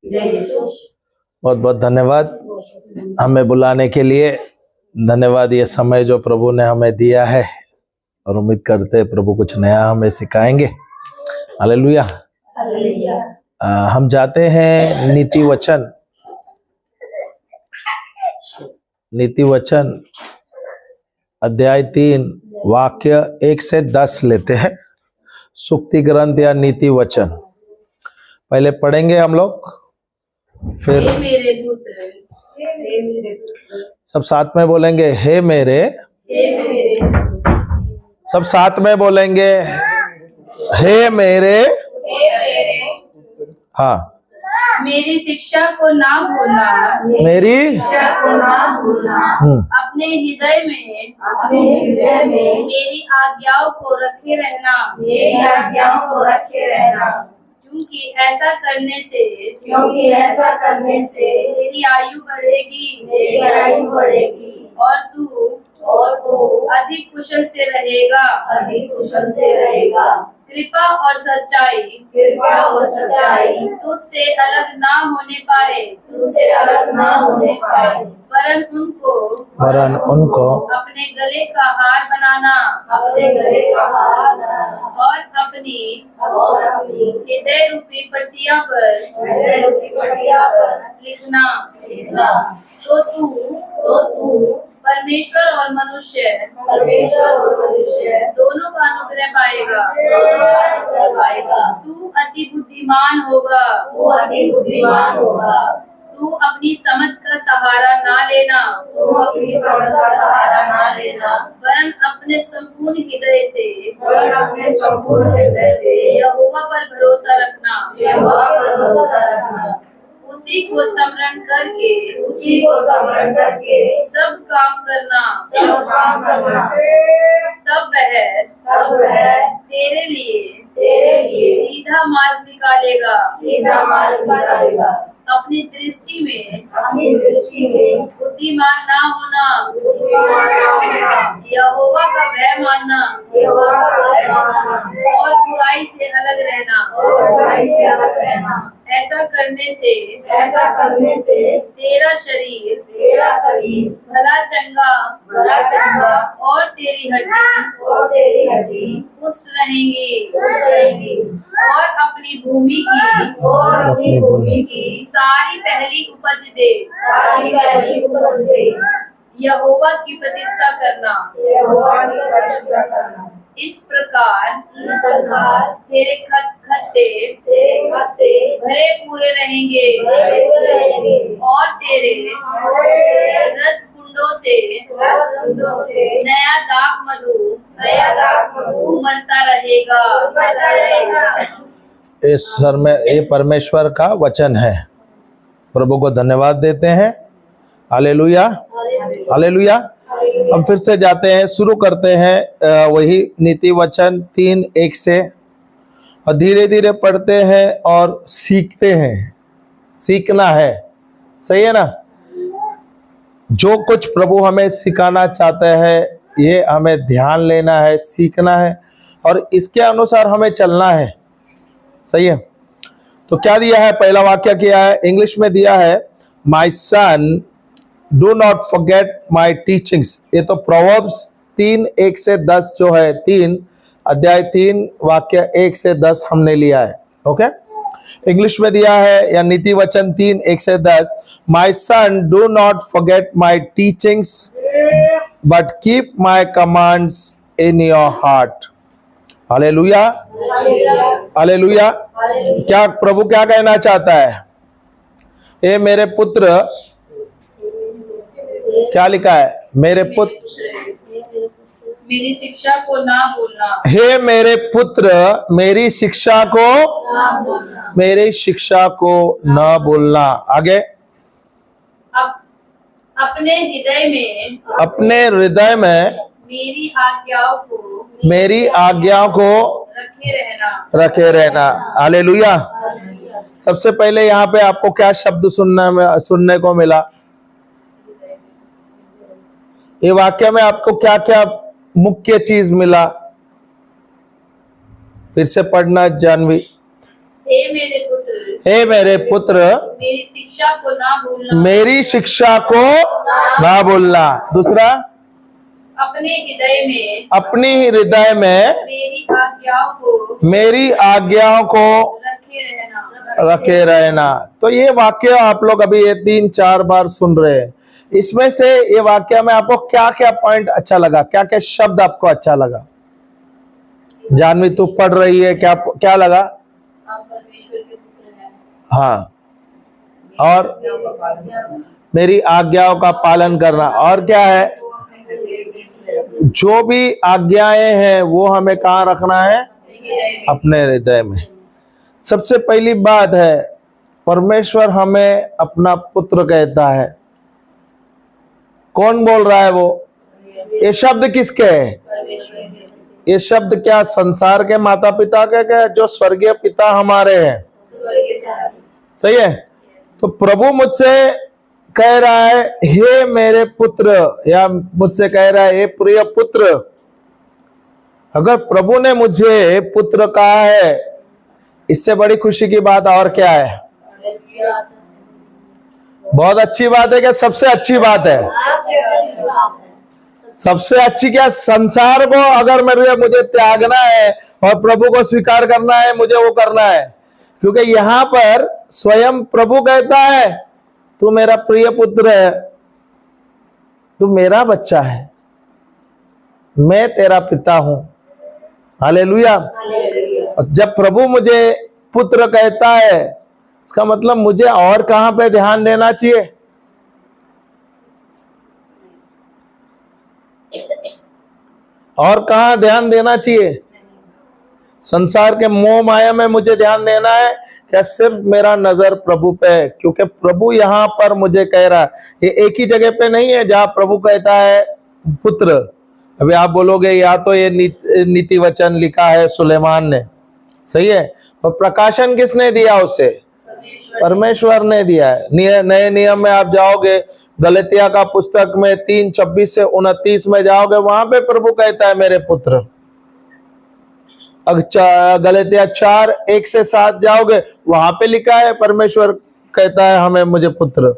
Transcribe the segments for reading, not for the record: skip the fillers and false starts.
बहुत बहुत धन्यवाद हमें बुलाने के लिए। धन्यवाद ये समय जो प्रभु ने हमें दिया है, और उम्मीद करते हैं प्रभु कुछ नया हमें सिखाएंगे। हालेलुया। हम जाते हैं नीति वचन अध्याय 3 वाक्य 1 से 10 लेते हैं। सुक्ति ग्रंथ या नीति वचन पहले पढ़ेंगे हम लोग, फिर मेरे पुत्र, सब साथ में बोलेंगे हे मेरे, सब साथ में बोलेंगे हे मेरे। हाँ, मेरी शिक्षा को ना भूलना, मेरी शिक्षा को ना भूलना, अपने हृदय में मेरी आज्ञाओं को रखे रहना, क्योंकि ऐसा करने से तेरी आयु बढ़ेगी और तू अधिक कुशल से रहेगा। कृपा और सच्चाई तुझसे अलग ना होने पाए, वरन उनको अपने गले का हार बनाना और अपनी हृदय रूपी पट्टिया पर लिखना। तो तू परमेश्वर और मनुष्य दोनों का अनुग्रह पाएगा। तू अति बुद्धिमान होगा। तू अपनी समझ का सहारा ना लेना, वरन अपने संपूर्ण हृदय से यहोवा पर भरोसा रखना। उसी को स्मरण करके सब काम करना। तब वह तेरे लिए सीधा मार्ग निकालेगा। अपनी दृष्टि में बुद्धिमान ना होना, यहोवा का भय मानना और बुराई से अलग रहना। ऐसा करने से तेरा शरीर भला चंगा और तेरी हड्डी पुष्ट रहेंगी और अपनी भूमि की सारी पहली उपज दे यहोवा की प्रतिष्ठा करना। इस प्रकार तेरे खत्ते भरे पूरे रहेंगे और तेरे रस कुंडों से नया दाख मधु उमड़ता रहेगा। इस सर में ये परमेश्वर का वचन है। प्रभु को धन्यवाद देते हैं। Hallelujah, hallelujah. हम फिर से जाते हैं, शुरू करते हैं वही नीति वचन 3:1 से, और धीरे धीरे पढ़ते हैं और सीखते हैं। सीखना है, सही है ना। जो कुछ प्रभु हमें सिखाना चाहते हैं ये हमें ध्यान लेना है, सीखना है और इसके अनुसार हमें चलना है, सही है। तो क्या दिया है, पहला वाक्य क्या है, इंग्लिश में दिया है my son do not forget my teachings. ये तो प्रोवर्ब्स 3:1 से 10 जो है, 3 अध्याय 3 वाक्य 1 से 10 हमने लिया है। ओके, इंग्लिश में दिया है या नीति वचन 3:1 से 10, my son do not forget my teachings but keep my commands in your heart. Hallelujah, hallelujah. क्या प्रभु क्या कहना चाहता है, ए मेरे पुत्र, क्या लिखा है, मेरे पुत्र मेरी शिक्षा को ना भूलना। हे मेरे पुत्र मेरी शिक्षा को न भूलना। आगे, अपने हृदय में मेरी आज्ञाओं को रखे रहना। हालेलुया। सबसे पहले यहाँ पे आपको क्या शब्द सुनने को मिला, ये वाक्य में आपको क्या क्या मुख्य चीज मिला, फिर से पढ़ना जानवी। हे मेरे पुत्र, हे मेरे पुत्र, मेरी शिक्षा को ना भूलना, मेरी शिक्षा को ना भूलना। दूसरा, अपने अपनी हृदय में मेरी आज्ञाओं को रखे रहना। तो ये वाक्य आप लोग अभी ये 3-4 बार सुन रहे हैं। इसमें से ये वाक्य में आपको क्या क्या पॉइंट अच्छा लगा, क्या क्या शब्द आपको अच्छा लगा? जानवी तू पढ़ रही है, क्या क्या लगा? परमेश्वर के पुत्र हैं। हाँ, और मेरी आज्ञाओं का पालन करना। और क्या है? जो भी आज्ञाएं हैं वो हमें कहाँ रखना है? अपने हृदय में। सबसे पहली बात है, परमेश्वर हमें अपना पुत्र कहता है। कौन बोल रहा है वो? ये शब्द किसके है? ये शब्द क्या संसार के माता पिता के क्या? जो स्वर्गीय पिता हमारे हैं। सही है। तो प्रभु मुझसे कह रहा है हे मेरे पुत्र, या मुझसे कह रहा है हे प्रिय पुत्र। अगर प्रभु ने मुझे पुत्र कहा है, इससे बड़ी खुशी की बात और क्या है? बहुत अच्छी बात है क्या? सबसे अच्छी बात है। सबसे अच्छी क्या? संसार को अगर मुझे त्यागना है और प्रभु को स्वीकार करना है, मुझे वो करना है। क्योंकि यहां पर स्वयं प्रभु कहता है तू मेरा प्रिय पुत्र है, तू मेरा बच्चा है, मैं तेरा पिता हूं। हालेलुया। जब प्रभु मुझे पुत्र कहता है, इसका मतलब मुझे और कहां पे ध्यान देना चाहिए? और कहां ध्यान देना चाहिए? संसार के मोह माया में मुझे ध्यान देना है क्या? सिर्फ मेरा नजर प्रभु पे है। क्योंकि प्रभु यहां पर मुझे कह रहा है, ये एक ही जगह पे नहीं है जहां प्रभु कहता है पुत्र। अभी आप बोलोगे या तो ये नीति वचन लिखा है सुलेमान ने, सही है, पर प्रकाशन किसने दिया उसे? परमेश्वर ने दिया है। नए नियम में आप जाओगे, गलतिया का पुस्तक में 3:26 से 29 में जाओगे, वहां पे प्रभु कहता है मेरे पुत्र। गलतिया 4:1 से 7 जाओगे, वहां पे लिखा है परमेश्वर कहता है हमें मुझे पुत्र।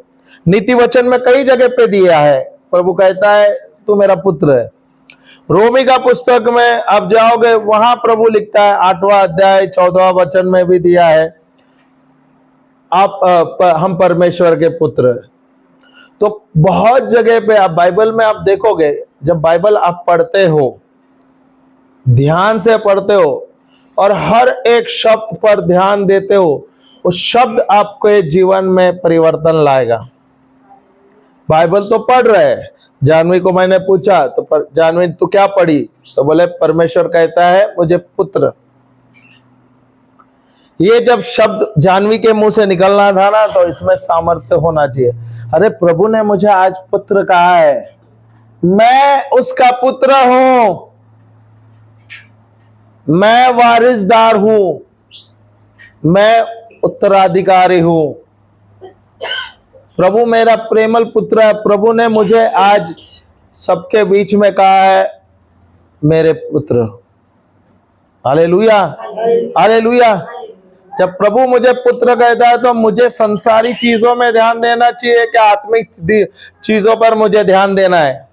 नीति वचन में कई जगह पे दिया है, प्रभु कहता है तू मेरा पुत्र है। रोमी का पुस्तक में आप जाओगे, वहां प्रभु लिखता है 8वां अध्याय 14वां वचन में भी दिया है हम परमेश्वर के पुत्र। तो बहुत जगह पे आप बाइबल में आप देखोगे, जब बाइबल आप पढ़ते हो, ध्यान से पढ़ते हो और हर एक शब्द पर ध्यान देते हो, उस शब्द आपके जीवन में परिवर्तन लाएगा। बाइबल तो पढ़ रहे हैं, जानवी को मैंने पूछा तो जानवी तू क्या पढ़ी? तो बोले परमेश्वर कहता है मुझे पुत्र। ये जब शब्द जानवी के मुंह से निकलना था ना, तो इसमें सामर्थ्य होना चाहिए। अरे प्रभु ने मुझे आज पुत्र कहा है, मैं उसका पुत्र हूं, मैं वारिसदार हूं, मैं उत्तराधिकारी हूं। प्रभु मेरा प्रेमल पुत्र है। प्रभु ने मुझे आज सबके बीच में कहा है मेरे पुत्र। Hallelujah, hallelujah. जब प्रभु मुझे पुत्र कहता है तो मुझे संसारी चीजों में ध्यान देना चाहिए कि आत्मिक चीजों पर मुझे ध्यान देना है?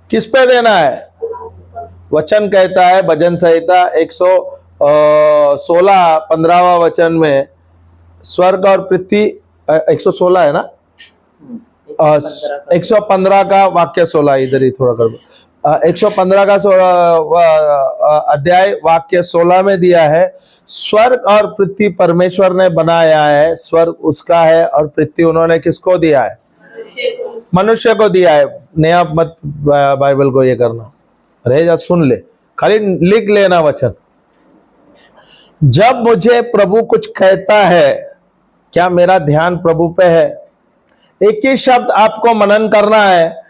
किस पे देना है? वचन कहता है भजन संहिता 116 15वां वचन में, स्वर्ग और पृथ्वी 116 है ना, 115 का वाक्य 16, इधर ही थोड़ा कर 115 का अध्याय वाक्य 16 में दिया है, स्वर्ग और पृथ्वी परमेश्वर ने बनाया है। स्वर्ग उसका है और पृथ्वी उन्होंने किसको दिया है? मनुष्य को दिया है। नया मत बाइबल को ये करना, रहे जा सुन ले, खाली लिख लेना वचन। जब मुझे प्रभु कुछ कहता है, क्या मेरा ध्यान प्रभु पे है? एक ही शब्द आपको मनन करना है।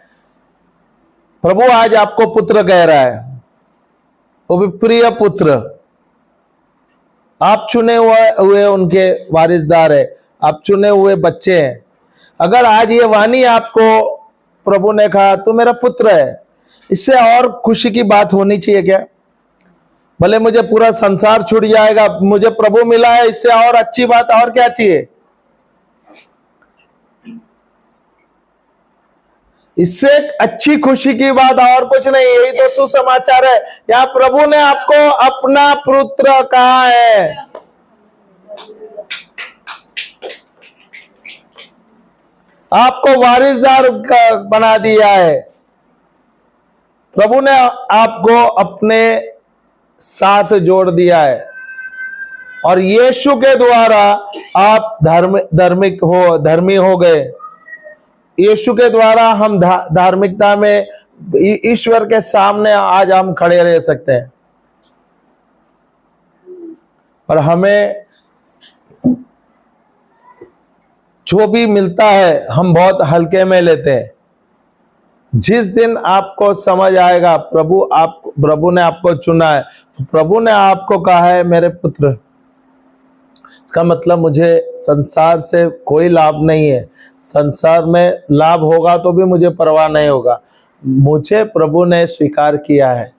प्रभु आज आपको पुत्र कह रहा है, वो भी प्रिय पुत्र। आप चुने हुए उनके वारिसदार है, आप चुने हुए बच्चे हैं। अगर आज ये वाणी आपको प्रभु ने कहा तू मेरा पुत्र है, इससे और खुशी की बात होनी चाहिए क्या? भले मुझे पूरा संसार छूट जाएगा, मुझे प्रभु मिला है, इससे और अच्छी बात और क्या चाहिए? इससे अच्छी खुशी की बात और कुछ नहीं। यही तो सुसमाचार है। यहाँ प्रभु ने आपको अपना पुत्र कहा है। आपको वारिसदार बना दिया है। प्रभु ने आपको अपने साथ जोड़ दिया है और यीशु के द्वारा आप धर्मी हो गए। यीशु के द्वारा हम धार्मिकता में ईश्वर के सामने आज हम खड़े रह सकते हैं। और हमें जो भी मिलता है हम बहुत हल्के में लेते हैं। जिस दिन आपको समझ आएगा प्रभु ने आपको चुना है, प्रभु ने आपको कहा है मेरे पुत्र, इसका मतलब मुझे संसार से कोई लाभ नहीं है। संसार में लाभ होगा तो भी मुझे परवाह नहीं होगा। मुझे प्रभु ने स्वीकार किया है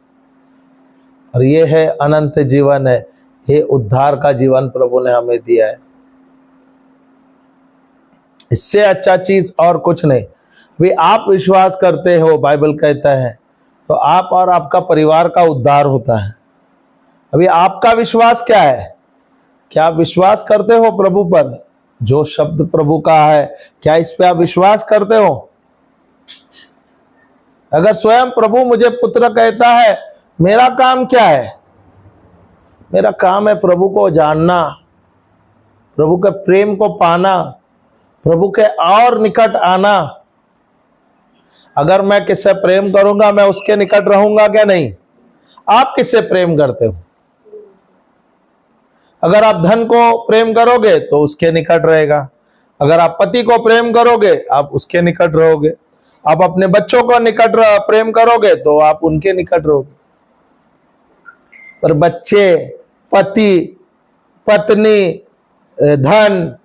और ये है अनंत जीवन है, ये उद्धार का जीवन प्रभु ने हमें दिया है। इससे अच्छा चीज और कुछ नहीं। भी आप विश्वास करते हो, बाइबल कहता है, तो आप और आपका परिवार का उद्धार होता है। अभी आपका विश्वास क्या है? क्या आप विश्वास करते हो प्रभु पर? जो शब्द प्रभु का है, क्या इस पे आप विश्वास करते हो? अगर स्वयं प्रभु मुझे पुत्र कहता है, मेरा काम क्या है? मेरा काम है प्रभु को जानना, प्रभु के प्रेम को पाना, प्रभु के और निकट आना। अगर मैं किससे प्रेम करूंगा, मैं उसके निकट रहूंगा क्या? नहीं। आप किससे प्रेम करते हो? अगर आप धन को प्रेम करोगे तो उसके निकट रहेगा। अगर आप पति को प्रेम करोगे आप उसके निकट रहोगे। आप अपने बच्चों को निकट प्रेम करोगे तो आप उनके निकट रहोगे। पर बच्चे, पति, पत्नी, धन,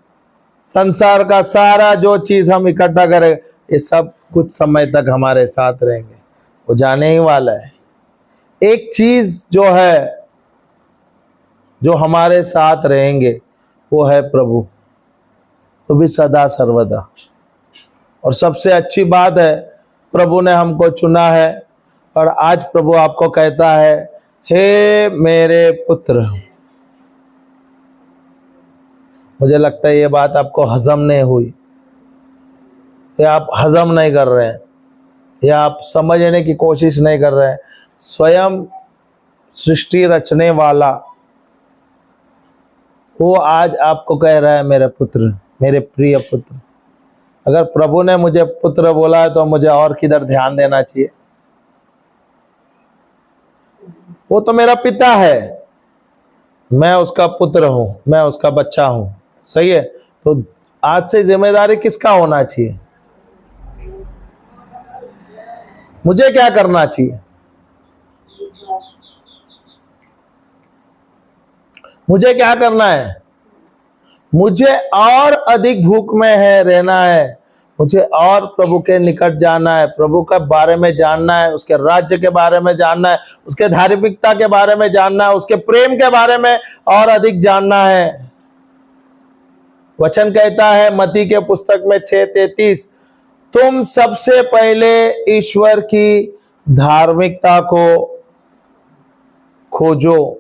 संसार का सारा जो चीज हम इकट्ठा करें, ये सब कुछ समय तक हमारे साथ रहेंगे, वो जाने ही वाला है। एक चीज जो है, जो हमारे साथ रहेंगे, वो है प्रभु, तो भी सदा सर्वदा। और सबसे अच्छी बात है, प्रभु ने हमको चुना है और आज प्रभु आपको कहता है, हे मेरे पुत्र। मुझे लगता है ये बात आपको हजम नहीं हुई, या आप हजम नहीं कर रहे हैं, या आप समझने की कोशिश नहीं कर रहे हैं। स्वयं सृष्टि रचने वाला वो आज आपको कह रहा है, मेरे पुत्र, मेरे प्रिय पुत्र। अगर प्रभु ने मुझे पुत्र बोला है तो मुझे और किधर ध्यान देना चाहिए? वो तो मेरा पिता है, मैं उसका पुत्र हूं, मैं उसका बच्चा हूं। सही है? तो आज से जिम्मेदारी किसका होना चाहिए? मुझे क्या करना चाहिए? मुझे क्या करना है? मुझे और अधिक भूख में है रहना है। मुझे और प्रभु के निकट जाना है, प्रभु के बारे में जानना है, उसके राज्य के बारे में जानना है, उसके धार्मिकता के बारे में जानना है, उसके प्रेम के बारे में और अधिक जानना है। वचन कहता है मत्ती के पुस्तक में 6:33, तुम सबसे पहले ईश्वर की धार्मिकता को खोजो,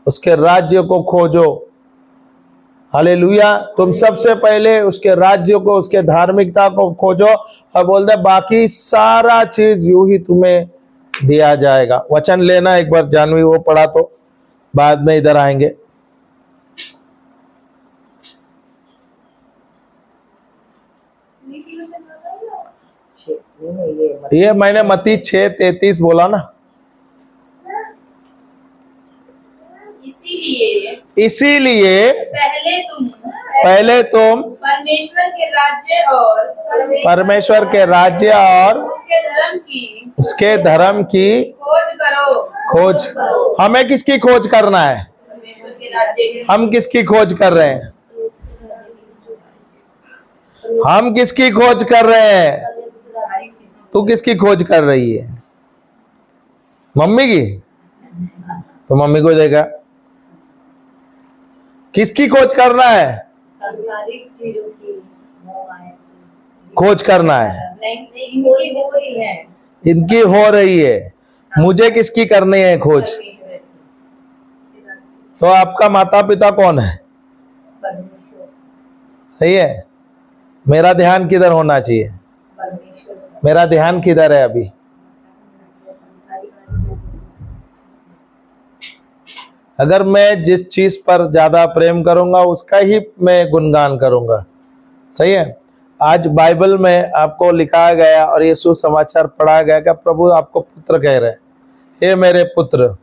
उसके राज्य को खोजो। हालेलुया। तुम सबसे पहले उसके राज्य को, उसके धार्मिकता को खोजो, और बोल दे बाकी सारा चीज यूं ही तुम्हें दिया जाएगा। वचन लेना एक बार, जानवी वो पढ़ा तो बाद में इधर आएंगे। ये मैंने मत्ती 6:33 बोला ना। इसीलिए पहले तुम परमेश्वर के राज्य और उसके धर्म की खोज। हमें किसकी खोज करना है? हम किसकी खोज कर रहे हैं? हम किसकी खोज कर रहे हैं? तू किसकी खोज कर रही है? मम्मी की? तो मम्मी को देगा। किसकी खोज करना है? सांसारिक चीजों की मोह है। खोज करना है, नहीं कोई हो रही है, इनकी हो रही है, मुझे किसकी करनी है खोज? तो आपका माता पिता कौन है? परमेश्वर। सही है। मेरा ध्यान किधर होना चाहिए? परमेश्वर। मेरा ध्यान किधर है अभी? अगर मैं जिस चीज पर ज्यादा प्रेम करूंगा उसका ही मैं गुणगान करूंगा। सही है। आज बाइबल में आपको लिखा गया और ये सुसमाचार पढ़ा गया कि प्रभु आपको पुत्र कह रहे हैं, हे मेरे पुत्र।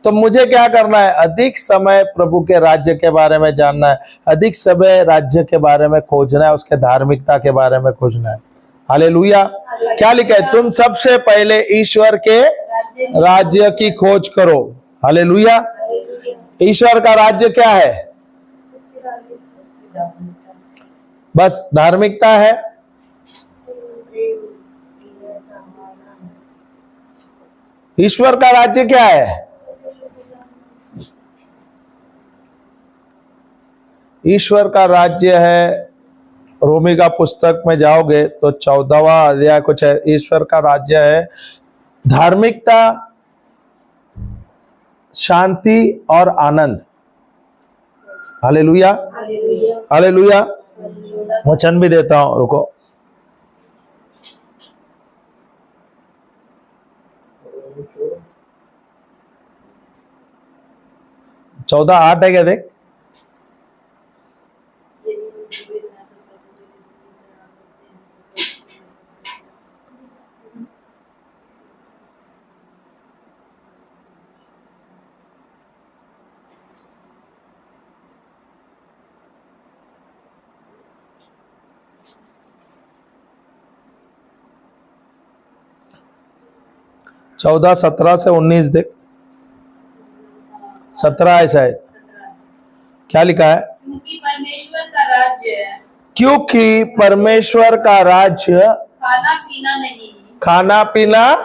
तो मुझे क्या करना है? अधिक समय प्रभु के राज्य के बारे में जानना है, अधिक समय राज्य के बारे में खोजना है, उसके धार्मिकता के बारे में खोजना है। हालेलुया। क्या लिखा है? तुम सबसे पहले ईश्वर के राज्य की खोज करो। हालेलुया। ईश्वर का राज्य क्या है? बस धार्मिकता है। ईश्वर का राज्य क्या है? ईश्वर का राज्य है, रोमी का पुस्तक में जाओगे तो 14वां अध्याय कुछ है। ईश्वर का राज्य है धार्मिकता, शांति और आनंद। Hallelujah, hallelujah. वचन भी देता हूं, रुको। 14:8 है क्या? देख, चौदह 17 से 19 देख। 17 है शायद। क्या लिखा है? क्योंकि परमेश्वर का राज्य, क्योंकि परमेश्वर का राज्य खाना पीना नहीं, खाना पीना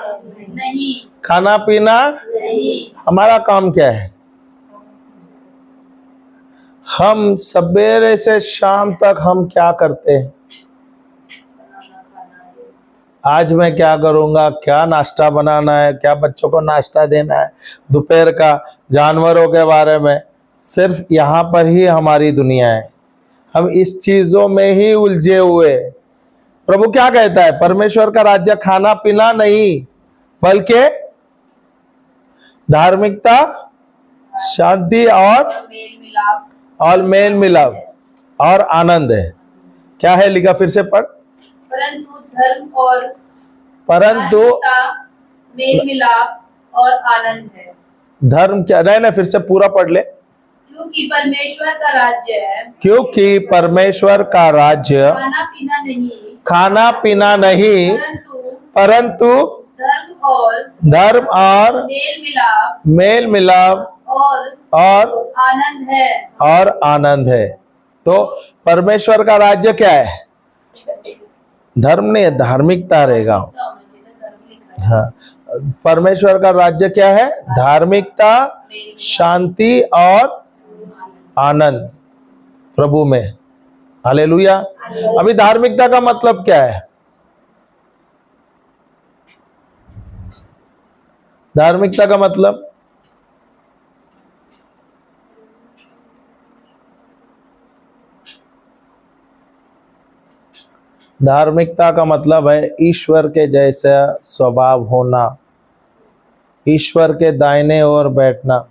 नहीं, खाना पीना नहीं। हमारा काम क्या है? हम सवेरे से शाम तक हम क्या करते हैं? आज मैं क्या करूंगा, क्या नाश्ता बनाना है, क्या बच्चों को नाश्ता देना है, दोपहर का जानवरों के बारे में, सिर्फ यहाँ पर ही हमारी दुनिया है। हम इस चीजों में ही उलझे हुए। प्रभु क्या कहता है? परमेश्वर का राज्य खाना पीना नहीं, बल्कि धार्मिकता, शांति और मेल मिलाप, मेल मिलाप और आनंद है। क्या है? लिखा, फिर से पढ़। परंतु धर्म और परंतु मेल मिलाप और आनंद है। धर्म क्या? नहीं, फिर से पूरा पढ़ ले। क्योंकि परमेश्वर का राज्य है, क्योंकि परमेश्वर का राज्य खाना पीना नहीं, खाना पीना नहीं, परंतु धर्म और मेल मिलाप और आनंद है। तो परमेश्वर का राज्य क्या है? धर्म नहीं, धार्मिकता रहेगा। हाँ, परमेश्वर का राज्य क्या है? धार्मिकता, शांति और आनंद प्रभु में। हालेलुया। अभी धार्मिकता का मतलब क्या है? धार्मिकता का मतलब है ईश्वर के जैसा स्वभाव होना, ईश्वर के दाहिने ओर बैठना।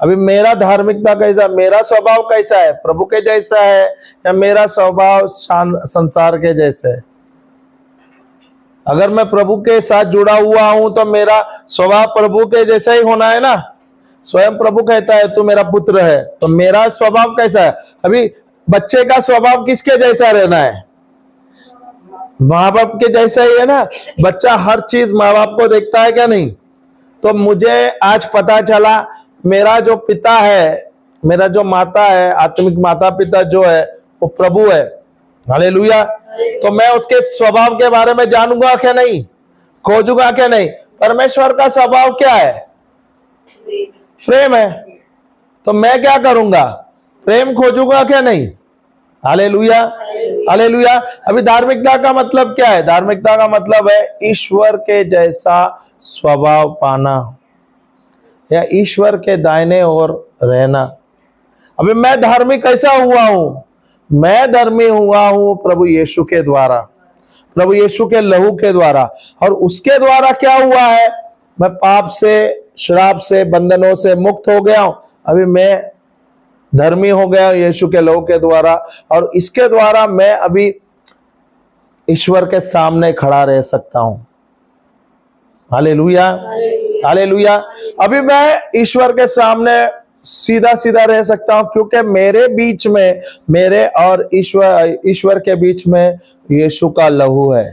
अभी मेरा धार्मिकता कैसा, मेरा स्वभाव कैसा है? प्रभु के जैसा है या मेरा स्वभाव संसार के जैसे है? अगर मैं प्रभु के साथ जुड़ा हुआ हूं तो मेरा स्वभाव प्रभु के जैसा ही होना है ना। स्वयं प्रभु कहता है तू मेरा पुत्र है, तो मेरा स्वभाव कैसा है? अभी बच्चे का स्वभाव किसके जैसा रहना है? माँ बाप के जैसा ही है ना। बच्चा हर चीज माँ बाप को देखता है क्या? नहीं। तो मुझे आज पता चला मेरा जो पिता है, मेरा जो माता है, आत्मिक माता पिता जो है वो प्रभु है। हालेलुया। तो मैं उसके स्वभाव के बारे में जानूंगा क्या? नहीं। खोजूंगा क्या? नहीं। परमेश्वर का स्वभाव क्या है? प्रेम है, तो मैं क्या करूंगा? प्रेम खोजूंगा क्या नहीं? Hallelujah, hallelujah. अभी धार्मिकता का मतलब क्या है? धार्मिकता का मतलब है ईश्वर के जैसा स्वभाव पाना या ईश्वर के दाहिने ओर रहना। अभी मैं धार्मिक कैसा हुआ हूं? मैं धर्मी हुआ हूं प्रभु यीशु के द्वारा, प्रभु यीशु के लहू के द्वारा। और उसके द्वारा क्या हुआ है? मैं पाप से, श्राप से, बंधनों से मुक्त हो गया हूं। अभी मैं धर्मी हो गया यीशु के लहू के द्वारा, और इसके द्वारा मैं अभी ईश्वर के सामने खड़ा रह सकता हूं। Hallelujah, hallelujah. अभी मैं ईश्वर के सामने सीधा सीधा रह सकता हूं, क्योंकि मेरे बीच में, मेरे और ईश्वर के बीच में यीशु का लहू है।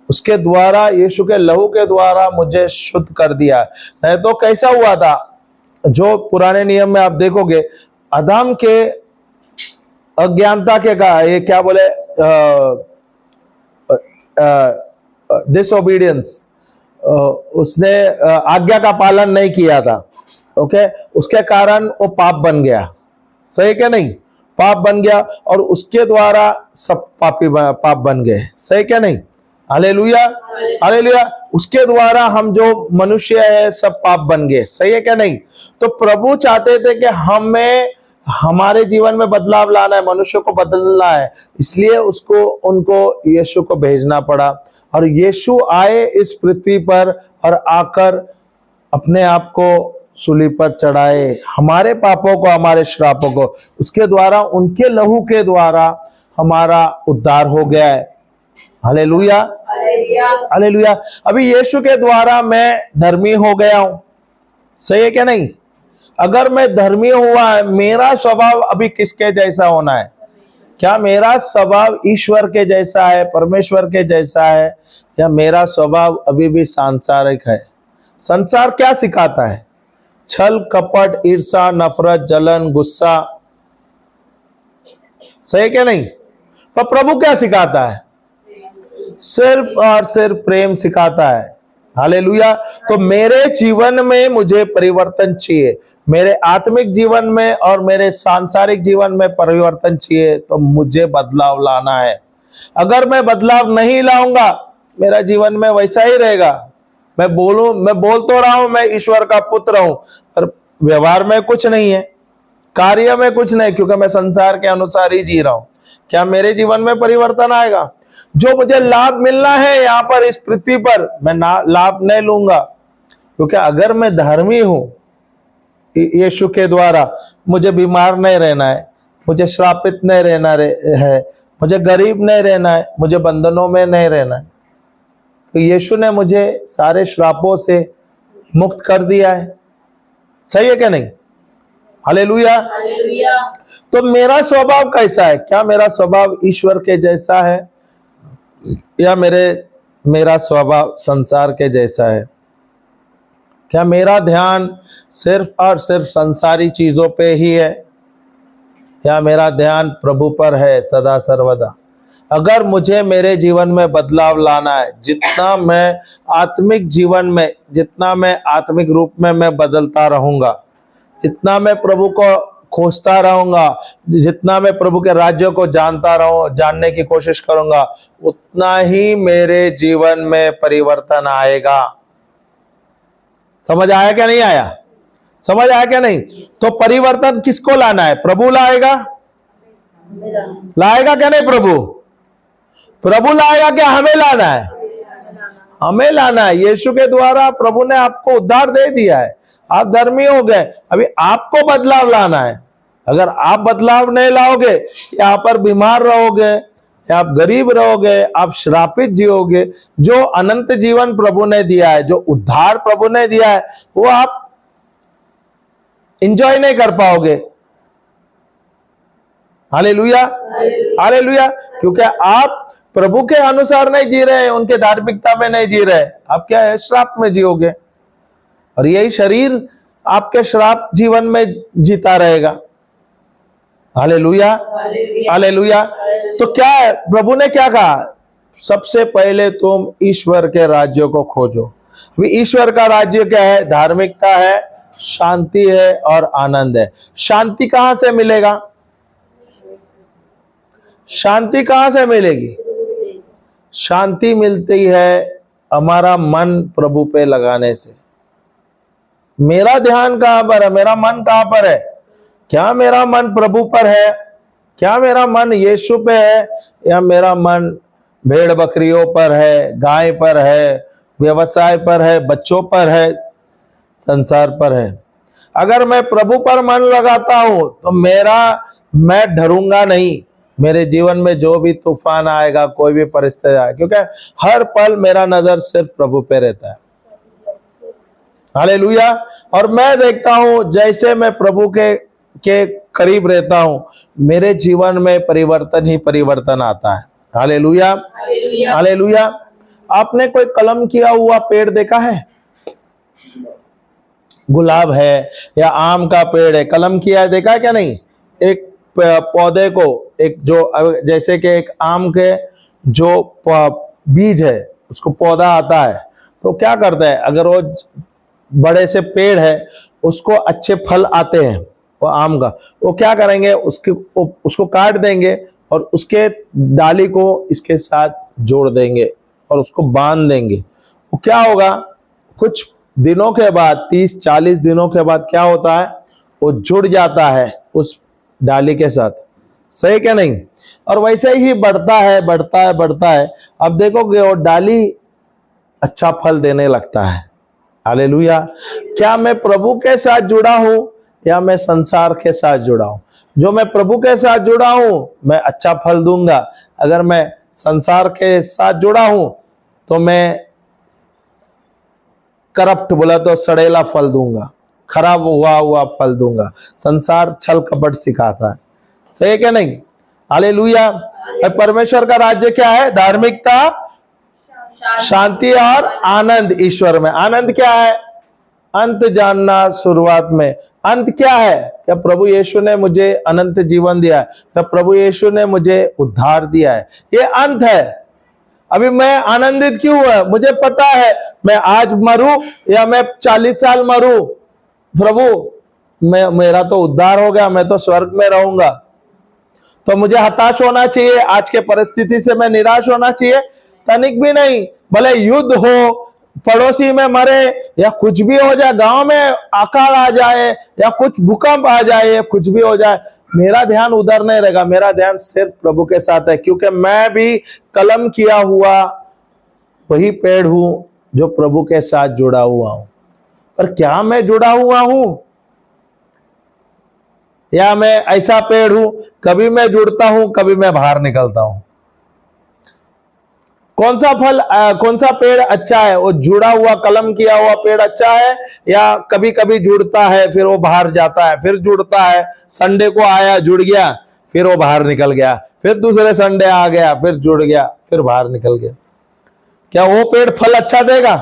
उसके द्वारा, यीशु के लहू के द्वारा मुझे शुद्ध कर दिया। नहीं तो कैसा हुआ था? जो पुराने नियम में आप देखोगे, आदम के अज्ञानता के का ये क्या बोले, डिसओबीडियंस, उसने आज्ञा का पालन नहीं किया था। ओके, उसके कारण वो पाप बन गया। सही क्या नहीं? पाप बन गया, और उसके द्वारा सब पाप बन गए। सही क्या नहीं? Hallelujah, hallelujah. उसके द्वारा हम जो मनुष्य है सब पाप बन गए। सही है क्या नहीं? तो प्रभु चाहते थे कि हमें हमारे जीवन में बदलाव लाना है, मनुष्य को बदलना है, इसलिए उनको यीशु को भेजना पड़ा। और यीशु आए इस पृथ्वी पर और आकर अपने आप को सूली पर चढ़ाए, हमारे पापों को, हमारे श्रापों को। उसके द्वारा, उनके लहू के द्वारा हमारा उद्धार हो गया है। Hallelujah, hallelujah. अभी यीशु के द्वारा मैं धर्मी हो गया हूं। सही है क्या नहीं? अगर मैं धर्मी हुआ है, मेरा स्वभाव अभी किसके जैसा होना है? क्या मेरा स्वभाव ईश्वर के जैसा है, परमेश्वर के जैसा है, या मेरा स्वभाव अभी भी सांसारिक है? संसार क्या सिखाता है? छल, कपट, ईर्ष्या, नफरत, जलन, गुस्सा। सही क्या नहीं? पर प्रभु क्या सिखाता है? सिर्फ और सिर्फ प्रेम सिखाता है। हालेलुया। तो मेरे जीवन में मुझे परिवर्तन चाहिए, मेरे आत्मिक जीवन में और मेरे सांसारिक जीवन में परिवर्तन चाहिए, तो मुझे बदलाव लाना है। अगर मैं बदलाव नहीं लाऊंगा, मेरा जीवन में वैसा ही रहेगा। मैं बोल तो रहा हूं मैं ईश्वर का पुत्र हूं, पर व्यवहार में कुछ नहीं है, कार्य में कुछ नहीं, क्योंकि मैं संसार के अनुसार ही जी रहा हूं। क्या मेरे जीवन में परिवर्तन आएगा? जो मुझे लाभ मिलना है यहाँ पर इस पृथ्वी पर, मैं लाभ नहीं लूंगा। क्योंकि अगर मैं धर्मी हूं यीशु के द्वारा, मुझे बीमार नहीं रहना है, मुझे श्रापित नहीं रहना है, मुझे गरीब नहीं रहना है, मुझे बंधनों में नहीं रहना है। तो यीशु ने मुझे सारे श्रापों से मुक्त कर दिया है। सही है क्या नहीं? Hallelujah, hallelujah. तो मेरा स्वभाव कैसा है? क्या मेरा स्वभाव ईश्वर के जैसा है, या मेरा स्वभाव संसार के जैसा है? क्या मेरा ध्यान सिर्फ और सिर्फ संसारी चीजों पे ही है, या मेरा ध्यान प्रभु पर है सदा सर्वदा? अगर मुझे मेरे जीवन में बदलाव लाना है, जितना मैं आत्मिक जीवन में, जितना मैं आत्मिक रूप में मैं बदलता रहूंगा, जितना मैं प्रभु को खोजता रहूंगा, जितना मैं प्रभु के राज्य को जानने की कोशिश करूंगा, उतना ही मेरे जीवन में परिवर्तन आएगा। समझ आया क्या नहीं आया? समझ आया क्या नहीं? तो परिवर्तन किसको लाना है? प्रभु लाएगा, लाएगा क्या नहीं? प्रभु लाएगा क्या हमें लाना है? हमें लाना है। यीशु के द्वारा प्रभु ने आपको उद्धार दे दिया है, आप धर्मी हो गए। अभी आपको बदलाव लाना है। अगर आप बदलाव नहीं लाओगे, यहाँ पर बीमार रहोगे, या आप गरीब रहोगे, आप श्रापित जियोगे। जो अनंत जीवन प्रभु ने दिया है, जो उद्धार प्रभु ने दिया है, वो आप एंजॉय नहीं कर पाओगे। Hallelujah, hallelujah. क्योंकि आप प्रभु के अनुसार नहीं जी रहे, उनके धार्मिकता में नहीं जी रहे, आप क्या है? श्राप में जियोगे, और यही शरीर आपके श्राप जीवन में जीता रहेगा। Hallelujah, hallelujah. तो क्या है? प्रभु ने क्या कहा? सबसे पहले तुम ईश्वर के राज्य को खोजो। अभी ईश्वर का राज्य क्या है? धार्मिकता है, शांति है और आनंद है। शांति कहां से मिलेगा? शांति कहां से मिलेगी? शांति मिलती है हमारा मन प्रभु पे लगाने से। मेरा ध्यान कहां पर है? मेरा मन कहां पर है? क्या मेरा मन प्रभु पर है? क्या मेरा मन यीशु पे है? या मेरा मन भेड़ बकरियों पर है, गाय पर है, व्यवसाय पर है, बच्चों पर है, संसार पर है? अगर मैं प्रभु पर मन लगाता हूं तो मैं डरूंगा नहीं। मेरे जीवन में जो भी तूफान आएगा, कोई भी परिस्थिति आए, क्योंकि हर पल मेरा नजर सिर्फ प्रभु पे रहता है। हालेलुया। और मैं देखता हूं जैसे मैं प्रभु के करीब रहता हूं, मेरे जीवन में परिवर्तन ही परिवर्तन आता है। Hallelujah, hallelujah. आपने कोई कलम किया हुआ पेड़ देखा है? गुलाब है या आम का पेड़ है, कलम किया है, देखा है क्या नहीं? एक पौधे को, एक जो जैसे कि एक आम के जो बीज है उसको पौधा आता है, तो क्या करता है, अगर वो बड़े से पेड़ है, उसको अच्छे फल आते हैं वो आम का, वो क्या करेंगे, उसको काट देंगे और उसके डाली को इसके साथ जोड़ देंगे और उसको बांध देंगे। वो क्या होगा, कुछ दिनों के बाद, 30-40 दिनों के बाद क्या होता है, वो जुड़ जाता है उस डाली के साथ। सही क्या नहीं? और वैसे ही बढ़ता है, बढ़ता है, बढ़ता है। अब देखोगे वो डाली अच्छा फल देने लगता है। हालेलुया। क्या मैं प्रभु के साथ जुड़ा हूं या मैं संसार के साथ जुड़ा हूं? जो मैं प्रभु के साथ जुड़ा हूं मैं अच्छा फल दूंगा। अगर मैं संसार के साथ जुड़ा हूं तो मैं करप्ट, बोला तो सड़ेला फल दूंगा, खराब हुआ फल दूंगा। संसार छल कपट सिखाता है। सही है क्या नहीं? हालेलुया। परमेश्वर का राज्य क्या है? धार्मिकता, शांति और आनंद ईश्वर में। आनंद क्या है? अंत जानना शुरुआत में। अंत क्या है? क्या प्रभु यीशु ने मुझे अनंत जीवन दिया है? क्या प्रभु यीशु ने मुझे उद्धार दिया है? ये अंत है। अभी मैं आनंदित क्यों है? मुझे पता है मैं आज मरूं या मैं 40 साल मरूं, प्रभु मेरा तो उद्धार हो गया, मैं तो स्वर्ग में रहूंगा। तो मुझे हताश होना चाहिए? आज के परिस्थिति से मैं निराश होना चाहिए? तनिक भी नहीं। भले युद्ध हो, पड़ोसी में मरे या कुछ भी हो जाए, गांव में अकाल आ जाए या कुछ भूकंप आ जाए, कुछ भी हो जाए, मेरा ध्यान उधर नहीं रहेगा। मेरा ध्यान सिर्फ प्रभु के साथ है, क्योंकि मैं भी कलम किया हुआ वही पेड़ हूं जो प्रभु के साथ जुड़ा हुआ हूं। पर क्या मैं जुड़ा हुआ हूं या मैं ऐसा पेड़ हूं, कभी मैं जुड़ता हूं, कभी मैं बाहर निकलता हूं? कौन सा पेड़ अच्छा है? वो जुड़ा हुआ, कलम किया हुआ पेड़ अच्छा है, या कभी कभी जुड़ता है फिर वो बाहर जाता है, फिर जुड़ता है, संडे को आया जुड़ गया, फिर वो बाहर निकल गया, फिर दूसरे संडे आ गया, फिर जुड़ गया, फिर बाहर निकल गया? क्या वो पेड़ फल अच्छा देगा?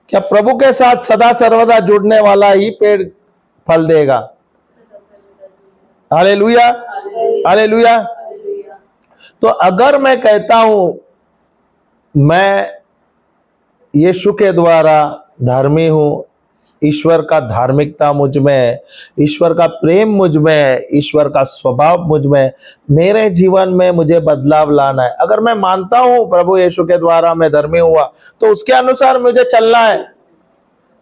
क्या प्रभु के साथ सदा सर्वदा जुड़ने वाला ही पेड़ फल देगा? Hallelujah, hallelujah. तो अगर मैं कहता हूं मैं यीशु के द्वारा धर्मी हूं, ईश्वर का धार्मिकता मुझ में है, ईश्वर का प्रेम मुझ में है, ईश्वर का स्वभाव मुझ में है, मेरे जीवन में मुझे बदलाव लाना है, अगर मैं मानता हूं प्रभु यीशु के द्वारा मैं धर्मी हुआ, तो उसके अनुसार मुझे चलना है।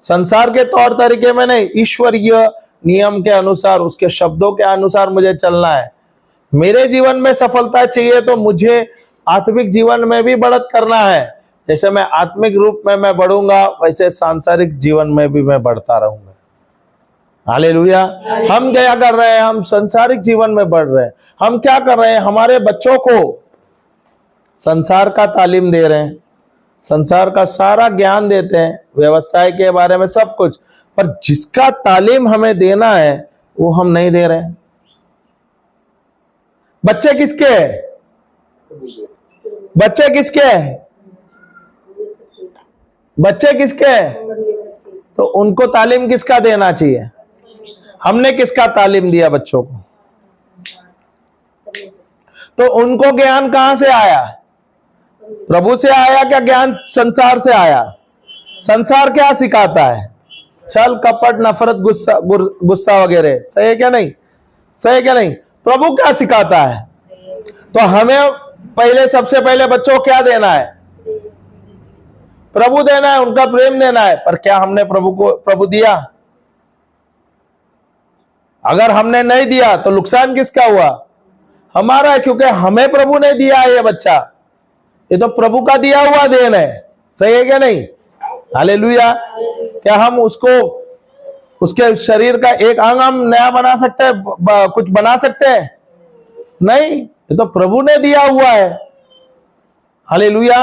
संसार के तौर तरीके में नहीं, ईश्वरीय नियम के अनुसार, उसके शब्दों के अनुसार मुझे चलना है। मेरे जीवन में सफलता चाहिए तो मुझे आत्मिक जीवन में भी बढ़त करना है। जैसे मैं आत्मिक रूप में मैं बढ़ूंगा, वैसे सांसारिक जीवन में भी मैं बढ़ता रहूंगा। हालेलुया। हम क्या कर रहे हैं? हम संसारिक जीवन में बढ़ रहे हैं। हम क्या कर रहे हैं? हमारे बच्चों को संसार का तालीम दे रहे हैं, संसार का सारा ज्ञान देते हैं, व्यवसाय के बारे में सब कुछ, पर जिसका तालीम हमें देना है वो हम नहीं दे रहे हैं। बच्चे किसके हैं? बच्चे किसके हैं? बच्चे किसके हैं? तो उनको तालीम किसका देना चाहिए? हमने किसका तालीम दिया बच्चों को? तो उनको ज्ञान कहां से आया? प्रभु से आया क्या ज्ञान संसार से आया? संसार क्या सिखाता है? छल कपट नफरत गुस्सा गुस्सा वगैरह। सही है क्या नहीं? सही है क्या नहीं? प्रभु क्या सिखाता है? तो हमें पहले, सबसे पहले बच्चों को क्या देना है? प्रभु देना है, उनका प्रेम देना है। पर क्या हमने प्रभु दिया? अगर हमने नहीं दिया तो नुकसान किसका हुआ? हमारा है, क्योंकि हमें प्रभु ने दिया है ये बच्चा। ये तो प्रभु का दिया हुआ देन है। सही है क्या नहीं? हालेलुया। क्या हम उसको, उसके शरीर का एक अंग हम नया बना सकते हैं, कुछ बना सकते हैं? नहीं, ये तो प्रभु ने दिया हुआ है। Hallelujah,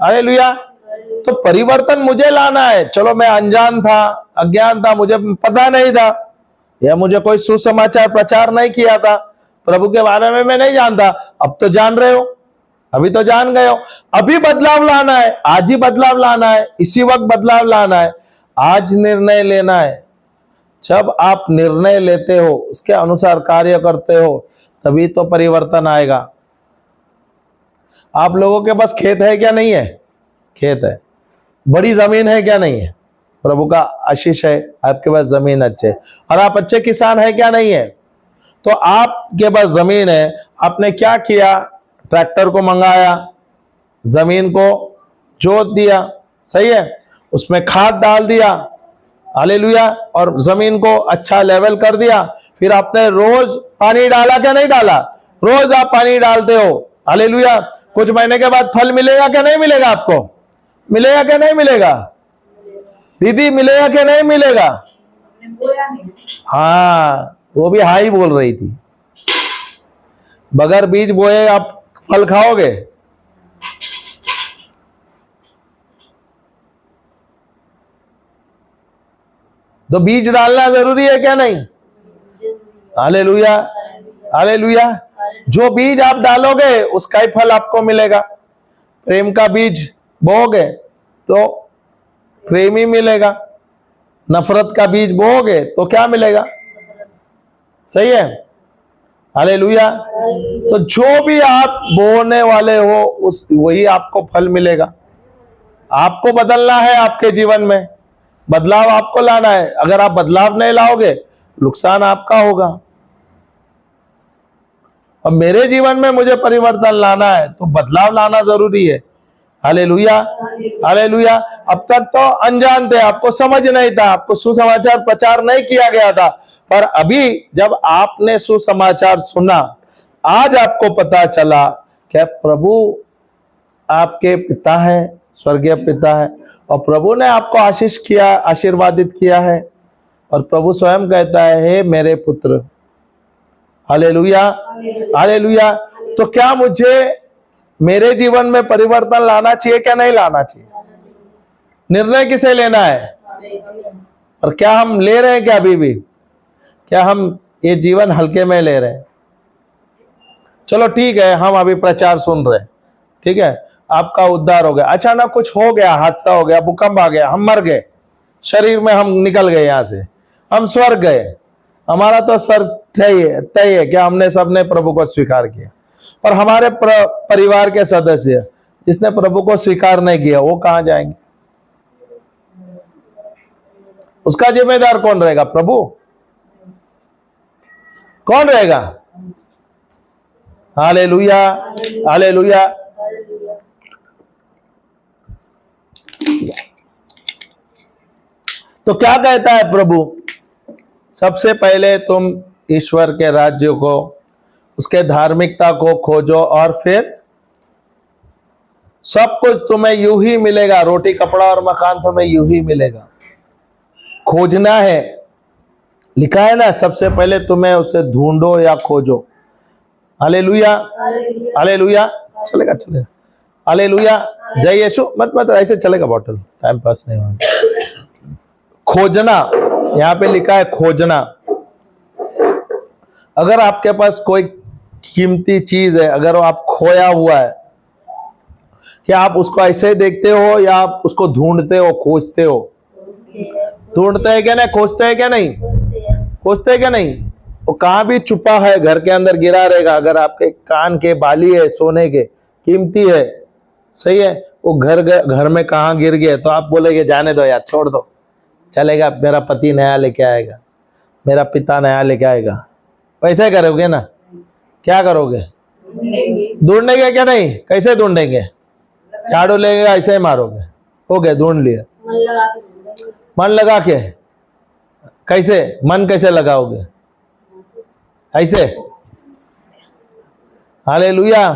hallelujah. तो परिवर्तन मुझे लाना है। चलो मैं अनजान था, अज्ञान था, मुझे पता नहीं था, या मुझे कोई सुसमाचार प्रचार नहीं किया था, प्रभु के बारे में मैं नहीं जानता। अब तो जान रहे हो, अभी तो जान गए हो। अभी बदलाव लाना है, आज ही बदलाव लाना है, इसी वक्त बदलाव लाना है, आज निर्णय लेना है। जब आप निर्णय लेते हो, उसके अनुसार कार्य करते हो, तभी तो परिवर्तन आएगा। आप लोगों के पास खेत है क्या नहीं है? खेत है। बड़ी जमीन है क्या नहीं है? प्रभु का आशीष है, आपके पास जमीन अच्छे, और आप अच्छे किसान है क्या नहीं है? तो आपके पास जमीन है, आपने क्या किया? ट्रैक्टर को मंगाया, जमीन को जोत दिया, सही है, उसमें खाद डाल दिया, हालेलुया, और जमीन को अच्छा लेवल कर दिया। फिर आपने रोज पानी डाला क्या नहीं डाला? रोज आप पानी डालते हो, हालेलुया। कुछ महीने के बाद फल मिलेगा क्या नहीं मिलेगा? आपको मिलेगा क्या नहीं मिलेगा? दीदी मिलेगा क्या नहीं मिलेगा? हाँ, वो भी हाई बोल रही थी। बगैर बीज बोए आप फल खाओगे? तो बीज डालना जरूरी है क्या नहीं? Hallelujah, hallelujah. जो बीज आप डालोगे उसका ही फल आपको मिलेगा। प्रेम का बीज बोओगे तो प्रेम ही मिलेगा, नफरत का बीज बोओगे तो क्या मिलेगा? सही है, हालेलुया। तो जो भी आप बोने वाले हो उस वही आपको फल मिलेगा। आपको बदलना है, आपके जीवन में बदलाव आपको लाना है। अगर आप बदलाव नहीं लाओगे, नुकसान आपका होगा। अब मेरे जीवन में मुझे परिवर्तन लाना है तो बदलाव लाना जरूरी है। Hallelujah, hallelujah. अब तक तो अनजान थे, आपको समझ नहीं था, आपको सुसमाचार प्रचार नहीं किया गया था, पर अभी जब आपने सुसमाचार सुना, आज आपको पता चला कि प्रभु आपके पिता है, स्वर्गीय पिता है, और प्रभु ने आपको आशीष किया, आशीर्वादित किया है। और प्रभु स्वयं कहता है, हे मेरे पुत्र, हालेलुया, हालेलुया। तो क्या मुझे मेरे जीवन में परिवर्तन लाना चाहिए क्या नहीं लाना चाहिए? निर्णय किसे लेना है? और क्या हम ले रहे हैं क्या? अभी भी क्या हम ये जीवन हल्के में ले रहे हैं? चलो ठीक है, हम अभी प्रचार सुन रहे हैं, ठीक है, आपका उद्धार हो गया, अचानक कुछ हो गया, हादसा हो गया, भूकंप आ गया, हम मर गए, शरीर में हम निकल गए, यहां से हम स्वर्ग गए, हमारा तो स्वर्ग तय है क्या? हमने सबने प्रभु को स्वीकार किया, पर हमारे परिवार के सदस्य जिसने प्रभु को स्वीकार नहीं किया, वो कहां जाएंगे? उसका जिम्मेदार कौन रहेगा? प्रभु कौन रहेगा? Hallelujah, hallelujah. तो क्या कहता है प्रभु? सबसे पहले तुम ईश्वर के राज्य को, उसके धार्मिकता को खोजो, और फिर सब कुछ तुम्हें यूं ही मिलेगा। रोटी कपड़ा और मकान तुम्हें यूं ही मिलेगा। खोजना है, लिखा है ना, सबसे पहले तुम्हें उसे ढूंढो या खोजो। Hallelujah, hallelujah. चलेगा, चलेगा, हालेलुया। जय यीशु। मत ऐसे चलेगा, बॉटल टाइम पास नहीं होगा। खोजना, यहां पे लिखा है खोजना। अगर आपके पास कोई कीमती चीज है, अगर आप खोया हुआ है, क्या आप उसको ऐसे देखते हो या आप उसको ढूंढते हो, खोजते हो? ढूंढते हैं क्या नहीं? खोजते हैं क्या नहीं? खोजते हैं क्या नहीं? वो कहां भी छुपा है, घर के अंदर गिरा रहेगा। अगर आपके कान के बाली है, सोने के, कीमती है, सही है, वो घर में कहां गिर गए तो आप बोलेंगे जाने दो यार, छोड़ दो, चलेगा, मेरा पति नया लेके आएगा, मेरा पिता नया लेके आएगा, वैसे करोगे ना? क्या करोगे? ढूंढेंगे क्या? नहीं, कैसे ढूंढेंगे? झाड़ू लेंगे, ऐसे ही मारोगे, हो गया, ढूंढ लिया। मन लगा के? कैसे मन कैसे लगाओगे? ऐसे? हालेलुया।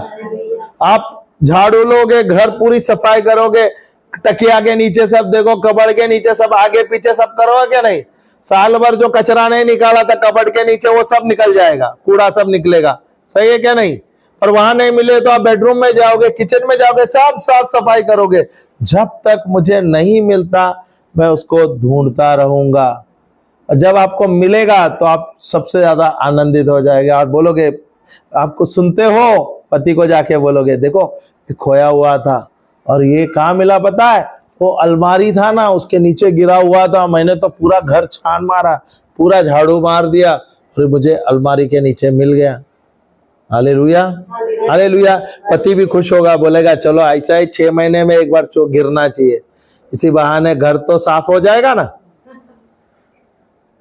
आप झाड़ू लोगे, घर पूरी सफाई करोगे, तकिया के नीचे सब देखो, कबड़ के नीचे सब, आगे पीछे सब करोगे क्या? नहीं। साल भर जो कचरा नहीं निकाला था कबड़ के नीचे, वो सब निकल जाएगा, कूड़ा सब निकलेगा, सही है क्या? नहीं। और वहां नहीं मिले तो आप बेडरूम में जाओगे, किचन में जाओगे, सब साफ सफाई करोगे। जब तक मुझे नहीं मिलता मैं उसको ढूंढता रहूंगा। और जब आपको मिलेगा तो आप सबसे ज्यादा आनंदित हो जाएंगे और बोलोगे, आपको सुनते हो, पति को जाके बोलोगे, देखो ये खोया हुआ था और ये कहाँ मिला पता है? वो अलमारी था ना, उसके नीचे गिरा हुआ था, मैंने तो पूरा घर छान मारा, पूरा झाड़ू मार दिया और मुझे अलमारी के नीचे मिल गया। Hallelujah, hallelujah. पति भी खुश होगा, बोलेगा चलो ऐसा ही 6 महीने में एक बार गिरना चाहिए, इसी बहाने घर तो साफ हो जाएगा ना।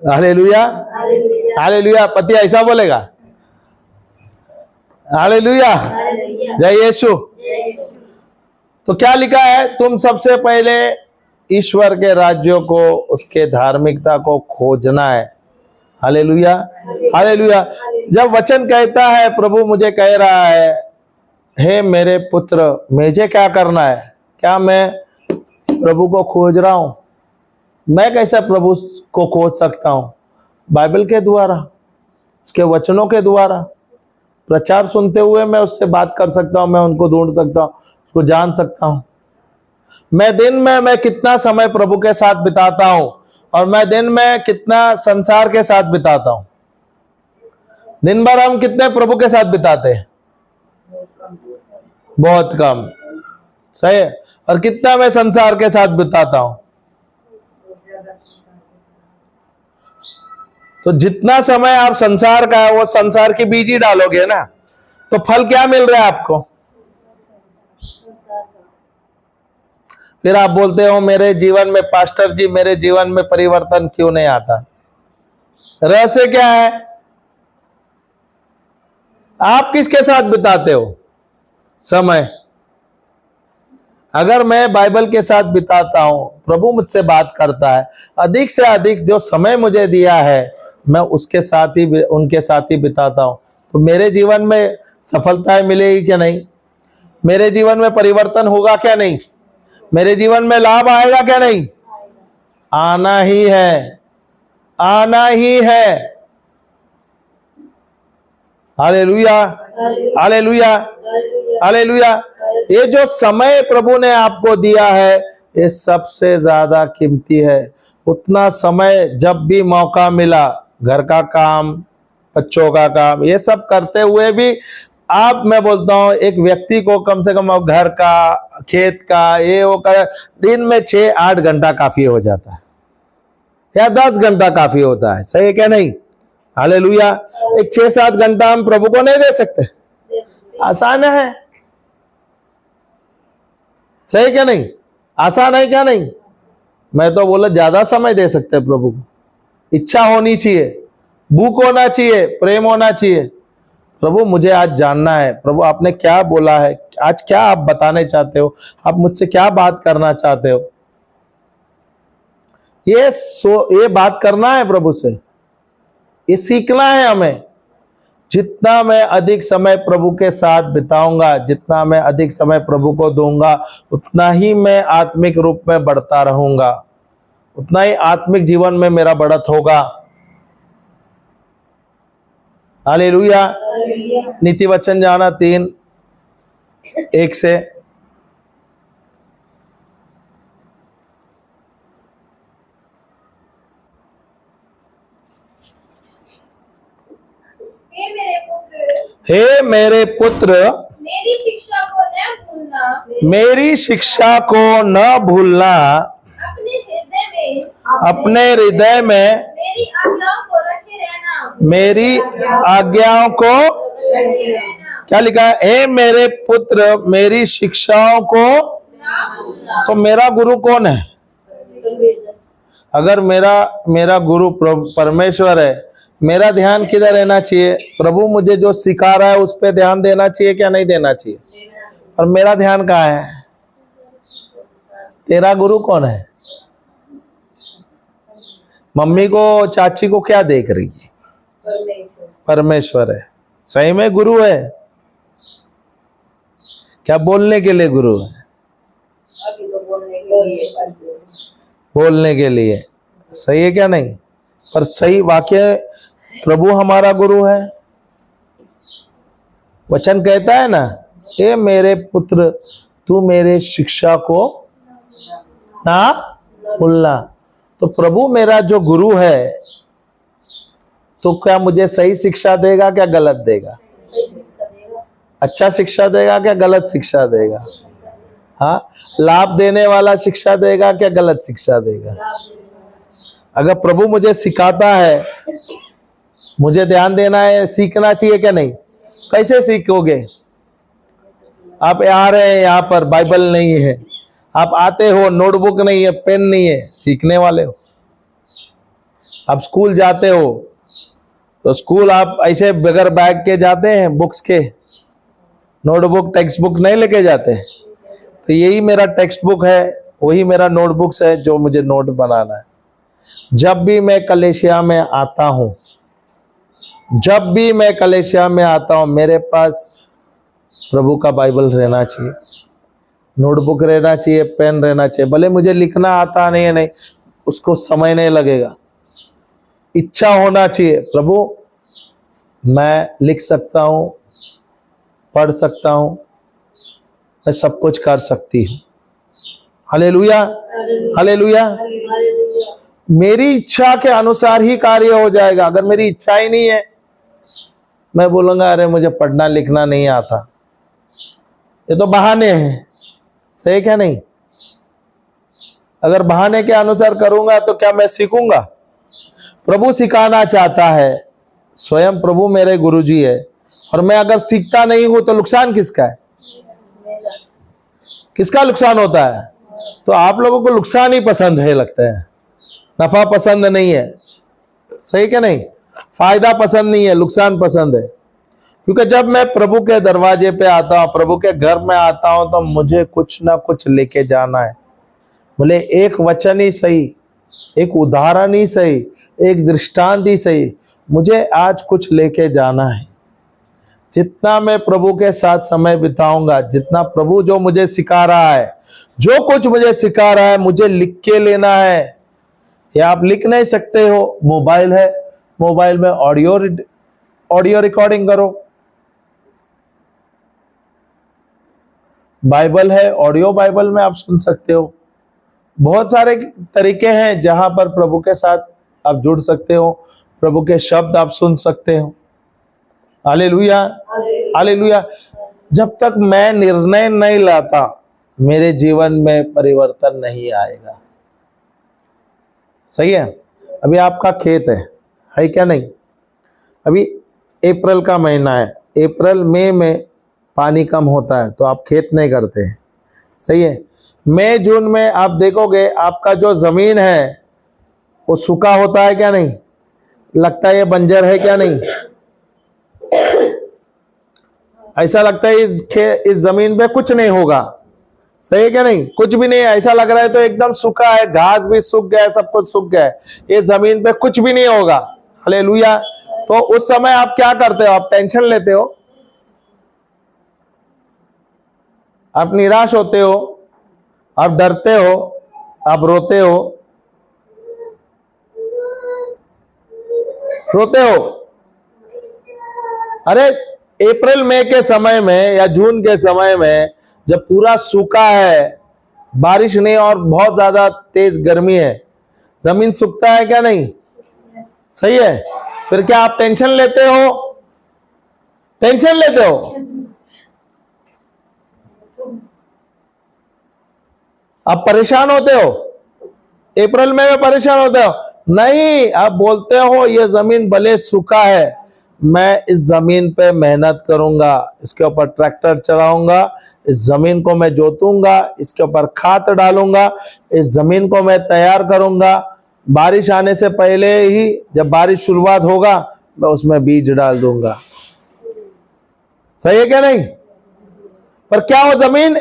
Hallelujah, hallelujah. पति ऐसा बोलेगा। हालेलुया, जय यीशु। तो क्या लिखा है? तुम सबसे पहले ईश्वर के राज्यों को, उसके धार्मिकता को खोजना है। Hallelujah, hallelujah. जब वचन कहता है, प्रभु मुझे कह रहा है, हे मेरे पुत्र, मुझे क्या करना है? क्या मैं प्रभु को खोज रहा हूं? मैं कैसे प्रभु को खोज सकता हूं? बाइबल के द्वारा, उसके वचनों के द्वारा। प्रचार सुनते हुए मैं उससे बात कर सकता हूं, मैं उनको ढूंढ सकता हूं, उसको जान सकता हूं। मैं दिन में मैं कितना समय प्रभु के साथ बिताता हूं और मैं दिन में कितना संसार के साथ बिताता हूं। दिन भर हम कितने प्रभु के साथ बिताते हैं? बहुत कम, सही है। और कितना मैं संसार के साथ बिताता हूं? तो जितना समय आप संसार का है, वो संसार के बीज ही डालोगे ना, तो फल क्या मिल रहा है आपको? फिर आप बोलते हो मेरे जीवन में, पास्टर जी मेरे जीवन में परिवर्तन क्यों नहीं आता? रहस्य क्या है? आप किसके साथ बिताते हो समय? अगर मैं बाइबल के साथ बिताता हूं, प्रभु मुझसे बात करता है, अधिक से अधिक जो समय मुझे दिया है मैं उसके साथ ही, उनके साथ ही बिताता हूं, तो मेरे जीवन में सफलताएं मिलेगी क्या? नहीं। मेरे जीवन में परिवर्तन होगा क्या? नहीं। मेरे जीवन में लाभ आएगा क्या? नहीं। आना ही है, आना ही है। Hallelujah, hallelujah, hallelujah. ये जो समय प्रभु ने आपको दिया है, ये सबसे ज्यादा कीमती है। उतना समय जब भी मौका मिला, घर का काम, बच्चों का काम, ये सब करते हुए भी आप, मैं बोलता हूं एक व्यक्ति को कम से कम घर का, खेत का, ये वो कर, दिन में 6-8 घंटा काफी हो जाता है, या 10 घंटा काफी होता है, सही है क्या? नहीं। हालेलुया। एक 6-7 घंटा हम प्रभु को नहीं दे सकते? आसान है, सही क्या? नहीं। आसान है क्या? नहीं। मैं तो बोला ज्यादा समय दे सकते हैं प्रभु को। इच्छा होनी चाहिए, भूख होना चाहिए, प्रेम होना चाहिए। प्रभु मुझे आज जानना है, प्रभु आपने क्या बोला है, आज क्या आप बताने चाहते हो, आप मुझसे क्या बात करना चाहते हो? ये बात करना है प्रभु से, ये सीखना है हमें। जितना मैं अधिक समय प्रभु के साथ बिताऊंगा, जितना मैं अधिक समय प्रभु को दूंगा, उतना ही मैं आत्मिक रूप में बढ़ता रहूंगा, उतना ही आत्मिक जीवन में मेरा बढ़त होगा। हालेलुया। नीति वचन जाना 3:1 से। हे मेरे पुत्र, मेरी शिक्षा को न भूलना, मेरी शिक्षा को न भूलना, अपने हृदय में मेरी आज्ञाओं को रखे रहना, मेरी आज्ञाओं को, क्या लिखा है? हे मेरे पुत्र, मेरी शिक्षाओं को। ना भूलना। तो मेरा गुरु कौन है? अगर मेरा गुरु परमेश्वर है, मेरा ध्यान किधर रहना चाहिए? प्रभु मुझे जो सिखा रहा है उस पे ध्यान देना चाहिए क्या नहीं देना चाहिए? और मेरा ध्यान कहाँ है? तेरा गुरु कौन है? मम्मी को, चाची को क्या देख रही है? परमेश्वर है। सही में गुरु है क्या? बोलने के लिए गुरु है? बोलने के लिए सही है क्या? नहीं, पर सही वाक्य प्रभु हमारा गुरु है। वचन कहता है ना, हे मेरे पुत्र तू मेरे शिक्षा को ना भूलना। तो प्रभु मेरा जो गुरु है, तो क्या मुझे सही शिक्षा देगा क्या गलत देगा? अच्छा शिक्षा देगा क्या गलत शिक्षा देगा? हाँ, लाभ देने वाला शिक्षा देगा क्या गलत शिक्षा देगा? अगर प्रभु मुझे सिखाता है, मुझे ध्यान देना है, सीखना चाहिए क्या नहीं? कैसे सीखोगे? आप आ रहे हैं, यहाँ पर बाइबल नहीं है, आप आते हो, नोटबुक नहीं है, पेन नहीं है, सीखने वाले हो। आप स्कूल जाते हो तो स्कूल आप ऐसे बगैर बैग के जाते हैं, बुक्स के, नोटबुक टेक्स्ट बुक नहीं लेके जाते। तो यही मेरा टेक्स्ट बुक है, वही मेरा नोटबुक्स है जो मुझे नोट बनाना है। जब भी मैं कलेसिया में आता हूं, जब भी मैं कलेसिया में आता हूं, मेरे पास प्रभु का बाइबल रहना चाहिए, नोटबुक रहना चाहिए, पेन रहना चाहिए। भले मुझे लिखना आता नहीं है, नहीं, उसको समय नहीं लगेगा, इच्छा होना चाहिए। प्रभु मैं लिख सकता हूं, पढ़ सकता हूं, मैं सब कुछ कर सकती हूं। Hallelujah, hallelujah. मेरी इच्छा के अनुसार ही कार्य हो जाएगा। अगर मेरी इच्छा ही नहीं है, मैं बोलूंगा अरे मुझे पढ़ना लिखना नहीं आता, ये तो बहाने हैं। सही क्या नहीं? अगर बहाने के अनुसार करूंगा तो क्या मैं सीखूंगा? प्रभु सिखाना चाहता है, स्वयं प्रभु मेरे गुरुजी है, और मैं अगर सीखता नहीं हूं तो नुकसान किसका है? किसका नुकसान होता है? तो आप लोगों को नुकसान ही पसंद है लगता है, नफा पसंद नहीं है। सही क्या नहीं? फायदा पसंद नहीं है, नुकसान पसंद है। क्योंकि जब मैं प्रभु के दरवाजे पे आता हूं, प्रभु के घर में आता हूं, तो मुझे कुछ ना कुछ लेके जाना है। बोले एक वचन ही सही, एक उदाहरण ही सही, एक दृष्टांत ही सही, मुझे आज कुछ लेके जाना है। जितना मैं प्रभु के साथ समय बिताऊंगा, जितना प्रभु जो मुझे सिखा रहा है, जो कुछ मुझे सिखा रहा है, मुझे लिख के लेना है। या आप लिख नहीं सकते हो, मोबाइल है, मोबाइल में ऑडियो रिकॉर्डिंग करो। बाइबल है, ऑडियो बाइबल में आप सुन सकते हो। बहुत सारे तरीके हैं जहां पर प्रभु के साथ आप जुड़ सकते हो, प्रभु के शब्द आप सुन सकते हो। Hallelujah, hallelujah. जब तक मैं निर्णय नहीं लाता, मेरे जीवन में परिवर्तन नहीं आएगा। सही है? अभी आपका खेत है क्या नहीं? अभी अप्रैल का महीना है, अप्रैल मई में पानी कम होता है तो आप खेत नहीं करते हैं। सही है? मई जून में आप देखोगे आपका जो जमीन है वो सूखा होता है क्या नहीं? लगता है ये बंजर है क्या नहीं? ऐसा लगता है इस जमीन पे कुछ नहीं होगा। सही है क्या नहीं? कुछ भी नहीं है, ऐसा लग रहा है तो एकदम सूखा है, घास भी सूख गया है, सब कुछ सूख गया है, ये जमीन पे कुछ भी नहीं होगा। हालेलुया। तो उस समय आप क्या करते हो? आप टेंशन लेते हो, आप निराश होते हो, आप डरते हो, आप रोते हो, रोते हो। अरे अप्रैल मई के समय में या जून के समय में जब पूरा सूखा है, बारिश नहीं और बहुत ज्यादा तेज गर्मी है, जमीन सूखता है क्या नहीं? सही है? फिर क्या आप टेंशन लेते हो? टेंशन लेते हो? आप परेशान होते हो? अप्रैल में परेशान होते हो? नहीं, आप बोलते हो ये जमीन भले सूखा है, मैं इस जमीन पे मेहनत करूंगा, इसके ऊपर ट्रैक्टर चलाऊंगा, इस जमीन को मैं जोतूंगा, इसके ऊपर खाद डालूंगा, इस जमीन को मैं तैयार करूंगा, बारिश आने से पहले ही जब बारिश शुरुआत होगा मैं उसमें बीज डाल दूंगा। सही है क्या नहीं? पर क्या वो जमीन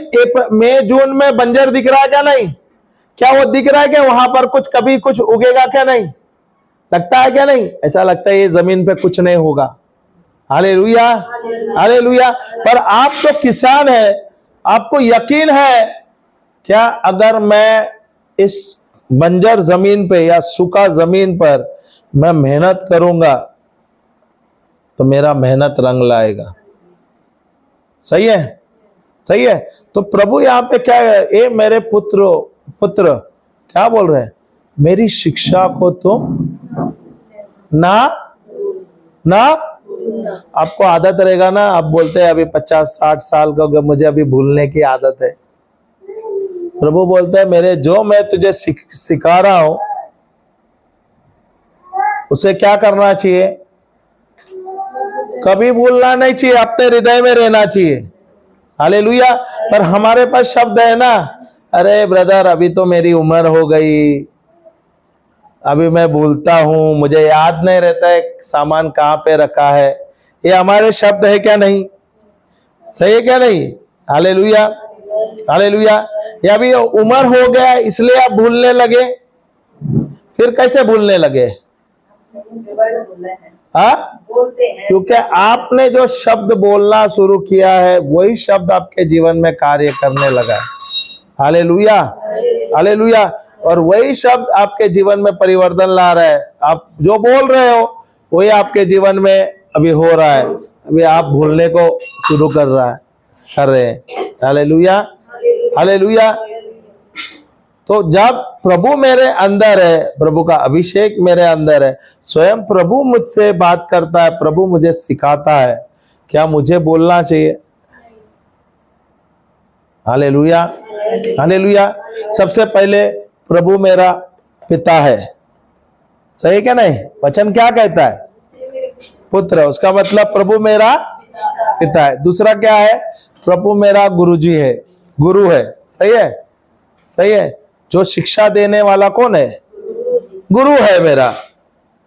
मई जून में बंजर दिख रहा है क्या नहीं? क्या वो दिख रहा है कि वहां पर कुछ कभी कुछ उगेगा क्या नहीं? लगता है क्या नहीं? ऐसा लगता है ये जमीन पे कुछ नहीं होगा। Hallelujah, hallelujah. पर आप तो किसान है, आपको यकीन है क्या अगर मैं इस बंजर जमीन पे या सूखा जमीन पर मैं मेहनत करूंगा तो मेरा मेहनत रंग लाएगा। सही है, सही है। तो प्रभु यहां पे क्या है, ए मेरे पुत्र क्या बोल रहे हैं? मेरी शिक्षा को तो ना ना आपको आदत रहेगा ना, आप बोलते हैं अभी 50-60 साल का हो गया, मुझे अभी भूलने की आदत है। प्रभु बोलता है मेरे जो मैं तुझे सिखा रहा हूं उसे क्या करना चाहिए? कभी भूलना नहीं चाहिए, अपने हृदय में रहना चाहिए। हालेलुया। पर हमारे पास शब्द है ना, अरे ब्रदर अभी तो मेरी उम्र हो गई, अभी मैं भूलता हूं, मुझे याद नहीं रहता है सामान कहां पे रखा है। ये हमारे शब्द है क्या नहीं? सही है क्या नहीं? Hallelujah, hallelujah. या अभी उम्र हो गया इसलिए आप भूलने लगे। फिर कैसे भूलने लगे? हाँ, क्योंकि आपने जो शब्द बोलना शुरू किया है वही शब्द आपके जीवन में कार्य करने लगा है। Hallelujah, hallelujah. और वही शब्द आपके जीवन में परिवर्तन ला रहा है। आप जो बोल रहे हो वही आपके जीवन में अभी हो रहा है। अभी आप भूलने को शुरू कर रहे हैं। Hallelujah, hallelujah. तो जब प्रभु मेरे अंदर है, प्रभु का अभिषेक मेरे अंदर है, स्वयं प्रभु मुझसे बात करता है, प्रभु मुझे सिखाता है, क्या मुझे बोलना चाहिए? Hallelujah, hallelujah. सबसे पहले प्रभु मेरा पिता है। सही क्या नहीं? वचन क्या कहता है? पुत्र, उसका मतलब प्रभु मेरा पिता है। दूसरा क्या है? प्रभु मेरा गुरुजी है, गुरु है। सही है, सही है। जो शिक्षा देने वाला कौन है? गुरु है मेरा।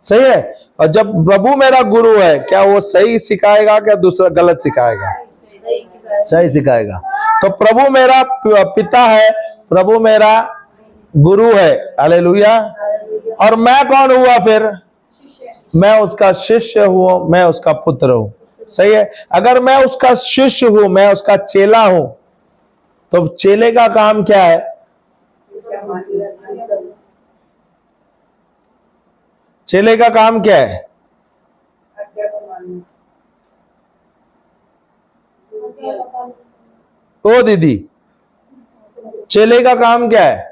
सही है। और जब प्रभु मेरा गुरु है, क्या वो सही सिखाएगा क्या दूसरा गलत सिखाएगा? सही सिखाएगा। तो प्रभु मेरा पिता है, प्रभु मेरा गुरु है। हालेलुया। और मैं कौन हुआ फिर? मैं उसका शिष्य हूं, मैं उसका पुत्र हूं। सही है। अगर मैं उसका शिष्य हूं, मैं उसका चेला हूं, तो चेले का काम क्या है? चेले का काम क्या है? ओ दीदी, चेले का काम क्या है?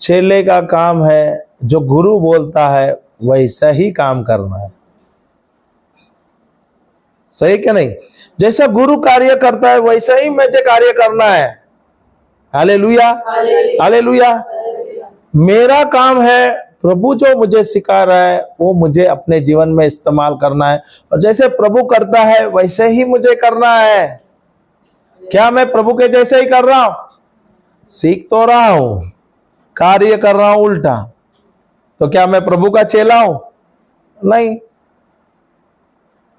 चेले का काम है जो गुरु बोलता है वैसा ही काम करना है। सही क्या नहीं? जैसा गुरु कार्य करता है वैसा ही मुझे कार्य करना है। Hallelujah, hallelujah. मेरा काम है प्रभु जो मुझे सिखा रहा है वो मुझे अपने जीवन में इस्तेमाल करना है, और जैसे प्रभु करता है वैसे ही मुझे करना है। क्या मैं प्रभु के जैसे ही कर रहा हूं? सीख तो रहा हूं, कार्य कर रहा हूं उल्टा, तो क्या मैं प्रभु का चेला हूं? नहीं,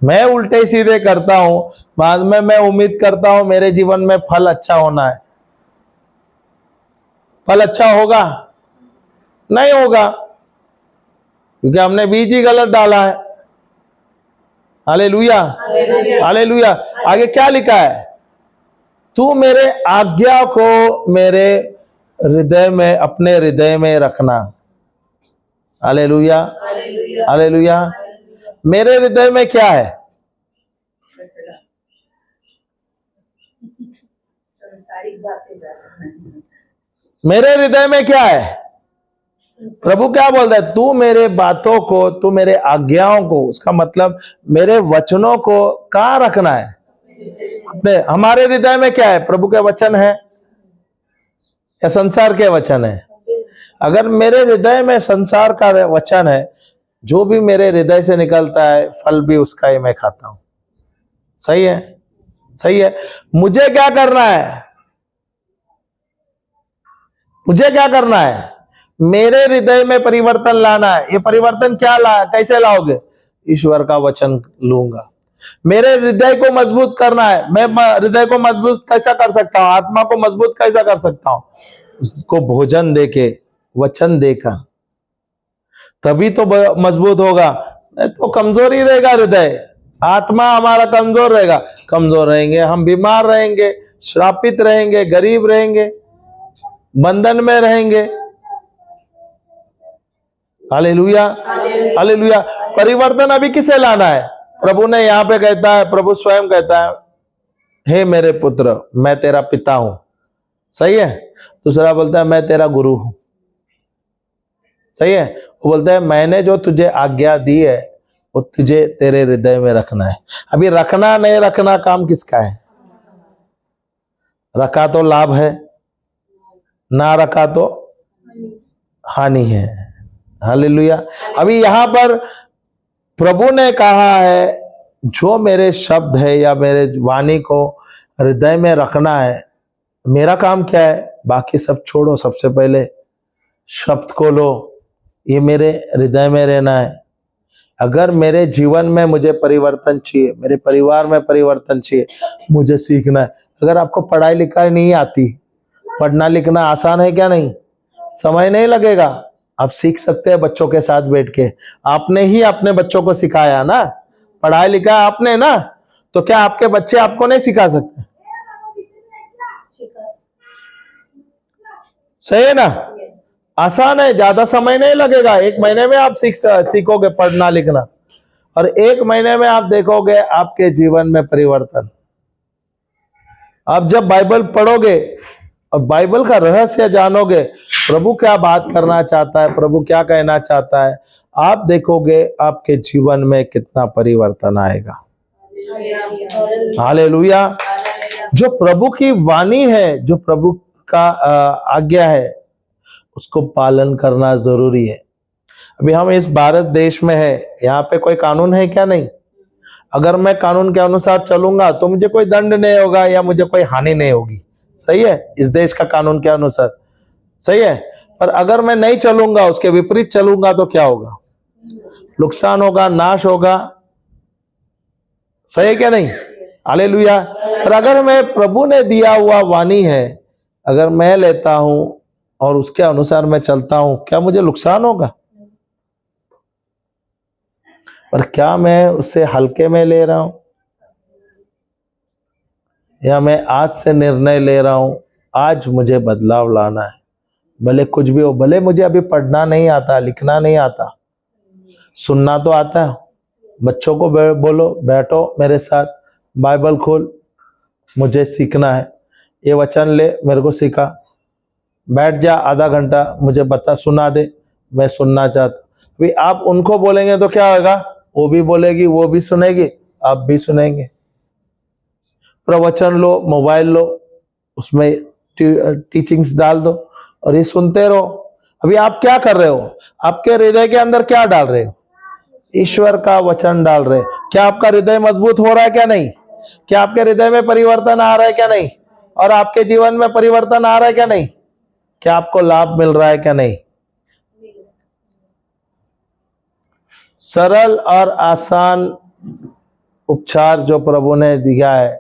मैं उल्टे सीधे करता हूं, बाद में मैं उम्मीद करता हूं मेरे जीवन में फल अच्छा होना है। फल अच्छा होगा? नहीं होगा, क्योंकि हमने बीज ही गलत डाला है। Hallelujah, hallelujah. आगे क्या लिखा है? तू मेरे आज्ञा को मेरे हृदय में, अपने हृदय में रखना। Hallelujah, hallelujah. मेरे हृदय में क्या है? मेरे हृदय में क्या है? प्रभु क्या बोलता है? तू मेरे बातों को, तू मेरे आज्ञाओं को, उसका मतलब मेरे वचनों को कहां रखना है? अपने, हमारे हृदय में क्या है? प्रभु के वचन है या संसार के वचन है? अगर मेरे हृदय में संसार का वचन है, जो भी मेरे हृदय से निकलता है फल भी उसका ही मैं खाता हूं। सही है, सही है। मुझे क्या करना है? मुझे क्या करना है? मेरे हृदय में परिवर्तन लाना है। ये परिवर्तन क्या कैसे लाओगे? ईश्वर का वचन लूंगा। मेरे हृदय को मजबूत करना है। मैं हृदय को मजबूत कैसा कर सकता हूं? आत्मा को मजबूत कैसा कर सकता हूं? उसको भोजन देके, वचन देकर, तभी तो मजबूत होगा। नहीं तो कमजोर ही रहेगा हृदय। आत्मा हमारा कमजोर रहेगा। कमजोर रहेंगे, हम बीमार रहेंगे, श्रापित रहेंगे, गरीब रहेंगे, बंधन में रहेंगे। Hallelujah, hallelujah. परिवर्तन अभी किसे लाना है? प्रभु ने यहां पे कहता है, प्रभु स्वयं कहता है, हे मेरे पुत्र, मैं तेरा पिता हूं। सही है। दूसरा बोलता है, मैं तेरा गुरु हूं। सही है। वो बोलता है, मैंने जो तुझे आज्ञा दी है वो तुझे तेरे हृदय में रखना है। अभी रखना नहीं रखना काम किसका है? रखा तो लाभ है, ना रखा तो हानि है। हालेलुया। अभी यहां पर प्रभु ने कहा है, जो मेरे शब्द है या मेरे वाणी को हृदय में रखना है। मेरा काम क्या है? बाकी सब छोड़ो, सबसे पहले शब्द को लो, ये मेरे हृदय में रहना है। अगर मेरे जीवन में मुझे परिवर्तन चाहिए, मेरे परिवार में परिवर्तन चाहिए, मुझे सीखना है। अगर आपको पढ़ाई लिखाई नहीं आती, पढ़ना लिखना आसान है क्या? नहीं, समय नहीं लगेगा। आप सीख सकते हैं बच्चों के साथ बैठ के। आपने ही अपने बच्चों को सिखाया ना, पढ़ाई लिखा आपने ना, तो क्या आपके बच्चे आपको नहीं सिखा सकते? सही है ना? आसान है, ज्यादा समय नहीं लगेगा। 1 महीने में आप सीखोगे पढ़ना लिखना, और 1 महीने में आप देखोगे आपके जीवन में परिवर्तन। आप जब बाइबल पढ़ोगे और बाइबल का रहस्य जानोगे, प्रभु क्या बात करना चाहता है, प्रभु क्या कहना चाहता है, आप देखोगे आपके जीवन में कितना परिवर्तन आएगा। हालेलुया। जो प्रभु की वाणी है, जो प्रभु का आज्ञा है, उसको पालन करना जरूरी है। अभी हम इस भारत देश में है, यहाँ पे कोई कानून है क्या? नहीं। अगर मैं कानून के अनुसार चलूंगा तो मुझे कोई दंड नहीं होगा या मुझे कोई हानि नहीं होगी। सही है, इस देश का कानून के अनुसार। सही है। पर अगर मैं नहीं चलूंगा, उसके विपरीत चलूंगा, तो क्या होगा? नुकसान होगा, नाश होगा। सही है क्या? नहीं। हालेलुया। पर अगर मैं प्रभु ने दिया हुआ वाणी है, अगर मैं लेता हूं और उसके अनुसार मैं चलता हूं, क्या मुझे नुकसान होगा? पर क्या मैं उससे हल्के में ले रहा हूं, या मैं आज से निर्णय ले रहा हूं, आज मुझे बदलाव लाना है, भले कुछ भी हो। भले मुझे अभी पढ़ना नहीं आता, लिखना नहीं आता, सुनना तो आता है। बच्चों को बोलो, बैठो मेरे साथ, बाइबल खोल, मुझे सीखना है। ये वचन ले, मेरे को सिखा। बैठ जा, आधा घंटा मुझे बता, सुना दे, मैं सुनना चाहता। अभी आप उनको बोलेंगे तो क्या होगा? वो भी बोलेगी, वो भी सुनेगी, आप भी सुनेंगे। प्रवचन लो, मोबाइल लो, उसमें टीचिंग्स डाल दो और ये सुनते रहो। अभी आप क्या कर रहे हो? आपके हृदय के अंदर क्या डाल रहे हो? ईश्वर का वचन डाल रहे हो। क्या आपका हृदय मजबूत हो रहा है क्या? नहीं। क्या आपके हृदय में परिवर्तन आ रहा है क्या? नहीं। और आपके जीवन में परिवर्तन आ रहा है क्या? नहीं। क्या आपको लाभ मिल रहा है क्या? नहीं। सरल और आसान उपचार जो प्रभु ने दिया है,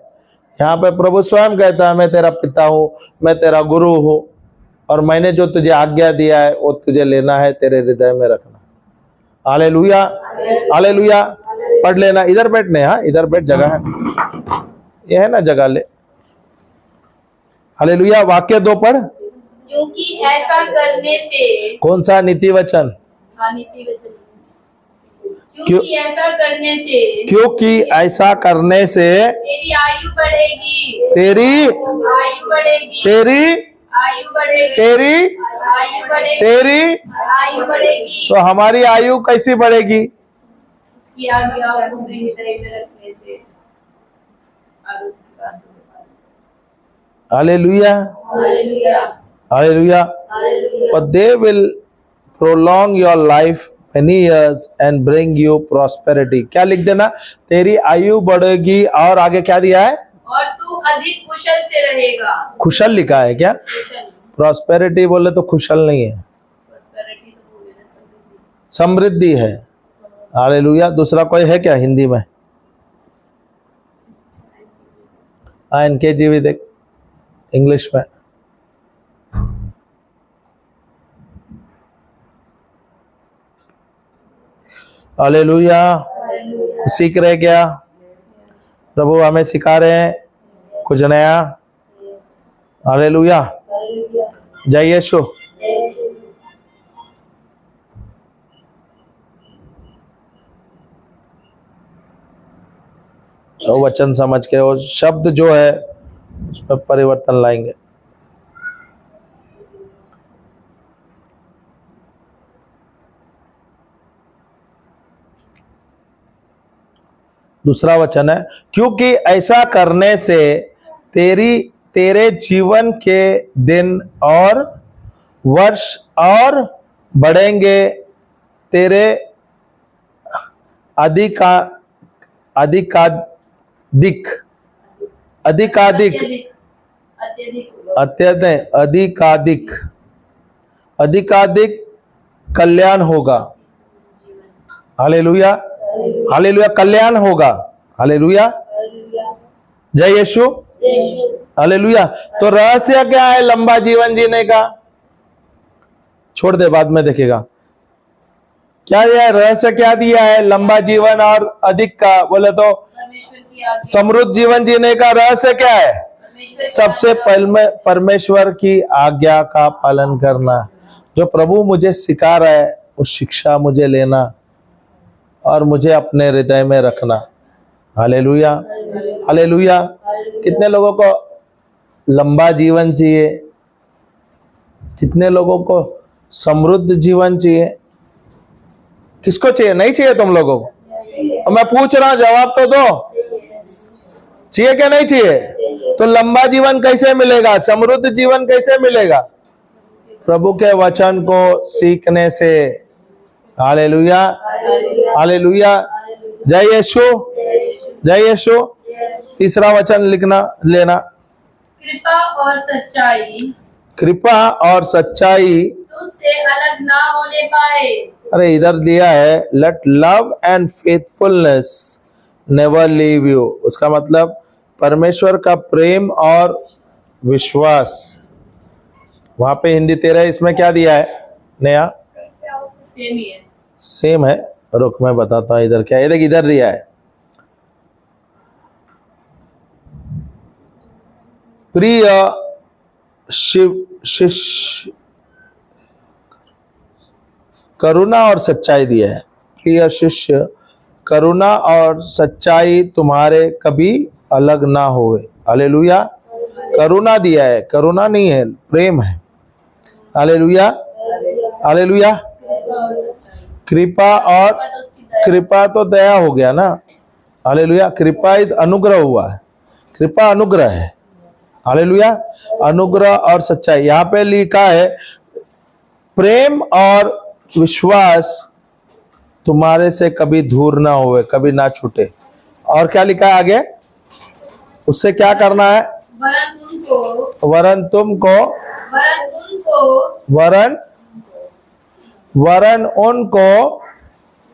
यहाँ पे प्रभु स्वयं कहता है, मैं तेरा पिता हूं, मैं तेरा गुरु हूं, और मैंने जो तुझे आज्ञा दिया है वो तुझे लेना है, तेरे हृदय में रखना। Hallelujah, hallelujah. पढ़ लेना। इधर बैठने, हाँ इधर बैठ, जगह है, ये है ना जगह, ले। हालेलुया। वाक्य 2 पढ़। क्योंकि ऐसा करने से, कौन सा नीति वचन? नीति वचन। क्योंकि ऐसा करने से, क्योंकि ऐसा करने से तेरी आयु बढ़ेगी, तेरी आयु बढ़ेगी, तेरी आयु बढ़ेगी, तेरी आयु बढ़ेगी, तेरी आयु बढ़ेगी। तो हमारी आयु कैसी बढ़ेगी? उसकी आज्ञा को अपने हृदय में रखने से। और उसकी बात। Hallelujah, hallelujah, hallelujah. Hallelujah. But they will prolong your life many years and bring you prosperity। क्या लिख देना? तेरी आयु बढ़ेगी, और आगे क्या दिया है? और तू अधिक कुशल से रहेगा। कुशल लिखा है क्या? कुशल। प्रॉस्पेरिटी बोले तो कुशल नहीं है। समृद्धि है। हालेलुया। दूसरा कोई है क्या हिंदी में? NKJV देख, इंग्लिश में। हालेलुया। सीख रहे क्या? प्रभु हमें सिखा रहे हैं कुछ नया। हालेलुया। जय यीशु। वो वचन समझ के वो शब्द जो है उसमें परिवर्तन लाएंगे। दूसरा वचन है, क्योंकि ऐसा करने से तेरे जीवन के दिन और वर्ष और बढ़ेंगे, तेरे अधिकाधिक कल्याण होगा। हालेलुया। हालेलुया। कल्याण होगा। हालेलुया। जय यीशु। हालेलुया। तो रहस्य क्या है लंबा जीवन जीने का? छोड़ दे, बाद में देखेगा। क्या दिया है रहस्य? क्या दिया है लंबा जीवन और अधिक का? बोले तो समृद्ध जीवन जीने का रहस्य क्या है? सबसे पहले परमेश्वर की आज्ञा का पालन करना। जो प्रभु मुझे सिखा रहा है उस शिक्षा मुझे लेना और मुझे अपने हृदय में रखना। हालेलुया। हालेलुया। कितने लोगों को लंबा जीवन चाहिए? कितने लोगों को समृद्ध जीवन चाहिए? किसको चाहिए? नहीं चाहिए तुम लोगों को? और मैं पूछ रहा हूं, जवाब तो दो। चाहिए क्या नहीं चाहिए? तो लंबा जीवन कैसे मिलेगा? समृद्ध जीवन कैसे मिलेगा? प्रभु के वचन को सीखने से। हालेलुया। हालेलुया। जय यीशु। जय यीशु। तीसरा वचन लेना। कृपा और सच्चाई, कृपा और सच्चाई तुझसे अलग ना होने पाए। अरे इधर दिया है, let love and faithfulness never leave you. उसका मतलब परमेश्वर का प्रेम और विश्वास। वहां पे हिंदी तेरा, इसमें क्या दिया है नया? सेम ही है। सेम है। रुक मैं बताता हूं इधर क्या है। देख इधर दिया है, प्रिय शिष्य करुणा और सच्चाई दिया है। प्रिय शिष्य, करुणा और सच्चाई तुम्हारे कभी अलग ना होवे। हालेलुया। करुणा दिया है, करुणा नहीं है, प्रेम है। हालेलुया। हालेलुया। कृपा तो दया हो गया ना। हालेलुया। कृपा इस अनुग्रह हुआ है। कृपा अनुग्रह है। हालेलुया। अनुग्रह और सच्चाई। यहां पे लिखा है प्रेम और विश्वास तुम्हारे से कभी दूर ना होवे, कभी ना छूटे। और क्या लिखा है आगे? उससे क्या करना है? वरन उनको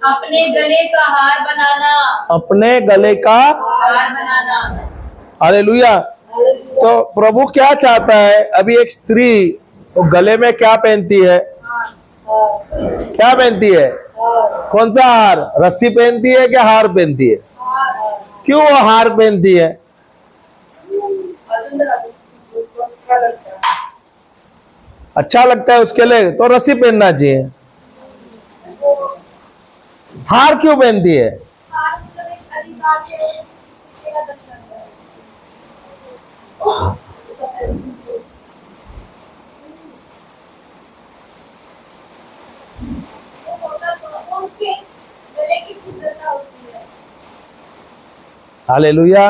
अपने गले का हार बनाना। अपने गले का हार बनाना। हालेलुया। तो प्रभु क्या चाहता है? अभी एक स्त्री वो गले में क्या पहनती है? क्या पहनती है? कौन सा हार? रस्सी पहनती है क्या हार पहनती है? क्यों वो हार पहनती है? अच्छा लगता है उसके लिए तो रस्सी पहनना चाहिए। हार क्यों पहनती है? हालेलुया।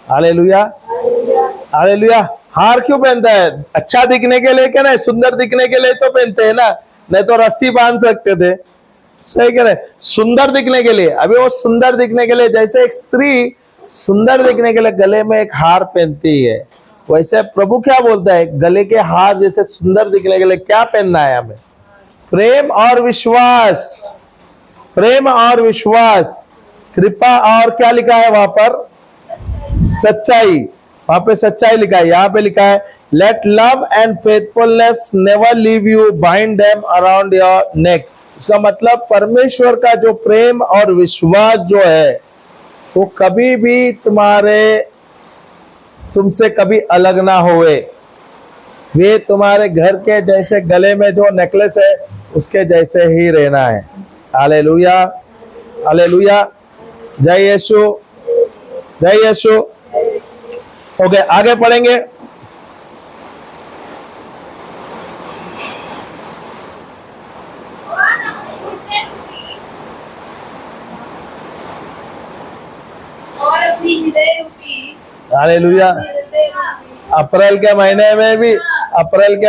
हालेलुया। हालेलुया। हार क्यों पहनता है? अच्छा दिखने के लिए क्या? नहीं, सुंदर दिखने के लिए तो पहनते हैं ना, नहीं तो रस्सी बांध सकते थे। सही कह रहे, सुंदर दिखने के लिए। अभी वो सुंदर दिखने के लिए, जैसे एक स्त्री सुंदर दिखने के लिए गले में एक हार पहनती है, वैसे प्रभु क्या बोलता है? गले के हार जैसे सुंदर दिखने के लिए क्या पहनना है हमें? प्रेम और विश्वास, प्रेम और विश्वास, कृपा और क्या लिखा है वहां पर? सच्चाई। वहां पे सच्चाई लिखा है, यहाँ पे लिखा है let love and faithfulness never leave you, bind them around your neck. इसका मतलब परमेश्वर का जो प्रेम और विश्वास जो है वो कभी भी तुमसे कभी अलग ना होए। वे तुम्हारे घर के जैसे, गले में जो नेकलेस है उसके जैसे ही रहना है। हालेलुया, हालेलुया, जय यीशु, जय यीशु। ओके, आगे पढ़ेंगे। और अपनी हृदय रूपी, हालेलुया। अप्रैल के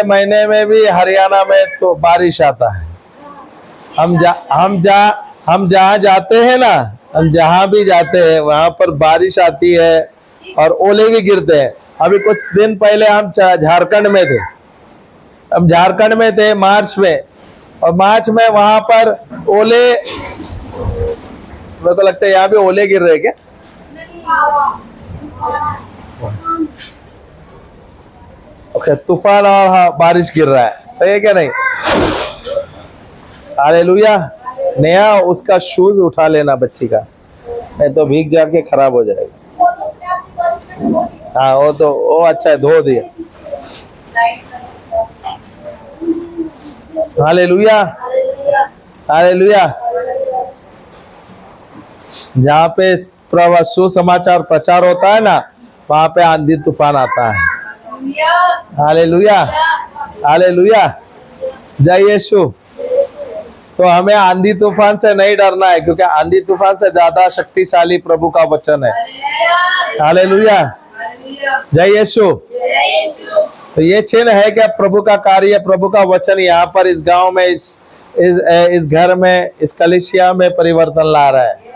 महीने में भी हरियाणा में तो बारिश आता है। हम जहाँ जाते हैं ना, हम जहाँ भी जाते हैं वहां पर बारिश आती है और ओले भी गिरते हैं। अभी कुछ दिन पहले हम झारखंड में थे, हम झारखंड में थे मार्च में, और मार्च में वहां पर ओले, मेरे को लगता है यहाँ भी ओले गिर रहे क्या? ओके, तूफान और हाँ बारिश गिर रहा है, सही है क्या नहीं? हालेलुया। नया उसका शूज उठा लेना बच्ची का, नहीं तो भीग जाके खराब हो जाएगा। हाँ वो अच्छा है, धो दिया। Hallelujah, hallelujah. जहाँ पे सुसमाचार प्रचार होता है ना, वहां पे आंधी तूफान आता है। हालेलुया, हालेलुया, जय यीशु। तो हमें आंधी तूफान से नहीं डरना है, क्योंकि आंधी तूफान से ज्यादा शक्तिशाली प्रभु का वचन है। हालेलुया, जय यीशु। तो ये चिन्ह है कि प्रभु का कार्य, प्रभु का वचन यहाँ पर इस गांव में, इस घर में, इस कलीसिया में परिवर्तन ला रहा है।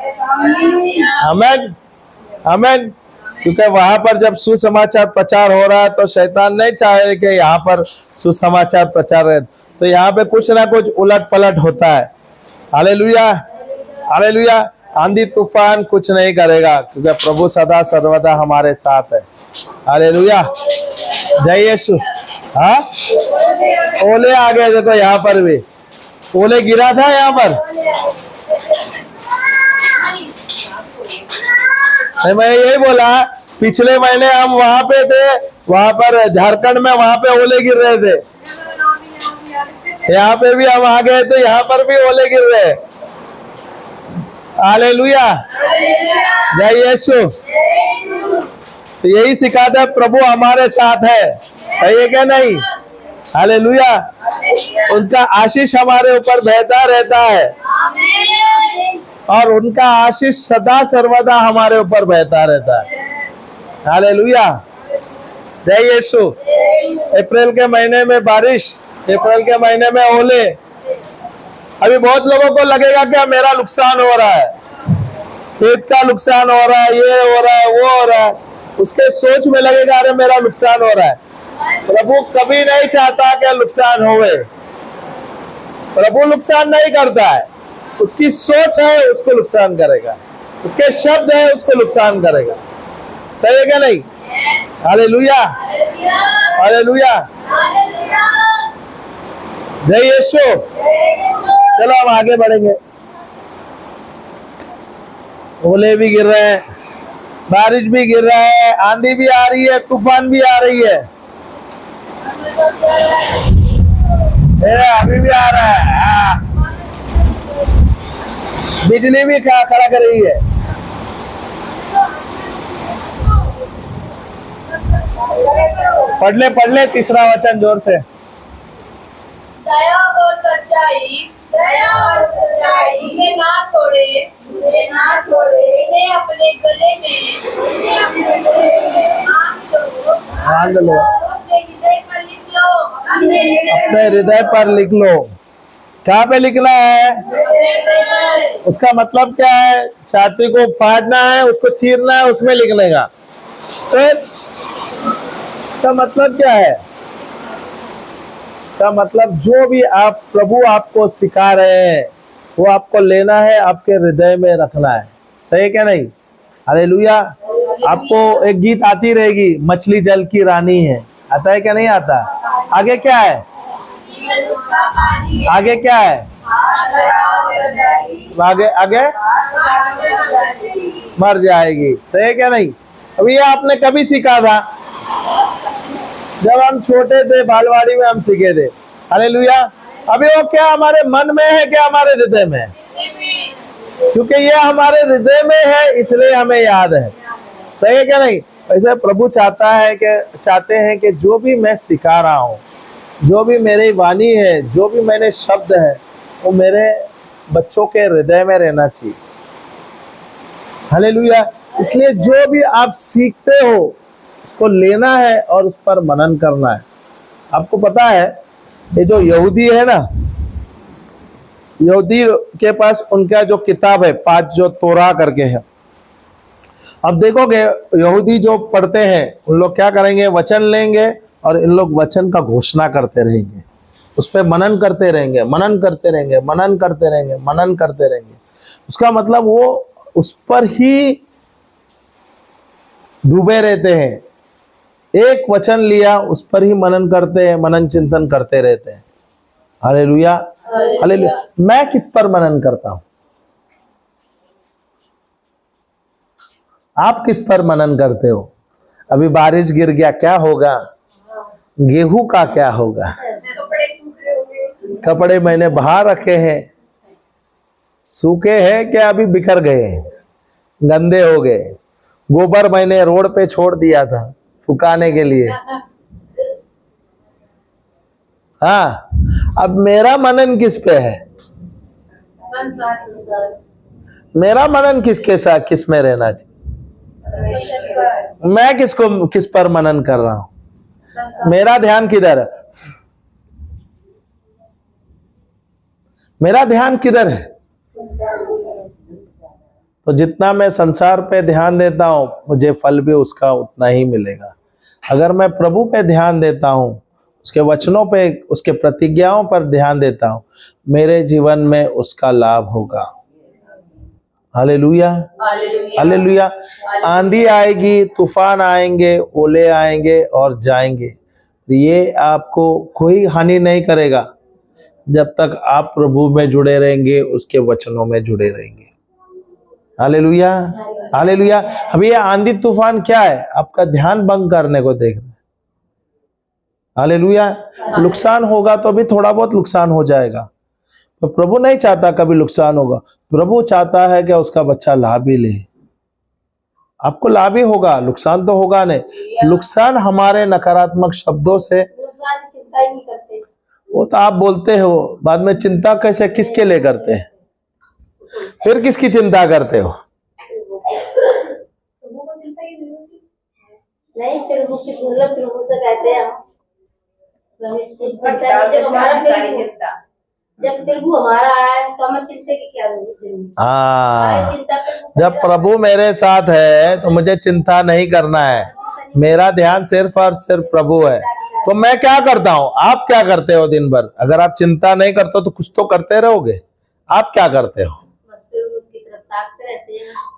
आमीन, आमीन। क्योंकि वहां पर जब सुसमाचार प्रचार हो रहा है तो शैतान नहीं चाहे कि यहाँ पर सुसमाचार प्रचार है, तो यहाँ पे कुछ ना कुछ उलट पलट होता है। Hallelujah, hallelujah. आंधी तूफान कुछ नहीं करेगा, क्योंकि प्रभु सदा सर्वदा हमारे साथ है। हालेलुया, जय यीशु। हाँ, ओले आ गए, देखो यहाँ पर भी ओले गिरा था यहाँ पर। मैं यही बोला, पिछले महीने हम वहां पे थे, वहां पर झारखंड में, वहां पे ओले गिर रहे थे। यहाँ पे भी हम आ गए तो यहाँ पर भी ओले गिर रहे। हालेलुया, जय यीशु। तो यही सिखाता है प्रभु हमारे साथ है, सही है क्या नहीं? हालेलुया। उनका आशीष हमारे ऊपर बहता रहता है, और उनका आशीष सदा सर्वदा हमारे ऊपर बहता रहता है। हालेलुया, जय यीशु। अप्रैल के महीने में बारिश, अप्रैल के महीने में ओले। अभी बहुत लोगों को लगेगा कि मेरा नुकसान हो रहा है, खेत का नुकसान हो रहा है, ये हो रहा है, वो हो रहा है। उसके सोच में लगेगा अरे मेरा नुकसान हो रहा है। प्रभु कभी नहीं चाहता कि नुकसान होवे। प्रभु नुकसान नहीं करता है, उसकी सोच है उसको नुकसान करेगा, उसके शब्द है उसको नुकसान करेगा। सही है क्या नहीं? हालेलुया, हालेलुया, जय यीशु। चलो हम आगे बढ़ेंगे। ओले भी गिर रहे हैं, बारिश भी गिर रहा है, आंधी भी आ रही है, तूफान भी आ रही है। अभी भी आ रहा है, बिजली भी खड़ा कर रही है। पढ़ ले तीसरा वचन जोर से। दया और सच्चाई इन्हें ना छोड़े, इन्हें अपने गले में बांध लो, अपने हृदय पर लिख लो, अपने हृदय पर लिख लो। कहाँ पे लिखना है? उसका मतलब क्या है? छाती को फाड़ना है, उसको चीरना है, उसमें लिखने का। फिर इसका मतलब क्या है? इसका मतलब जो भी आप प्रभु आपको सिखा रहे हैं वो आपको लेना है, आपके हृदय में रखना है। सही क्या नहीं? हालेलुया। आपको एक गीत आती रहेगी, मछली जल की रानी है। आता है क्या नहीं आता? आगे क्या है? आगे क्या है? आगे आगे मर जाएगी। सही क्या नहीं? अभी ये आपने कभी सीखा था? जब हम छोटे थे, बालवाड़ी में हम सीखे थे। हालेलुया। अभी वो क्या हमारे मन में है, क्या हमारे हृदय में है? क्योंकि ये हमारे हृदय में है इसलिए हमें याद है। सही है क्या नहीं? ऐसे प्रभु चाहते हैं कि जो भी मैं सिखा रहा हूँ, जो भी मेरी वाणी है, जो भी मैंने शब्द है, वो मेरे बच्चों के हृदय में रहना चाहिए। हालेलुया। इसलिए जो भी आप सीखते हो उसको लेना है और उस पर मनन करना है। आपको पता है ये जो यहूदी है ना, यहूदी के पास उनका जो किताब है 5 जो तोरा करके है। अब देखोगे यहूदी जो पढ़ते हैं उन लोग क्या करेंगे? वचन लेंगे और इन लोग वचन का घोषणा करते रहेंगे, उस पर मनन करते रहेंगे, मनन करते रहेंगे, मनन करते रहेंगे, मनन करते रहेंगे। उसका मतलब वो उस पर ही डूबे रहते हैं। एक वचन लिया उस पर ही मनन करते हैं, मनन चिंतन करते रहते हैं। Hallelujah, hallelujah. मैं किस पर मनन करता हूं? आप किस पर मनन करते हो? अभी बारिश गिर गया, क्या होगा? गेहूं का क्या होगा? कपड़े मैंने बाहर रखे हैं, सूखे हैं क्या अभी बिखर गए, गंदे हो गए। गोबर मैंने रोड पे छोड़ दिया था सुखाने के लिए। हाँ, अब मेरा मनन किस पे है? मेरा मनन किसके साथ, किस में रहना चाहिए? मैं किस पर मनन कर रहा हूं? मेरा ध्यान किधर है? मेरा ध्यान किधर है? तो जितना मैं संसार पे ध्यान देता हूं मुझे फल भी उसका उतना ही मिलेगा। अगर मैं प्रभु पे ध्यान देता हूं, उसके वचनों पे, उसके प्रतिज्ञाओं पर ध्यान देता हूं, मेरे जीवन में उसका लाभ होगा। Hallelujah, hallelujah. आंधी आएगी, तूफान आएंगे, ओले आएंगे और जाएंगे, ये आपको कोई हानि नहीं करेगा जब तक आप प्रभु में जुड़े रहेंगे, उसके वचनों में जुड़े रहेंगे। Hallelujah, hallelujah. अभी ये आंधी तूफान क्या है? आपका ध्यान भंग करने को देख रहे हैं। हालेलुया। नुकसान होगा तो भी थोड़ा बहुत नुकसान हो जाएगा, तो प्रभु नहीं चाहता कभी नुकसान होगा। प्रभु चाहता है कि उसका बच्चा लाभ ही ले। आपको लाभ ही होगा, नुकसान तो होगा नहीं। नुकसान हमारे नकारात्मक शब्दों से, चिंता ही नहीं करते। वो तो आप बोलते हो, बाद में चिंता कैसे, किसके लिए करते हैं? फिर किसकी चिंता करते हो? नहीं, प्रभु से कहते हैं जब प्रभु हमारा है तो हमें चिंता की क्या जरूरत? हाँ, जब प्रभु मेरे साथ है तो मुझे चिंता नहीं करना है। मेरा ध्यान सिर्फ और सिर्फ प्रभु है। तो मैं क्या करता हूँ? आप क्या करते हो दिन भर? अगर आप चिंता नहीं करते हो तो कुछ तो करते रहोगे। आप क्या करते हो?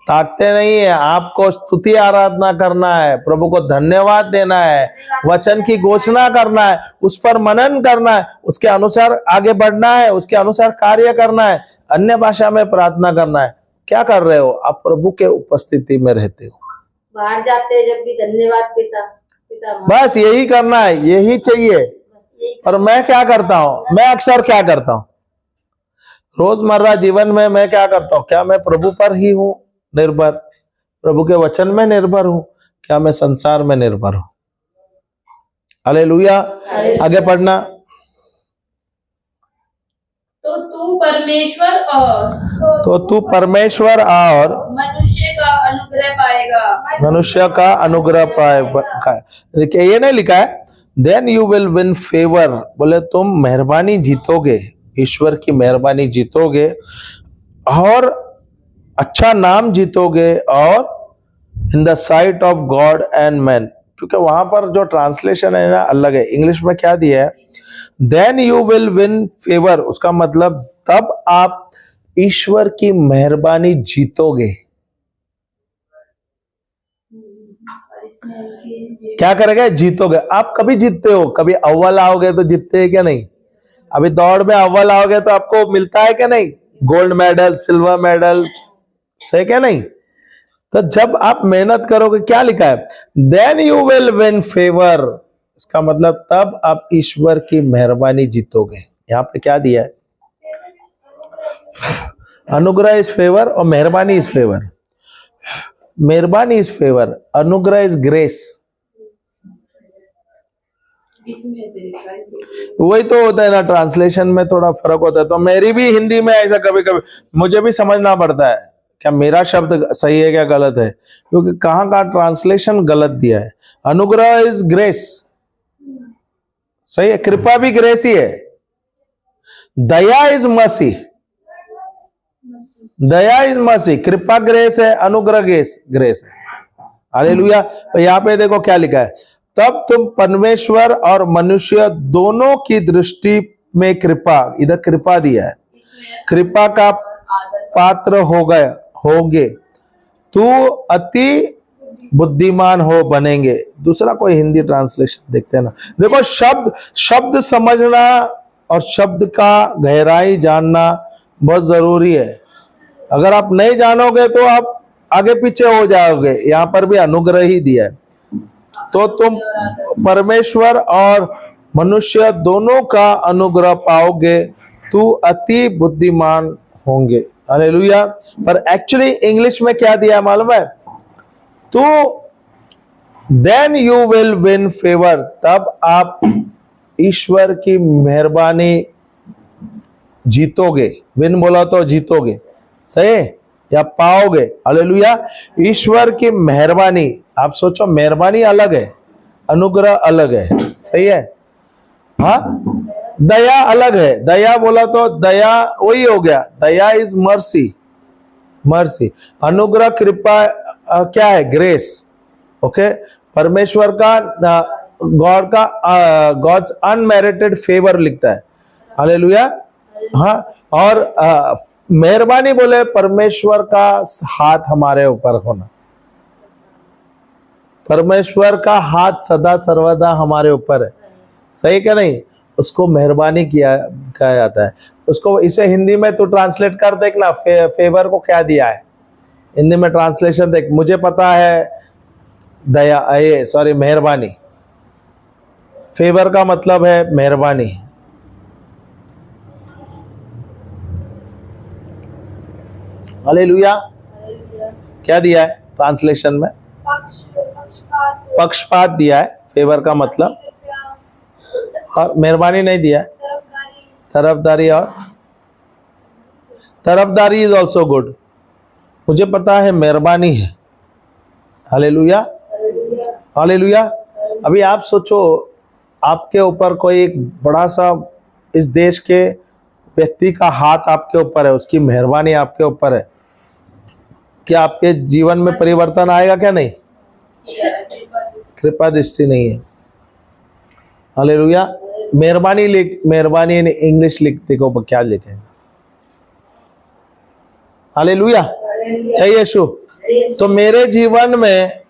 ताकते नहीं है, आपको स्तुति आराधना करना है, प्रभु को धन्यवाद देना है, वचन की घोषणा करना है, उस पर मनन करना है, उसके अनुसार आगे बढ़ना है, उसके अनुसार कार्य करना है, अन्य भाषा में प्रार्थना करना है। क्या कर रहे हो? आप प्रभु के उपस्थिति में रहते हो। बाहर जाते हैं जब भी धन्यवाद पिता पिता, बस यही करना है, यही चाहिए। और मैं क्या करता हूँ? मैं अक्सर क्या करता हूँ रोजमर्रा जीवन में? मैं क्या करता हूँ? क्या मैं प्रभु पर ही हूँ निर्भर? प्रभु के वचन में निर्भर हूँ? क्या मैं संसार में निर्भर हूँ? हालेलुया। आगे पढ़ना। तो तू परमेश्वर और मनुष्य का अनुग्रह पाएगा। मनुष्य का अनुग्रह पाएगा। देखिए ये नहीं लिखा है then you will win favour, बोले तुम मेहरबानी जीतोगे, ईश्वर की मेहरबानी जीतोगे और अच्छा नाम जीतोगे, और in the site of God and man, क्योंकि वहां पर जो ट्रांसलेशन है ना अलग है। इंग्लिश में क्या दिया है, then you will win favour, उसका मतलब तब आप ईश्वर की मेहरबानी जीतोगे। और इसमें क्या करेगा, जीतोगे। आप कभी जीतते हो, कभी अव्वल आओगे तो जीतते हैं क्या नहीं। अभी दौड़ में अव्वल आओगे तो आपको मिलता है क्या नहीं, गोल्ड मेडल, सिल्वर मेडल, सही क्या नहीं। तो जब आप मेहनत करोगे, क्या लिखा है, then you will win favour, इसका मतलब तब आप ईश्वर की मेहरबानी जीतोगे। यहां पे क्या दिया है, अनुग्रह इज फेवर और मेहरबानी इज फेवर। मेहरबानी इज फेवर, अनुग्रह इज ग्रेस। इसमें से लिखा है। वही तो होता है ना, ट्रांसलेशन में थोड़ा फर्क होता है। तो मेरी भी हिंदी में ऐसा कभी कभी मुझे भी समझना पड़ता है, क्या मेरा शब्द सही है क्या गलत है, क्योंकि कहाँ का ट्रांसलेशन गलत दिया है। अनुग्रह इज ग्रेस, सही है, कृपा भी ग्रेस ही है। दया इज मर्सी, दया इज मर्सी, कृपा ग्रेस है, अनुग्रह ग्रेस है। हालेलुया। तो यहाँ पे देखो क्या लिखा है, तब तुम परमेश्वर और मनुष्य दोनों की दृष्टि में कृपा, इधर कृपा दिया है, इसमें कृपा का आदर पात्र होगे, तू अति बुद्धिमान हो बनेंगे। दूसरा कोई हिंदी ट्रांसलेशन देखते हैं ना। देखो शब्द समझना और शब्द का गहराई जानना बहुत जरूरी है। अगर आप नहीं जानोगे तो आप आगे पीछे हो जाओगे। यहां पर भी अनुग्रह ही दिया है, तो तुम परमेश्वर और मनुष्य दोनों का अनुग्रह पाओगे, तू अति बुद्धिमान होंगे। हालेलुया। पर एक्चुअली इंग्लिश में क्या दिया मालूम है, तो then you will win favour, तब आप ईश्वर की मेहरबानी जीतोगे। विन बोला तो जीतोगे, सही या पाओगे। हालेलुया। ईश्वर की मेहरबानी, आप सोचो मेहरबानी अलग है, अनुग्रह अलग है, सही है। हाँ, दया अलग है। दया बोला तो दया वही हो गया, दया इज मर्सी, मर्सी। अनुग्रह कृपा क्या है, ग्रेस। ओके, परमेश्वर का गॉड्स अनमेरिटेड फेवर लिखता है। हालेलुया। हाँ, और मेहरबानी बोले परमेश्वर का हाथ हमारे ऊपर होना, परमेश्वर का हाथ सदा सर्वदा हमारे ऊपर है, सही क्या नहीं। उसको मेहरबानी कहा जाता है उसको। इसे हिंदी में तो ट्रांसलेट कर देखना, फेवर को क्या दिया है हिंदी में ट्रांसलेशन देख। मुझे पता है दया, ये सॉरी मेहरबानी, फेवर का मतलब है मेहरबानी। हालेलुया। क्या दिया है ट्रांसलेशन में, पक्षपात दिया है, फेवर का मतलब, और मेहरबानी नहीं दिया है, तरफदारी। और तरफदारी इज ऑल्सो गुड। मुझे पता है मेहरबानी है। Hallelujah, hallelujah. अभी आप सोचो, आपके ऊपर कोई एक बड़ा सा इस देश के व्यक्ति का हाथ आपके ऊपर है, उसकी मेहरबानी आपके ऊपर है, क्या आपके जीवन में परिवर्तन आएगा क्या नहीं। कृपा दृष्टि नहीं है। हालेलुया। मेहरबानी लिख, मेहरबानी ने इंग्लिश लिख, देखो क्या लिखेगा। हालेलुया। जय यीशु। तो मेरे जीवन में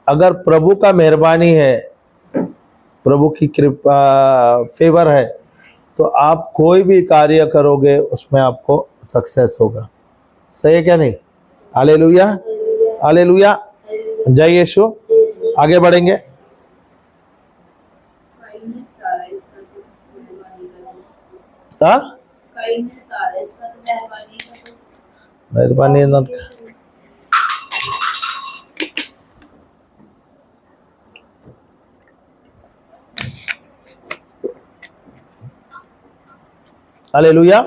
अगर प्रभु का मेहरबानी है, प्रभु की कृपा, फेवर है, तो आप कोई भी कार्य करोगे उसमें आपको सक्सेस होगा, सही है क्या नहीं। Hallelujah, hallelujah. जय यीशु। आगे बढ़ेंगे। हाँ, मेहरबानी ना, हालेलुया।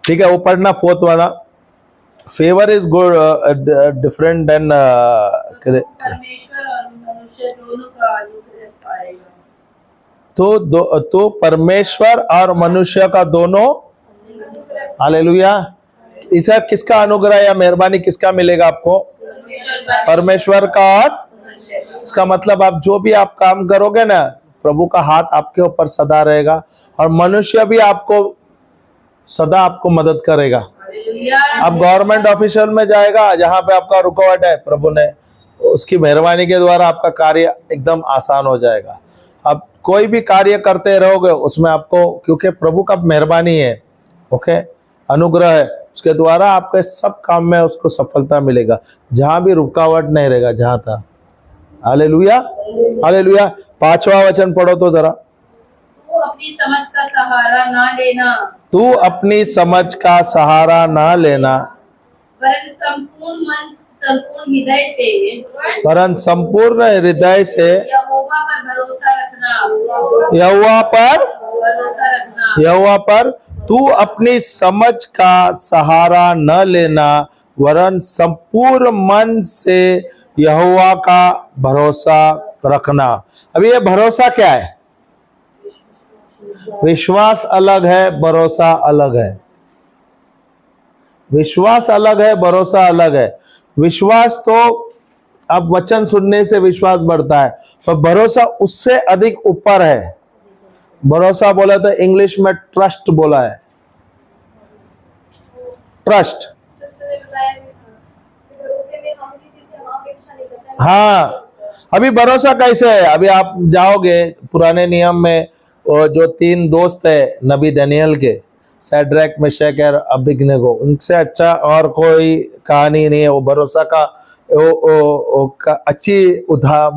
ठीक है, वो पढ़ना फोर्थ वाला। Favour is good different than, परमेश्वर और मनुष्य दोनों का अनुग्रह पाएगा। तो परमेश्वर और मनुष्य का दोनों, हालेलुया। इसे किसका अनुग्रह या मेहरबानी किसका मिलेगा आपको, परमेश्वर का और इसका मतलब आप जो भी आप काम करोगे ना, प्रभु का हाथ आपके ऊपर सदा रहेगा और मनुष्य भी आपको सदा आपको मदद करेगा। अब गवर्नमेंट ऑफिशियल में जाएगा, जहां पे आपका रुकावट है, प्रभु ने उसकी मेहरबानी के द्वारा आपका कार्य एकदम आसान हो जाएगा। अब कोई भी कार्य करते रहोगे उसमें आपको, क्योंकि प्रभु का मेहरबानी है, ओके, अनुग्रह है, उसके द्वारा आपके सब काम में उसको सफलता मिलेगा, जहां भी रुकावट नहीं रहेगा, जहां था। Hallelujah, hallelujah. 5वां वचन पढ़ो तो जरा। तू अपनी समझ का सहारा ना लेना, तू अपनी समझ का सहारा ना लेना, वरन संपूर्ण मन संपूर्ण हृदय से वरन संपूर्ण हृदय से यहोवा पर भरोसा रखना, यहोवा पर भरोसा रखना। यहोवा पर तू अपनी समझ का सहारा न लेना, वरन संपूर्ण मन से यहोवा का भरोसा रखना। अब ये भरोसा क्या है? विश्वास अलग है, भरोसा अलग है। विश्वास अलग है, भरोसा अलग है। विश्वास तो अब वचन सुनने से विश्वास बढ़ता है, पर भरोसा उससे अधिक ऊपर है। भरोसा बोला तो इंग्लिश में ट्रस्ट बोला है, ट्रस्ट। हाँ, अभी भरोसा कैसे है? अभी आप जाओगे पुराने नियम में, वो जो 3 दोस्त है नबी दानियेल के, सैड्रक, मेशक और अबेदनगो, उनसे अच्छा और कोई कहानी नहीं है। वो भरोसा का अच्छी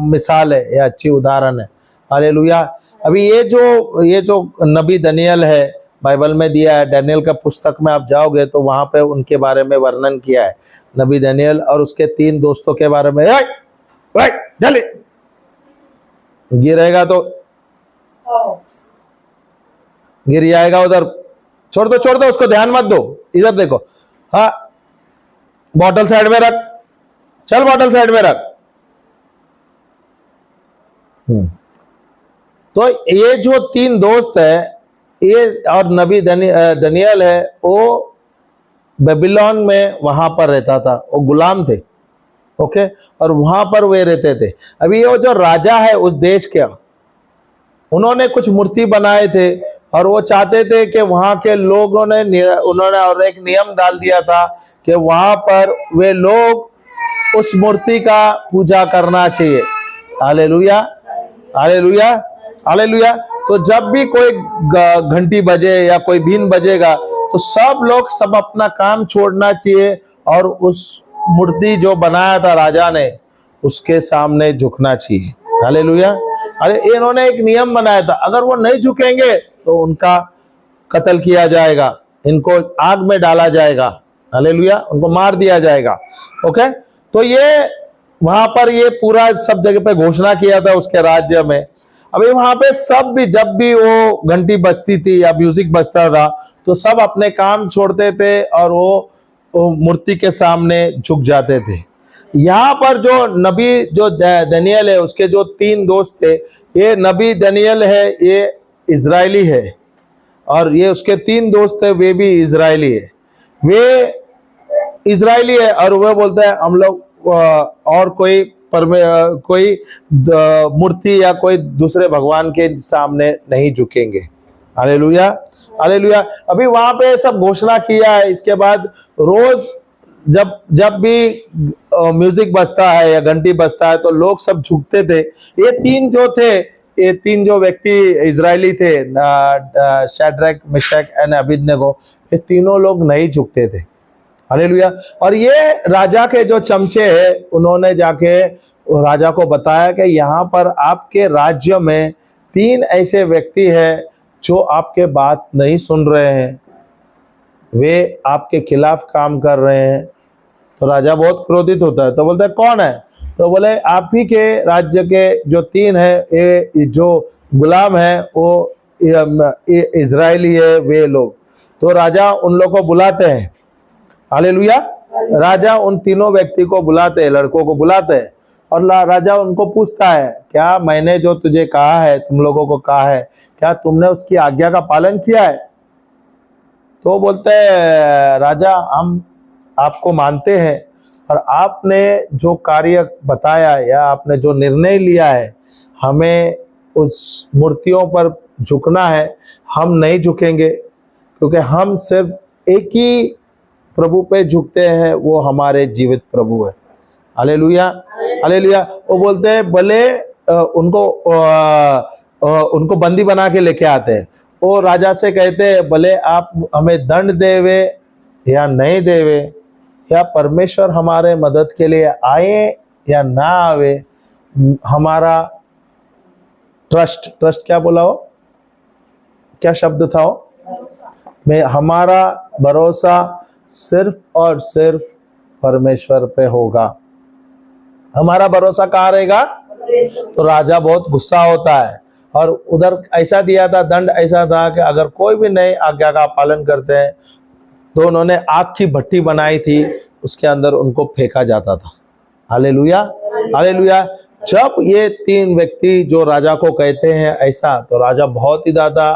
मिसाल है या अच्छी उदाहरण है। हालेलुया। अभी ये जो नबी दानियेल है, बाइबल में दिया है, दानियेल का पुस्तक में आप जाओगे तो वहां पे उनके बारे में वर्णन किया है, नबी दानियेल और उसके 3 दोस्तों के बारे में। जल्दी गिरेगा तो गिर जाएगा, उधर छोड़ दो उसको, ध्यान मत दो, इधर देखो। हाँ, बॉटल साइड में रख, चल बॉटल साइड में रख। तो ये जो 3 दोस्त है, ये और नबी दानियेल है, वो बेबीलोन में वहां पर रहता था, वो गुलाम थे, ओके, और वहां पर वे रहते थे। अभी ये जो राजा है उस देश के, उन्होंने कुछ मूर्ति बनाए थे और वो चाहते थे कि वहां के लोगों ने, उन्होंने और एक नियम डाल दिया था कि वहां पर वे लोग उस मूर्ति का पूजा करना चाहिए। Hallelujah, hallelujah, hallelujah. तो जब भी कोई घंटी बजे या कोई बीन बजेगा तो सब अपना काम छोड़ना चाहिए और उस मूर्ति जो बनाया था राजा ने, उसके सामने झुकना चाहिए। हालेलुया। अरे इन्होंने एक नियम बनाया था, अगर वो नहीं झुकेंगे तो उनका कत्ल किया जाएगा, इनको आग में डाला जाएगा। हालेलुया, उनको मार दिया जाएगा। ओके, तो ये वहां पर ये पूरा सब जगह पे घोषणा किया था उसके राज्य में। अभी वहां पे सब भी, जब भी वो घंटी बजती थी या म्यूजिक बजता था, तो सब अपने काम छोड़ते थे और वो मूर्ति के सामने झुक जाते थे। यहाँ पर जो नबी जो दानियेल है, उसके जो 3 दोस्त थे, ये नबी दानियेल है, ये इजरायली है, और ये उसके 3 दोस्त है, वे भी इजरायली है। वे इजरायली है और वह बोलता है हम लोग और कोई मूर्ति या कोई दूसरे भगवान के सामने नहीं झुकेंगे। Hallelujah, hallelujah. अभी वहां पे सब घोषणा किया है। इसके बाद रोज जब भी म्यूजिक बजता है या घंटी बजता है तो लोग सब झुकते थे। ये 3 जो थे, ये 3 जो व्यक्ति इजरायली थे, शैड्रक, मेशक एंड अबेदनगो, ये तीनों लोग नहीं झुकते थे। हालेलुया। और ये राजा के जो चमचे हैं, उन्होंने जाके राजा को बताया कि यहाँ पर आपके राज्य में 3 ऐसे व्यक्ति हैं जो आपके बात नहीं सुन रहे हैं, वे आपके खिलाफ काम कर रहे हैं। तो राजा बहुत क्रोधित होता है, तो बोलता है कौन है? तो बोले आप ही के राज्य के जो 3 है, ये जो गुलाम है वो इजरायली है, वे लोग। तो राजा उन लोगों को बुलाते हैं। हालेलुया। राजा उन तीनों व्यक्ति को बुलाते हैं, लड़कों को बुलाते हैं, और राजा उनको पूछता है, क्या मैंने जो तुझे कहा है, तुम लोगों को कहा है, क्या तुमने उसकी आज्ञा का पालन किया है? तो बोलते हैं राजा हम आपको मानते हैं, और आपने जो कार्य बताया या आपने जो निर्णय लिया है, हमें उस मूर्तियों पर झुकना है, हम नहीं झुकेंगे, क्योंकि हम सिर्फ एक ही प्रभु पे झुकते हैं, वो हमारे जीवित प्रभु है। Hallelujah, hallelujah. वो बोलते हैं भले उनको बंदी बना के लेके आते हैं, वो राजा से कहते हैं भले आप हमें दंड देवे या नहीं देवे, या परमेश्वर हमारे मदद के लिए आए या ना आवे, हमारा ट्रस्ट क्या बोला हो, क्या शब्द था वो, हमारा भरोसा सिर्फ और सिर्फ परमेश्वर पे होगा। हमारा भरोसा कहाँ रहेगा? तो राजा बहुत गुस्सा होता है, और उधर ऐसा दिया था, दंड ऐसा था कि अगर कोई भी नई आज्ञा का पालन करते हैं तो उन्होंने आग की भट्टी बनाई थी, उसके अंदर उनको फेंका जाता था। Hallelujah, hallelujah. जब ये 3 व्यक्ति जो राजा को कहते हैं ऐसा, तो राजा बहुत ही ज्यादा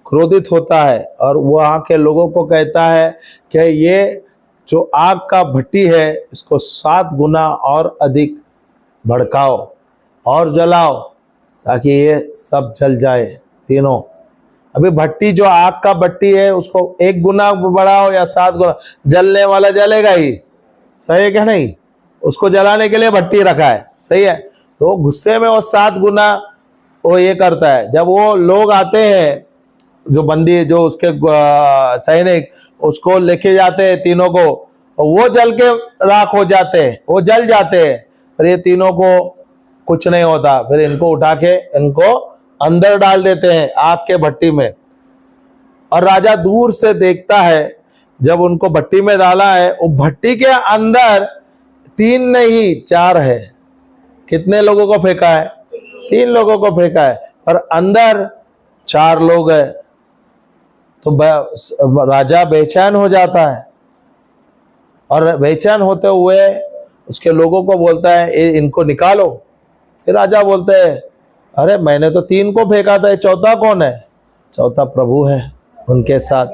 क्रोधित होता है और वहां के लोगों को कहता है कि ये जो आग का भट्टी है, इसको 7 गुना और अधिक भड़काओ और जलाओ, ताकि ये सब जल जाए तीनों। अभी भट्टी जो आग का भट्टी है, उसको 1 गुना बढ़ाओ या 7 गुना, जलने वाला जलेगा ही। सही है क्या नहीं? उसको जलाने के लिए भट्टी रखा है, सही है। तो गुस्से में वो 7 गुना वो ये करता है। जब वो लोग आते हैं, जो बंदी, जो उसके सैनिक, उसको लेके जाते हैं तीनों को, वो जल के राख हो जाते हैं, वो जल जाते हैं, और ये तीनों को कुछ नहीं होता। फिर इनको उठा के इनको अंदर डाल देते हैं आग के भट्टी में, और राजा दूर से देखता है। जब उनको भट्टी में डाला है, वो भट्टी के अंदर 3 नहीं 4 है। कितने लोगों को फेंका है? 3 लोगों को फेंका है, और अंदर 4 लोग हैं। तो राजा बेचैन हो जाता है, और बेचैन होते हुए उसके लोगों को बोलता है इनको निकालो। फिर राजा बोलते हैं अरे मैंने तो 3 को फेंका था, चौथा कौन है? चौथा प्रभु है उनके साथ।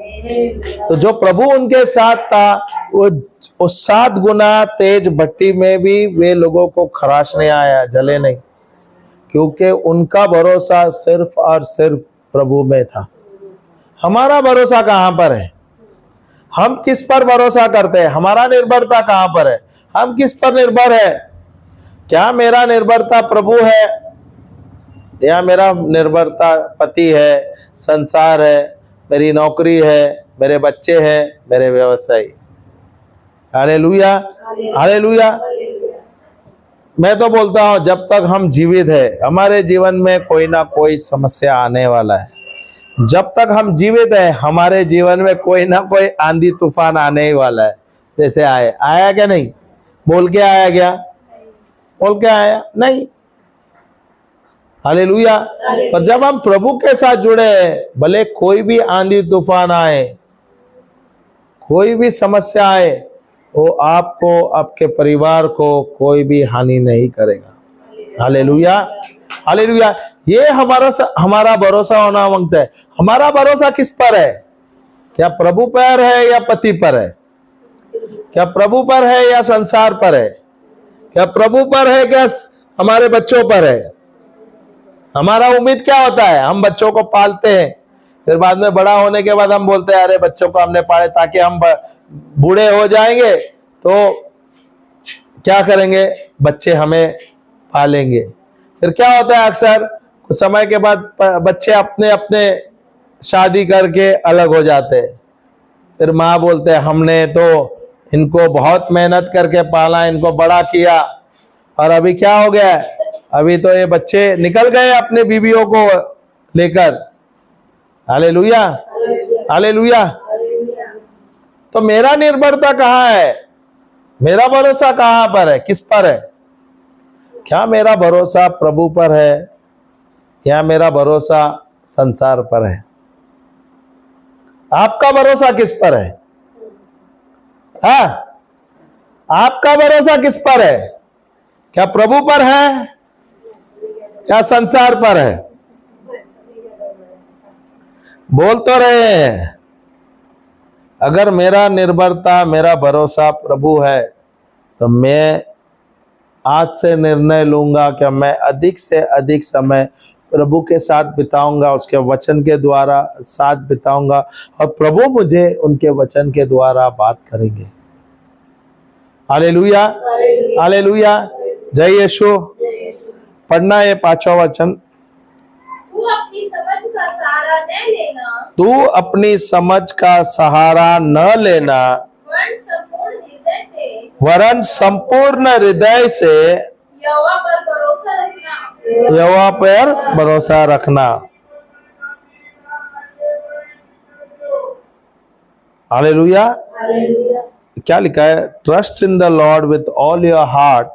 तो जो प्रभु उनके साथ था, वो 7 गुना तेज भट्टी में भी वे लोगों को खराश नहीं आया, जले नहीं, क्योंकि उनका भरोसा सिर्फ और सिर्फ प्रभु में था। हमारा भरोसा कहां पर है? हम किस पर भरोसा करते हैं? हमारा निर्भरता कहां पर है? हम किस पर निर्भर है? क्या मेरा निर्भरता प्रभु है, या मेरा निर्भरता पति है, संसार है, मेरी नौकरी है, मेरे बच्चे हैं, मेरे व्यवसाय? Hallelujah, hallelujah. मैं तो बोलता हूं जब तक हम जीवित है, हमारे जीवन में कोई ना कोई समस्या आने वाला है। जब तक हम जीवित है, हमारे जीवन में कोई ना कोई आंधी तूफान आने ही वाला है। जैसे आया क्या नहीं? बोल के आया क्या? बोल के आया नहीं। हालेलुया। पर जब हम प्रभु के साथ जुड़े हैं, भले कोई भी आंधी तूफान आए, कोई भी समस्या आए, वो आपको, आपके परिवार को कोई भी हानि नहीं करेगा। Hallelujah, hallelujah. ये हमारा भरोसा होना मांगता है। हमारा भरोसा किस पर है? क्या प्रभु पर है या पति पर है? क्या प्रभु पर है या संसार पर है? क्या प्रभु पर है क्या हमारे बच्चों पर है? हमारा उम्मीद क्या होता है? हम बच्चों को पालते हैं, फिर बाद में बड़ा होने के बाद हम बोलते हैं अरे बच्चों को हमने पाले ताकि हम बूढ़े हो जाएंगे तो क्या करेंगे? बच्चे हमें पालेंगे। फिर क्या होता है? अक्सर कुछ समय के बाद बच्चे अपने अपने शादी करके अलग हो जाते हैं। फिर माँ बोलते हैं हमने तो इनको बहुत मेहनत करके पाला, इनको बड़ा किया, और अभी क्या हो गया है? अभी तो ये बच्चे निकल गए अपने बीवियों को लेकर। Hallelujah, hallelujah. तो मेरा निर्भरता कहाँ है? मेरा भरोसा कहाँ पर है? किस पर है? क्या मेरा भरोसा प्रभु पर है या मेरा भरोसा संसार पर है? आपका भरोसा किस पर है? हाँ, आपका भरोसा किस पर है? क्या प्रभु पर है या संसार पर है? बोल तो रहे हैं। अगर मेरा निर्भरता, मेरा भरोसा प्रभु है, तो मैं आज से निर्णय लूंगा कि मैं अधिक से अधिक समय प्रभु के साथ बिताऊंगा, उसके वचन के द्वारा साथ बिताऊंगा, और प्रभु मुझे उनके वचन के द्वारा बात करेंगे। हालेलुया, हालेलुया, जय यीशु। पढ़ना है 5वां वचन। तू अपनी समझ का सहारा न लेना, तू अपनी समझ का सहारा न लेना, वरन संपूर्ण हृदय से यहोवा पर भरोसा रखना, यहोवा पर भरोसा रखना। हालेलुया। क्या लिखा है? Trust in the Lord with all your heart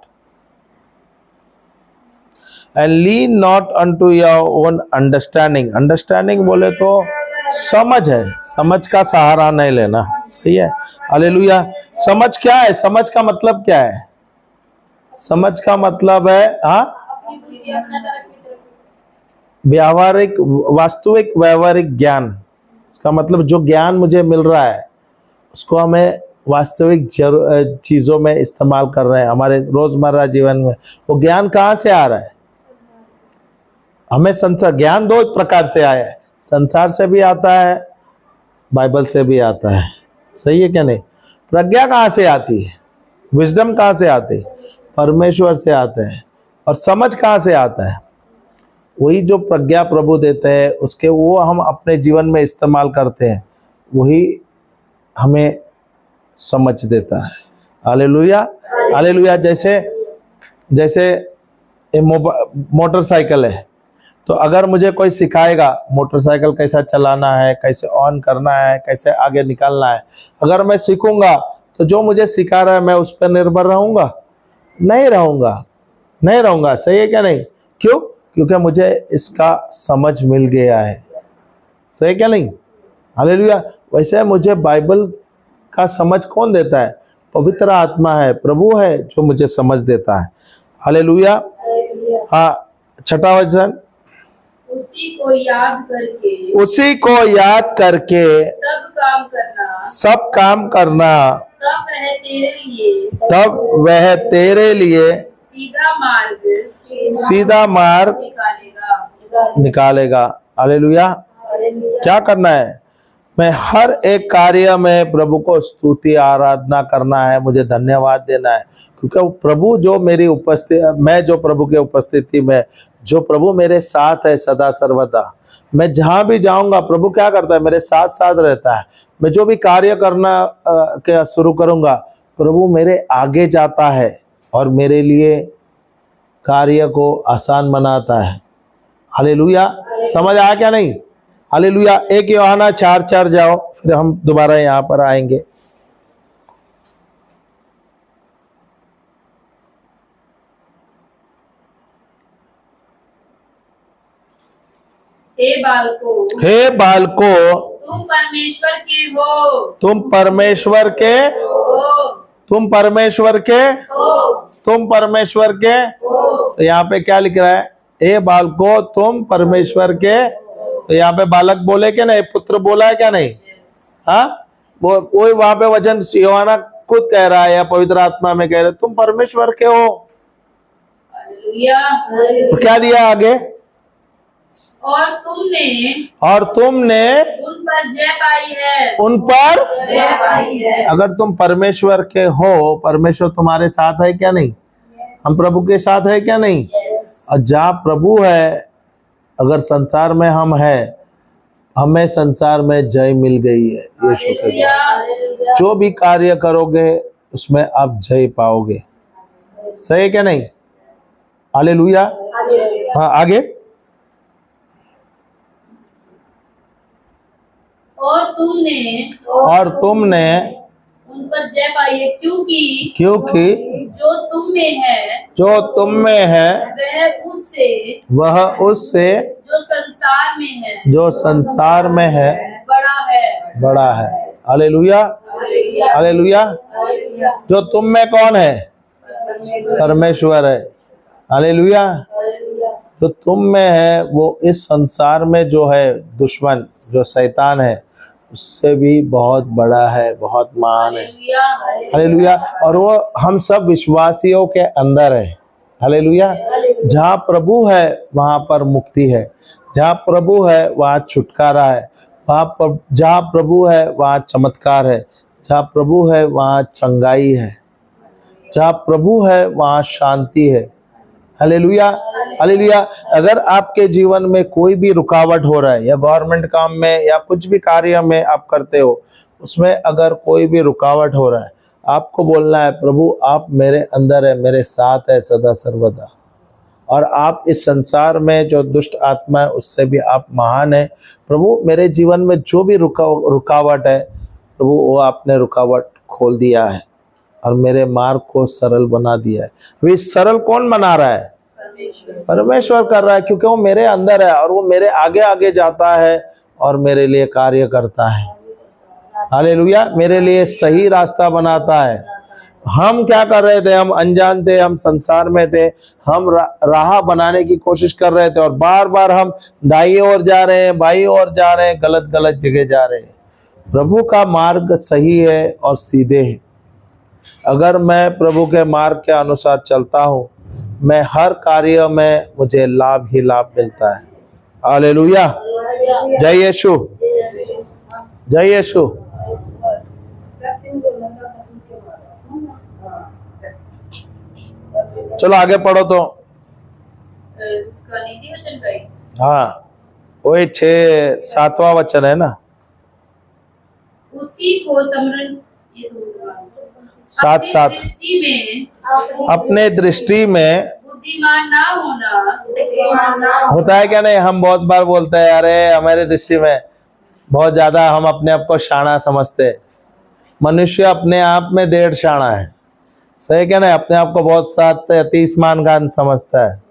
and lean not unto your own understanding. Understanding बोले तो समझ है, समझ का सहारा नहीं लेना। सही है, हालेलुया। समझ क्या है? समझ का मतलब क्या है? समझ का मतलब है व्यावहारिक, वास्तविक व्यावहारिक ज्ञान। इसका मतलब जो ज्ञान मुझे मिल रहा है उसको हमें वास्तविक चीजों में इस्तेमाल कर रहे हैं हमारे रोजमर्रा जीवन में। वो ज्ञान कहाँ से आ रहा है? हमें संसार ज्ञान दो प्रकार से आया है, संसार से भी आता है, बाइबल से भी आता है। सही है क्या नहीं? प्रज्ञा कहाँ से आती है? विजडम कहाँ से आती है? परमेश्वर से आते हैं। और समझ कहाँ से आता है? वही जो प्रज्ञा प्रभु देते हैं उसके वो हम अपने जीवन में इस्तेमाल करते हैं, वही हमें समझ देता है। Hallelujah, hallelujah. जैसे जैसे मोटरसाइकिल है, तो अगर मुझे कोई सिखाएगा मोटरसाइकिल कैसा चलाना है, कैसे ऑन करना है, कैसे आगे निकालना है, अगर मैं सीखूंगा तो जो मुझे सिखा रहा है मैं उस पर निर्भर रहूंगा? नहीं रहूंगा, नहीं रहूंगा। सही है क्या नहीं? क्यों? क्योंकि मुझे इसका समझ मिल गया है। सही क्या नहीं? हालेलुया। वैसे मुझे बाइबल का समझ कौन देता है? पवित्र आत्मा है, प्रभु है जो मुझे समझ देता है। हालेलुया। हाँ, 6वां वचन। उसी को याद करके, उसी को याद करके सब काम करना, सब काम करना, तब वह तेरे लिए सीधा मार्ग निकालेगा। हालेलुया। क्या करना है? मैं हर एक कार्य में प्रभु को स्तुति आराधना करना है, मुझे धन्यवाद देना है, क्योंकि प्रभु जो मेरी उपस्थिति, मैं जो प्रभु के उपस्थिति में, जो प्रभु मेरे साथ है सदा सर्वदा, मैं जहां भी जाऊंगा प्रभु क्या करता है? मेरे साथ साथ रहता है। मैं जो भी कार्य करना क्या शुरू करूंगा, प्रभु मेरे आगे जाता है और मेरे लिए कार्य को आसान बनाता है। हालेलुया। समझ आया क्या नहीं? हालेलुया। 1 यूहन्ना 4:4 जाओ, फिर हम दोबारा यहाँ पर आएंगे। हे बालकों, हे बालकों, तुम परमेश्वर के हो, तुम परमेश्वर के, तुम परमेश्वर के, तुम परमेश्वर के। तो यहाँ पे क्या लिख रहा है? हे बालकों, तुम परमेश्वर के। तो यहाँ पे बालक बोले क्या नहीं? पुत्र बोला है क्या नहीं? हाँ, वो वहां पे वचन यूहन्ना खुद कह रहा है या पवित्र आत्मा में कह रहे, तुम परमेश्वर के हो। तो क्या दिया आगे? और तुमने उन पर जय पाई है, उन पर जय पाई है। अगर तुम परमेश्वर के हो, परमेश्वर तुम्हारे साथ है क्या नहीं? हम प्रभु के साथ है क्या नहीं? और जहाँ प्रभु है, अगर संसार में हम हैं, हमें संसार में जय मिल गई है यीशु के द्वारा। जो भी कार्य करोगे उसमें आप जय पाओगे। सही है क्या नहीं? हालेलुया। हाँ, आगे। और तुमने उन पर जय पाई है, क्योंकि जो तुम में है वह उससे जो संसार में है बड़ा है। Hallelujah, hallelujah. जो तुम में कौन है? परमेश्वर है। हालेलुया। जो तुम में है वो इस संसार में जो है दुश्मन, जो शैतान है, उससे भी बहुत बड़ा है, बहुत महान है। Hallelujah hallelujah. और वो हम सब विश्वासियों के अंदर है। हालेलुया। जहाँ प्रभु है वहां पर मुक्ति है, जहाँ प्रभु है वहाँ छुटकारा है, जहाँ प्रभु है वहाँ चमत्कार है, जहाँ प्रभु है वहाँ चंगाई है, जहाँ प्रभु है वहाँ शांति है। Hallelujah hallelujah. अगर आपके जीवन में कोई भी रुकावट हो रहा है, या गवर्नमेंट काम में या कुछ भी कार्य में आप करते हो, उसमें अगर कोई भी रुकावट हो रहा है, आपको बोलना है प्रभु आप मेरे अंदर है, मेरे साथ है सदा सर्वदा। और आप इस संसार में जो दुष्ट आत्मा है उससे भी आप महान है। प्रभु मेरे जीवन में जो भी रुकावट है प्रभु, वो आपने रुकावट खोल दिया है और मेरे मार्ग को सरल बना दिया है। अभी सरल कौन बना रहा है? परमेश्वर कर रहा है, क्योंकि वो मेरे अंदर है और वो मेरे आगे आगे जाता है और मेरे लिए कार्य करता है। हालेलुया। मेरे लिए सही रास्ता बनाता है। हम क्या कर रहे थे? हम अनजान थे, हम संसार में थे, हम राह बनाने की कोशिश कर रहे थे और बार बार हम दाईं ओर जा रहे हैं, बाईं ओर जा रहे हैं, गलत गलत जगह जा रहे हैं। प्रभु का मार्ग सही है और सीधे है। अगर मैं प्रभु के मार्ग के अनुसार चलता हूँ, मैं हर कार्य में मुझे लाभ ही लाभ मिलता है। हालेलुया। जय यीशु, जय यीशु। चलो आगे पढ़ो तो। उसका नीति वचन का ही। हाँ, वही 6-7वां वचन है ना। उसी को समरण 7-7। अपने दृष्टि में बुद्धिमान ना होना होता है क्या नहीं? हम बहुत बार बोलते हैं अरे हमारे दृष्टि में बहुत ज्यादा हम अपने आप को शाना समझते हैं। मनुष्य अपने आप में डेढ़ शाना है, सही क्या नहीं? अपने आप को बहुत साथ 30 मान का समझता है।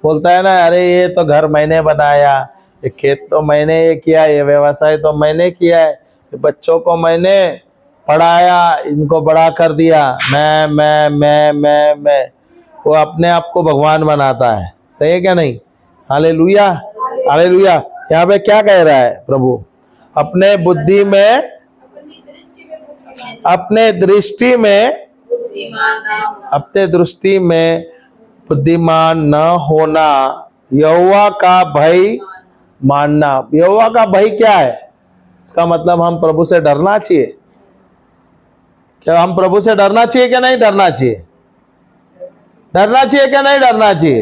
बोलता है ना अरे ये तो घर मैंने बनाया, ये खेत तो मैंने ये किया, ये व्यवसाय तो मैंने किया है, ये बच्चों को मैंने पढ़ाया, इनको बड़ा कर दिया। मैं वो अपने आप को भगवान बनाता है, सही है क्या नहीं? Hallelujah hallelujah. यहाँ पे क्या कह रहा है प्रभु? अपने बुद्धि में, अपने दृष्टि में, अपने दृष्टि में बुद्धिमान न होना, यहोवा का भय मानना। यहोवा का भय क्या है? इसका मतलब हम प्रभु से डरना चाहिए। क्या हम प्रभु से डरना चाहिए क्या नहीं डरना चाहिए? डरना चाहिए क्या नहीं डरना चाहिए?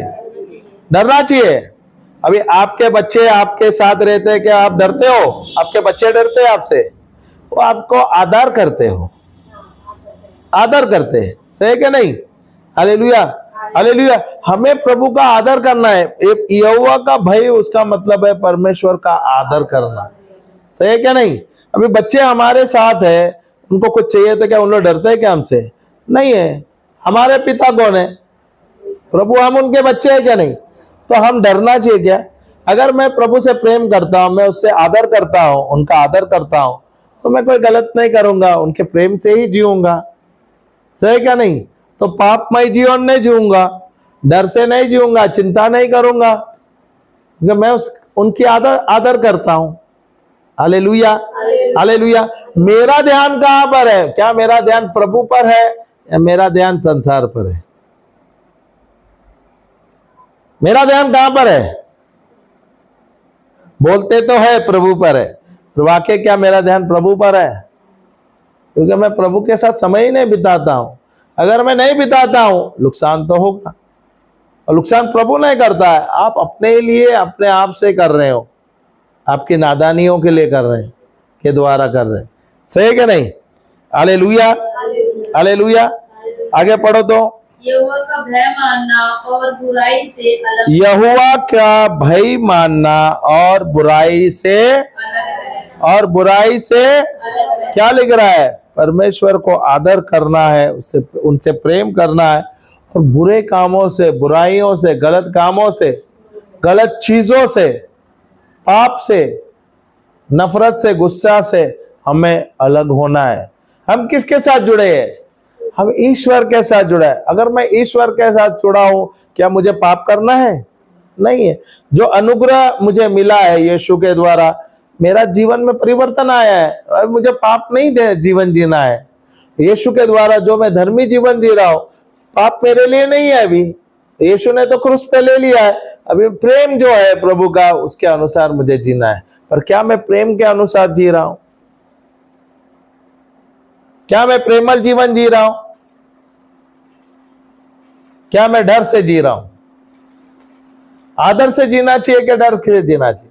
डरना चाहिए। अभी आपके बच्चे आपके साथ रहते हैं, क्या आप डरते हो? आपके बच्चे डरते हैं आपसे? वो आपको आदर करते हो, आदर करते हैं, सही क्या नहीं? Hallelujah hallelujah. हमें प्रभु का आदर करना है। यहोवा का भय उसका मतलब है परमेश्वर का आदर करना, सही है क्या नहीं? अभी बच्चे हमारे साथ है, उनको कुछ चाहिए तो क्या उन लोग डरते हैं क्या हमसे? नहीं है। हमारे पिता कौन है? प्रभु। हम उनके बच्चे हैं क्या नहीं? तो हम डरना चाहिए क्या? अगर मैं प्रभु से प्रेम करता हूं, मैं उससे आदर करता हूं, उनका आदर करता हूं, तो मैं कोई गलत नहीं करूंगा, उनके प्रेम से ही जीऊंगा, सही क्या नहीं? तो पापमय जीवन नहीं जीऊंगा, डर से नहीं जीऊंगा, चिंता नहीं करूंगा, क्योंकि मैं उनकी आदर करता हूं। Hallelujah hallelujah. मेरा ध्यान कहां पर है? क्या मेरा ध्यान प्रभु पर है या मेरा ध्यान संसार पर है? मेरा ध्यान कहां पर है? बोलते तो है प्रभु पर है, तो वाकई क्या मेरा ध्यान प्रभु पर है? क्योंकि मैं प्रभु के साथ समय ही नहीं बिताता हूं। अगर मैं नहीं बिताता हूं, नुकसान तो होगा, और नुकसान प्रभु नहीं करता है, आप अपने लिए अपने आप से कर रहे हो, आपकी नादानियों के लिए कर रहे हैं, के द्वारा कर रहे हैं, सही क्या नहीं? Hallelujah hallelujah. आगे पढ़ो तो। यहोवा का भय मानना और बुराई से अलग, यहोवा का भय मानना और बुराई से, और बुराई से क्या लिख रहा है? परमेश्वर को आदर करना है, उससे उनसे प्रेम करना है, और बुरे कामों से, बुराइयों से, गलत कामों से, गलत चीजों से, पाप से, नफरत से, गुस्सा से हमें अलग होना है। हम किसके साथ जुड़े हैं? हम ईश्वर के साथ जुड़ा है। अगर मैं ईश्वर के साथ जुड़ा हूं, क्या मुझे पाप करना है? नहीं है। जो अनुग्रह मुझे मिला है यीशु के द्वारा, मेरा जीवन में परिवर्तन आया है, अब मुझे पाप नहीं दे जीवन जीना है। यीशु के द्वारा जो मैं धर्मी जीवन जी रहा हूं, पाप मेरे लिए नहीं है। अभी यीशु ने तो क्रूस पे ले लिया है, अभी प्रेम जो है प्रभु का उसके अनुसार मुझे जीना है। पर क्या मैं प्रेम के अनुसार जी रहा हूं? क्या मैं प्रेमल जीवन जी रहा हूं? क्या मैं डर से जी रहा हूं? आदर से जीना चाहिए कि डर से जीना चाहिए?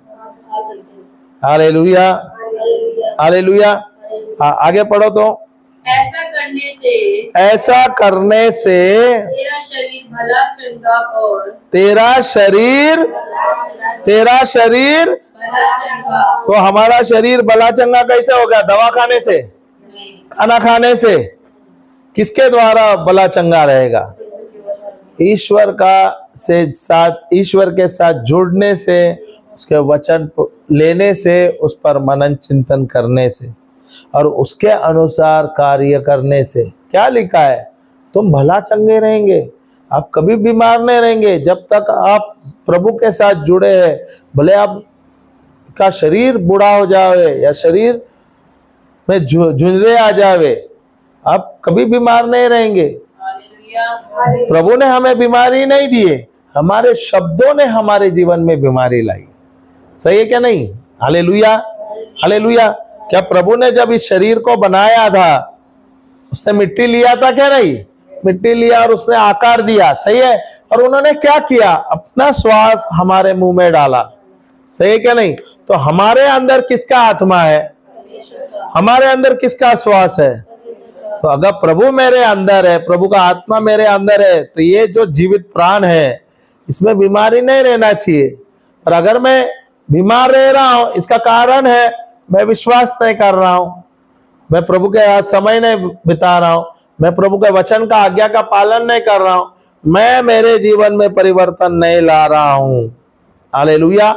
Hallelujah, hallelujah. आगे पढ़ो तो। ऐसा करने से तेरा शरीर भला चंगा और तेरा शरीर भला चंगा। तो हमारा शरीर भला चंगा कैसे हो गया? दवा खाने से, खाना खाने से? किसके द्वारा भला चंगा रहेगा? ईश्वर के साथ जुड़ने से, उसके वचन लेने से, उस पर मनन चिंतन करने से और उसके अनुसार कार्य करने से। क्या लिखा है? तुम भला चंगे रहेंगे, आप कभी बीमार नहीं रहेंगे जब तक आप प्रभु के साथ जुड़े हैं। भले आपका शरीर बूढ़ा हो जावे या शरीर में झुंझले आ जावे, आप कभी बीमार नहीं रहेंगे। प्रभु ने हमें बीमारी नहीं दी है, हमारे शब्दों ने हमारे जीवन में बीमारी लाई। सही है क्या नहीं? Hallelujah, hallelujah. क्या प्रभु ने जब इस शरीर को बनाया था, उसने मिट्टी लिया था क्या? नहीं, मिट्टी लिया और उसने आकार दिया। सही है। और उन्होंने क्या किया? अपना श्वास हमारे मुंह में डाला। सही है क्या नहीं? तो हमारे अंदर किसका आत्मा है? हमारे अंदर किसका श्वास है? तो अगर प्रभु मेरे अंदर है, प्रभु का आत्मा मेरे अंदर है, तो ये जो जीवित प्राण है, इसमें बीमारी नहीं रहना चाहिए। और अगर मैं बीमार रह रहा हूं, इसका कारण है मैं विश्वास नहीं कर रहा हूं, मैं प्रभु के साथ समय नहीं बिता रहा हूं, मैं प्रभु के वचन का आज्ञा का पालन नहीं कर रहा हूं, मैं मेरे जीवन में परिवर्तन नहीं ला रहा हूं। हालेलुया।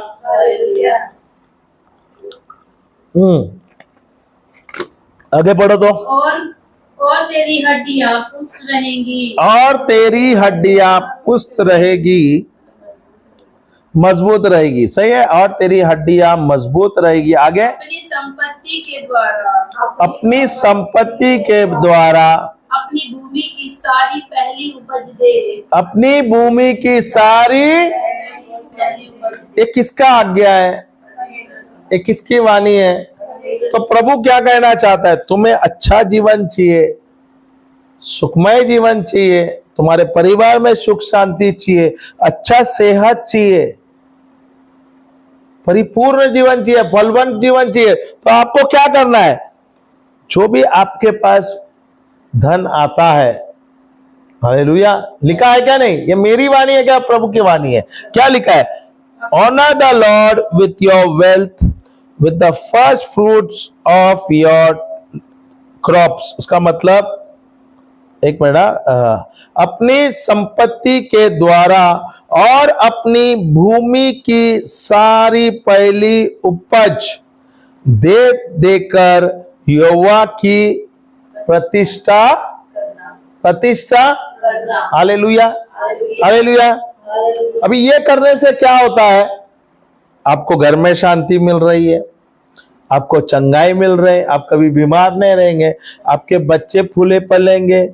आगे पढ़ो तो। और तेरी हड्डियां पुष्ट रहेंगी। और तेरी हड्डियां पुष्ट रहेगी, मजबूत रहेगी। सही है। और तेरी हड्डियां मजबूत रहेगी। आगे, अपनी संपत्ति के द्वारा अपनी संपत्ति के द्वारा अपनी भूमि की सारी पहली उपज दे। अपनी भूमि की सारी, पहली उपज। ये किसका आज्ञा है? ये किसकी वाणी है? तो प्रभु क्या कहना चाहता है? तुम्हें अच्छा जीवन चाहिए, सुखमय जीवन चाहिए, तुम्हारे परिवार में सुख शांति चाहिए, अच्छा सेहत चाहिए, परिपूर्ण जीवन चाहिए, फलवंत जीवन चाहिए, तो आपको क्या करना है? जो भी आपके पास धन आता है, हालेलुया, लिखा है क्या नहीं? ये मेरी वाणी है क्या? प्रभु की वाणी है। क्या लिखा है? Honour the Lord with your wealth, with the first fruits of your crops. उसका मतलब, एक मिनट, अपनी संपत्ति के द्वारा और अपनी भूमि की सारी पहली उपज दे देकर यहोवा की प्रतिष्ठा हालेलुया, हालेलुया। अभी ये करने से क्या होता है? आपको घर में शांति मिल रही है, आपको चंगाई मिल रही है, आप कभी बीमार नहीं रहेंगे, आपके बच्चे फूले पलेंगे,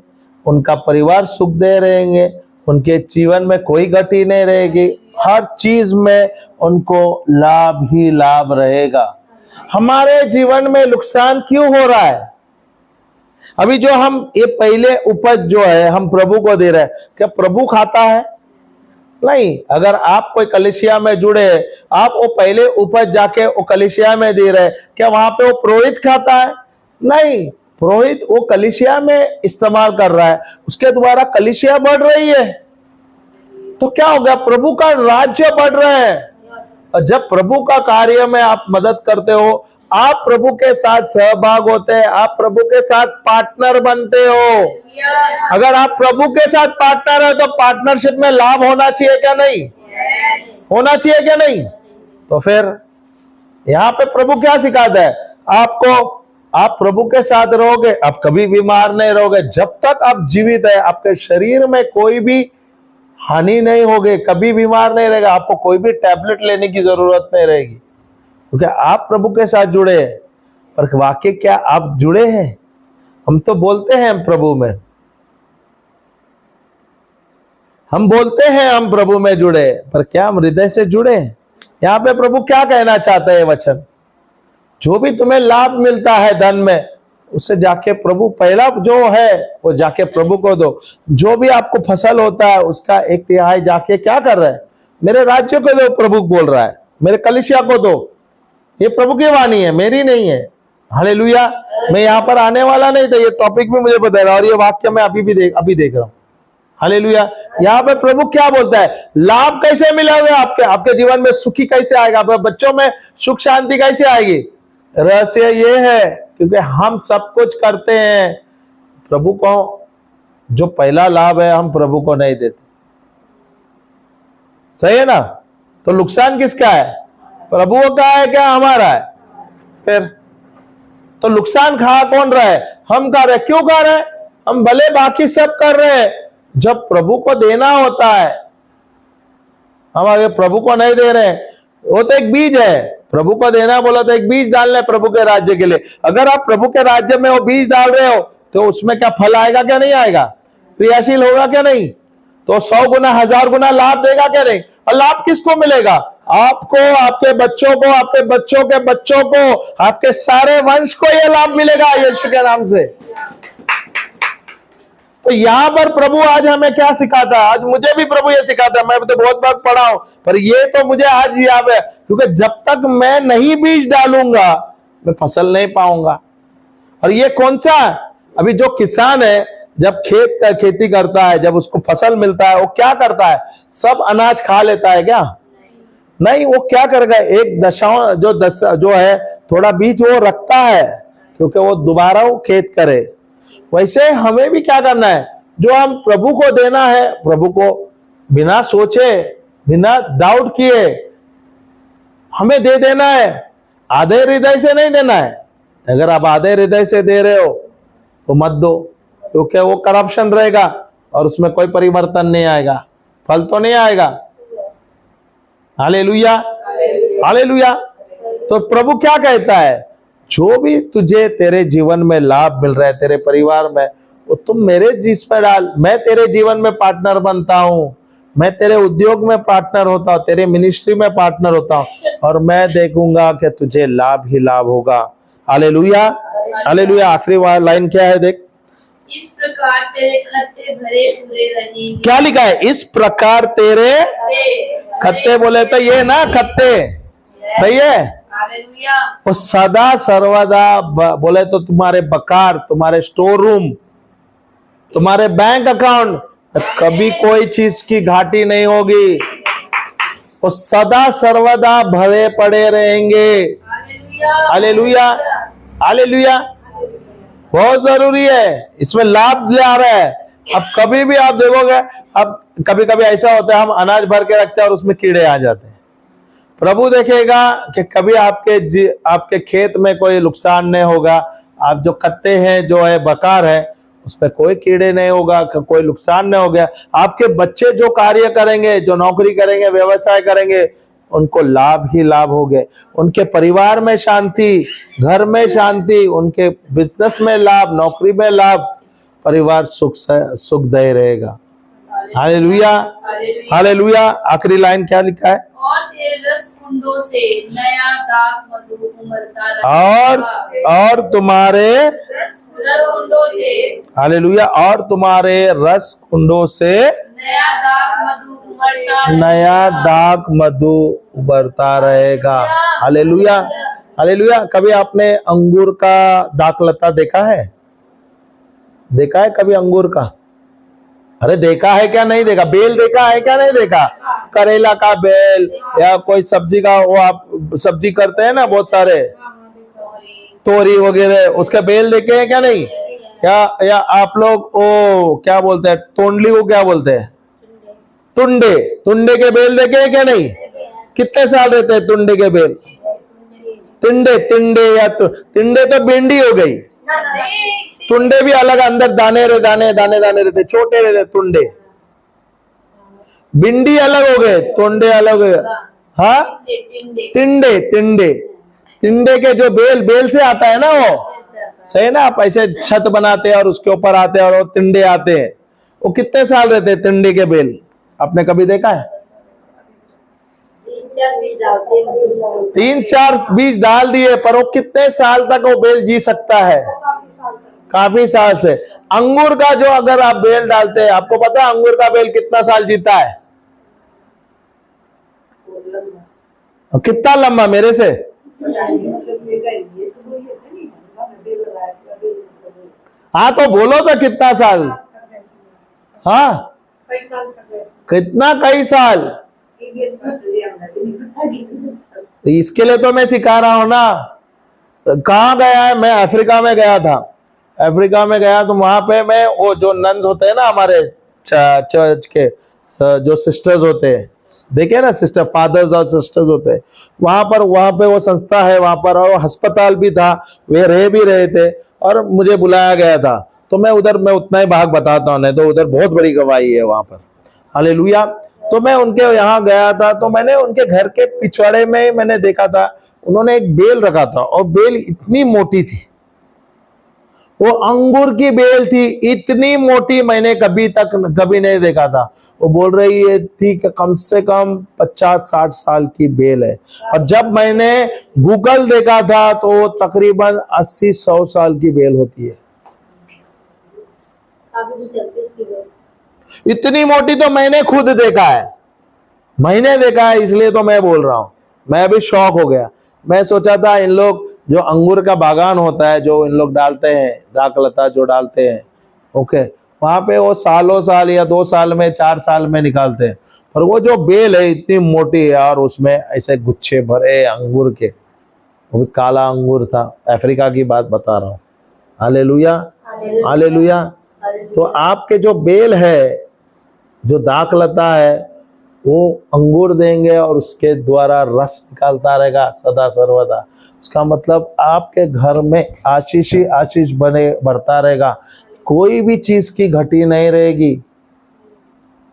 उनका परिवार सुख दे रहेंगे, उनके जीवन में कोई गति नहीं रहेगी, हर चीज में उनको लाभ ही लाभ रहेगा। हमारे जीवन में नुकसान क्यों हो रहा है? अभी जो हम ये पहले उपज जो है हम प्रभु को दे रहे हैं, क्या प्रभु खाता है? नहीं। अगर आप कोई कलीसिया में जुड़े, आप वो पहले उपज जाके वो कलीसिया में दे रहे, क्या वहां पे वो पुरोहित खाता है? नहीं। पुरोहित वो कलीसिया में इस्तेमाल कर रहा है, उसके द्वारा कलीसिया बढ़ रही है। तो क्या हो गया? प्रभु का राज्य बढ़ रहा है। और जब प्रभु का कार्य में आप मदद करते हो, आप प्रभु के साथ सहभाग होते हैं, आप प्रभु के साथ पार्टनर बनते हो। अगर आप प्रभु के साथ पार्टनर है तो पार्टनरशिप में लाभ होना चाहिए क्या नहीं? होना चाहिए क्या नहीं? तो फिर यहाँ पे प्रभु क्या सिखाता है आपको? आप प्रभु के साथ रहोगे, आप कभी बीमार नहीं रहोगे। जब तक आप जीवित है, आपके शरीर में कोई भी हानि नहीं होगी, कभी बीमार नहीं रहेगा, आपको कोई भी टैबलेट लेने की जरूरत नहीं रहेगी। क्योंकि आप प्रभु के साथ जुड़े हैं, पर वाकई क्या आप जुड़े हैं? हम तो बोलते हैं हम प्रभु में, हम बोलते हैं हम प्रभु में जुड़े, पर क्या हम हृदय से जुड़े हैं? यहां पे प्रभु क्या कहना चाहते हैं वचन? जो भी तुम्हें लाभ मिलता है धन में, उससे जाके प्रभु पहला जो है वो जाके प्रभु को दो। जो भी आपको फसल होता है उसका 1/3 जाके क्या कर रहा है? मेरे राज्य को दो, प्रभु बोल रहा है, मेरे कलीसिया को दो। ये प्रभु की वाणी है, मेरी नहीं है। हालेलुया। मैं यहां पर आने वाला नहीं था, ये टॉपिक भी मुझे पता है और ये वाक्य मैं अभी देख रहा हूं। हालेलुया। यहाँ पे प्रभु क्या बोलता है? लाभ कैसे मिलेगा आपके, आपके जीवन में सुखी कैसे आएगा, आपके बच्चों में सुख शांति कैसे आएगी? रहस्य ये है, क्योंकि हम सब कुछ करते हैं प्रभु को, जो पहला लाभ है हम प्रभु को नहीं देते। सही है ना? तो नुकसान किसका है? प्रभु का है क्या हमारा है? फिर तो नुकसान खा कौन रहा है? हम कर रहे। क्यों कर रहे? हम भले बाकी सब कर रहे हैं, जब प्रभु को देना होता है हम आगे प्रभु को नहीं दे रहे। वो तो एक बीज है, प्रभु को देना बोला तो एक बीज डालना है प्रभु के राज्य के लिए। अगर आप प्रभु के राज्य में वो बीज डाल रहे हो तो उसमें क्या फल आएगा क्या नहीं आएगा? क्रियाशील होगा क्या नहीं? तो 100 गुना 1000 गुना लाभ देगा क्या नहीं? और लाभ किसको मिलेगा? आपको, आपके बच्चों को, आपके बच्चों के बच्चों को, आपके सारे वंश को यह लाभ मिलेगा यीशु के नाम से। तो यहां पर प्रभु आज हमें क्या सिखाता है? आज मुझे भी प्रभु ये सिखाता है, मैं तो बहुत बार पढ़ा हूं, पर ये तो मुझे आज याद है, क्योंकि जब तक मैं नहीं बीज डालूंगा मैं फसल नहीं पाऊंगा। और ये कौन सा? अभी जो किसान है जब खेती करता है, जब उसको फसल मिलता है, वो क्या करता है? सब अनाज खा लेता है क्या? नहीं, वो क्या करेगा? एक जो है थोड़ा बीज वो रखता है, क्योंकि वो दोबारा वो खेत करे। वैसे हमें भी क्या करना है? जो हम प्रभु को देना है, प्रभु को बिना सोचे, बिना डाउट किए हमें दे देना है। आधे हृदय से नहीं देना है। अगर आप आधे हृदय से दे रहे हो तो मत दो, क्योंकि वो करप्शन रहेगा और उसमें कोई परिवर्तन नहीं आएगा, फल तो नहीं आएगा। Hallelujah, hallelujah. तो प्रभु क्या कहता है? जो भी तुझे तेरे जीवन में लाभ मिल रहा है, तेरे परिवार में, वो तुम मेरे जिस पर डाल। मैं तेरे जीवन में पार्टनर बनता हूं, मैं तेरे उद्योग में पार्टनर होता हूं, तेरे मिनिस्ट्री में पार्टनर होता हूं, और मैं देखूंगा कि तुझे लाभ ही लाभ होगा। Hallelujah, hallelujah. आखिरी लाइन क्या है देख? इस प्रकार तेरे खत्ते भरे पूरे रहेंगे। क्या लिखा है? इस प्रकार तेरे खत्ते, बोले तो ये ना खत्ते, सही है? हालेलुया। वो सदा सर्वदा बोले तो तुम्हारे बकार, तुम्हारे स्टोर रूम, तुम्हारे बैंक अकाउंट, कभी कोई चीज की घाटी नहीं होगी। वो सदा सर्वदा भरे पड़े रहेंगे। Hallelujah, hallelujah. बहुत जरूरी है, इसमें लाभ ले आ रहा है। अब कभी भी आप देखोगे, अब कभी कभी ऐसा होता है हम अनाज भर के रखते हैं और उसमें कीड़े आ जाते हैं। प्रभु देखेगा कि कभी आपके खेत में कोई नुकसान नहीं होगा। आप जो कत्ते हैं, जो है बकार है, उसमें कोई कीड़े नहीं होगा, कोई नुकसान नहीं हो गया। आपके बच्चे जो कार्य करेंगे, जो नौकरी करेंगे, व्यवसाय करेंगे, उनको लाभ ही लाभ हो गए। उनके परिवार में शांति, घर में शांति, उनके बिजनेस में लाभ, नौकरी में लाभ, परिवार सुखदायी रहेगा। Hallelujah, hallelujah. आखिरी लाइन क्या लिखा है? और तेरे रस कुंडों से नया दाख मधु उमड़ता रहेगा। और तुम्हारे रस कुंडों से, हालेलुया, और तुम्हारे रस कुंडों से नया दाख मधु उमड़ता रहेगा। नया दाख मधु उबरता रहेगा। Hallelujah, hallelujah. कभी आपने अंगूर का दाख लता देखा है? देखा है कभी अंगूर का? अरे देखा है क्या नहीं देखा? बेल देखा है क्या नहीं देखा? करेला का बेल या कोई सब्जी का, वो आप सब्जी करते हैं ना बहुत सारे, तोरी वगैरह, उसका बेल देखे हैं क्या नहीं? या आप लोग वो क्या बोलते हैं, तोंडली को क्या बोलते हैं? तुंडे, तुंडे के बेल देखे हैं क्या नहीं? कितने साल रहते हैं तुंडे के बेल? तिंडे, तिंडे या तिंडे तो भिंडी हो गई, तुंडे भी अलग, अंदर दाने दाने दाने दाने रहते, छोटे रहते तुंडे। भिंडी अलग हो गए, तुंडे अलग हो गए। हाँ, तिंडे, तिंडे। टिंडे के जो बेल, बेल से आता है ना वो, सही है ना। आप ऐसे छत बनाते हैं और उसके ऊपर आते हैं और वो टिंडे आते हैं। वो कितने साल रहते हैं टिंडे के बेल? आपने कभी देखा है? 3-4 बीज डाल दिए, पर वो कितने साल तक वो बेल जी सकता है? काफी साल से। अंगूर का जो अगर आप बेल डालते हैं, आपको पता है अंगूर का बेल कितना साल जीता है? कितना लंबा? मेरे से हाँ, तो बोलो तो कितना साल? हाँ, कितना? कई साल? तो इसके लिए तो मैं सिखा रहा हूं ना। कहाँ गया है? मैं अफ्रीका में गया था। अफ्रीका में गया तो वहां पे मैं, वो जो नन्स होते हैं ना हमारे चर्च के, जो सिस्टर्स होते हैं, देखे ना, सिस्टर फादर्स और सिस्टर्स होते हैं, वहां पे वो संस्था है वहां पर, और अस्पताल भी था, वे रह भी रहे थे और मुझे बुलाया गया था। तो मैं उतना ही भाग बताता हूँ, नहीं तो उधर बहुत बड़ी गवाही है वहां पर। हालेलुया। तो मैं उनके यहाँ गया था, तो मैंने उनके घर के पिछवाड़े में मैंने देखा था, उन्होंने एक बेल रखा था और बेल इतनी मोटी थी, वो अंगूर की बेल थी, इतनी मोटी मैंने कभी नहीं देखा था। वो बोल रही है थी कि कम से कम 50-60 साल की बेल है, और जब मैंने गूगल देखा था तो वो तकरीबन 80-100 साल की बेल होती है। इतनी मोटी तो मैंने खुद देखा है, इसलिए तो मैं बोल रहा हूं। मैं अभी शॉक हो गया। मैं सोचा था इन लोग जो अंगूर का बागान होता है, जो इन लोग डालते हैं, दाखलता जो डालते हैं, ओके, वहां पे वो सालों साल या 2 साल में, 4 साल में निकालते हैं, और वो जो बेल है इतनी मोटी है, और उसमें ऐसे गुच्छे भरे अंगूर के, वो भी काला अंगूर था। अफ्रीका की बात बता रहा हूँ। Hallelujah, hallelujah. तो आपके जो बेल है, जो दाखलता है, वो अंगूर देंगे और उसके द्वारा रस निकालता रहेगा सदा सर्वदा। उसका मतलब आपके घर में आशीष ही आशीष बढ़ता रहेगा, कोई भी चीज की घटी नहीं रहेगी।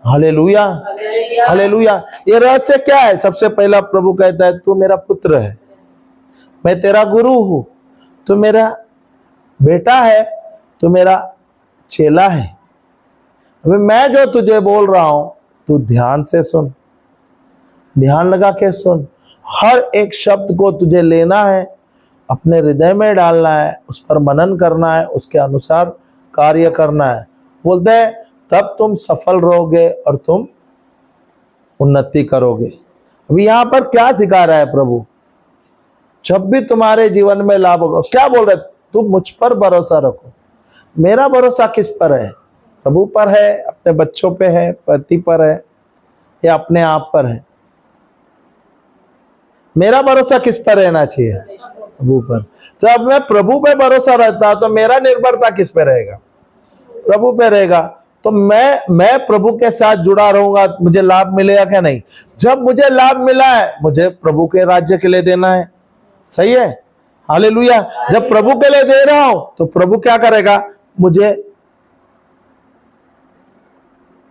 Hallelujah, hallelujah. ये रहस्य क्या है? सबसे पहला प्रभु कहता है, तू मेरा पुत्र है, मैं तेरा गुरु हूं, तू मेरा बेटा है, तू मेरा चेला है। अभी मैं जो तुझे बोल रहा हूं, तू ध्यान से सुन, ध्यान लगा के सुन। हर एक शब्द को तुझे लेना है, अपने हृदय में डालना है, उस पर मनन करना है, उसके अनुसार कार्य करना है। बोलते हैं तब तुम सफल रहोगे और तुम उन्नति करोगे। अभी यहां पर क्या सिखा रहा है प्रभु? जब भी तुम्हारे जीवन में लाभ होगा, क्या बोल रहे? तुम मुझ पर भरोसा रखो। मेरा भरोसा किस पर है? प्रभु पर है, अपने बच्चों पे है, पति पर है, या अपने आप पर है? मेरा भरोसा किस पर रहना चाहिए? प्रभु पर। जब मैं प्रभु पे भरोसा रहता तो मेरा निर्भरता किस पे रहेगा? प्रभु पे रहेगा। तो मैं प्रभु के साथ जुड़ा रहूंगा, मुझे लाभ मिलेगा क्या? नहीं। जब मुझे लाभ मिला है, मुझे प्रभु के राज्य के लिए देना है। सही है, हालेलुया। जब प्रभु के लिए दे रहा हूं तो प्रभु क्या करेगा?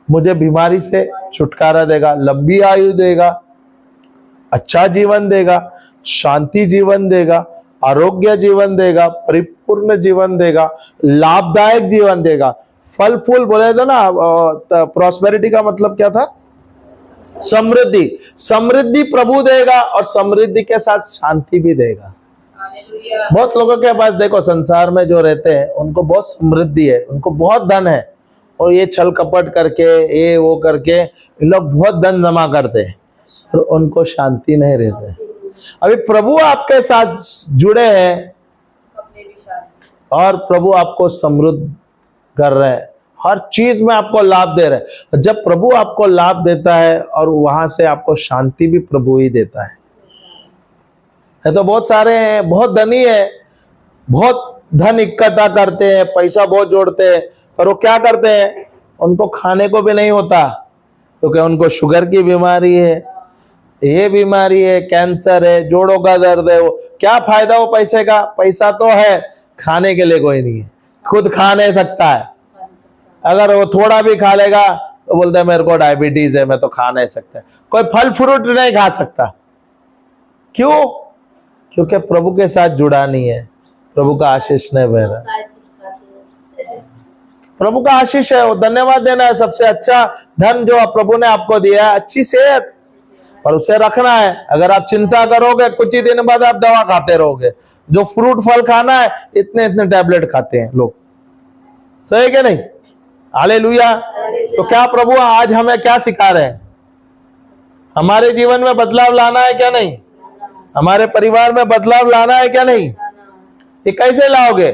मुझे बीमारी से छुटकारा देगा, लंबी आयु देगा, अच्छा जीवन देगा, शांति जीवन देगा, आरोग्य जीवन देगा, परिपूर्ण जीवन देगा, लाभदायक जीवन देगा, फल फूल। बोले थे ना, प्रॉस्पेरिटी का मतलब क्या था? समृद्धि। समृद्धि प्रभु देगा, और समृद्धि के साथ शांति भी देगा। बहुत लोगों के पास देखो, संसार में जो रहते हैं उनको बहुत समृद्धि है, उनको बहुत धन है, और ये छल कपट करके, ये वो करके इन लोग बहुत धन जमा करते हैं, और उनको शांति नहीं रहती। अभी प्रभु आपके साथ जुड़े हैं और प्रभु आपको समृद्ध कर रहे हैं, हर चीज में आपको लाभ दे रहे हैं। जब प्रभु आपको लाभ देता है, और वहां से आपको शांति भी प्रभु ही देता है। तो बहुत सारे हैं, बहुत धनी है, बहुत धन इकट्ठा करते हैं, पैसा बहुत जोड़ते हैं, पर वो क्या करते हैं? उनको खाने को भी नहीं होता, क्योंकि उनको शुगर की बीमारी है, ये बीमारी है, कैंसर है, जोड़ों का दर्द है। वो क्या फायदा वो पैसे का? पैसा तो है, खाने के लिए कोई नहीं है, खुद खा नहीं सकता है। अगर वो थोड़ा भी खा लेगा तो बोलते हैं मेरे को डायबिटीज है, मैं तो खा नहीं सकता। कोई फल फ्रूट नहीं खा सकता। क्यों? क्योंकि प्रभु के साथ जुड़ा नहीं है, प्रभु का आशीष नहीं बह रहा। प्रभु का आशीष है, वो धन्यवाद देना है। सबसे अच्छा धन जो प्रभु ने आपको दिया है अच्छी सेहत, और उसे रखना है। अगर आप चिंता करोगे कुछ ही दिन बाद आप दवा खाते रहोगे। जो फ्रूट फल खाना है इतने इतने टैबलेट खाते हैं लोग, सही कि नहीं? हालेलुया। तो क्या प्रभु आज हमें क्या सिखा रहे हैं? हमारे जीवन में बदलाव लाना है क्या नहीं? हमारे परिवार में बदलाव लाना है क्या नहीं? ये कैसे लाओगे?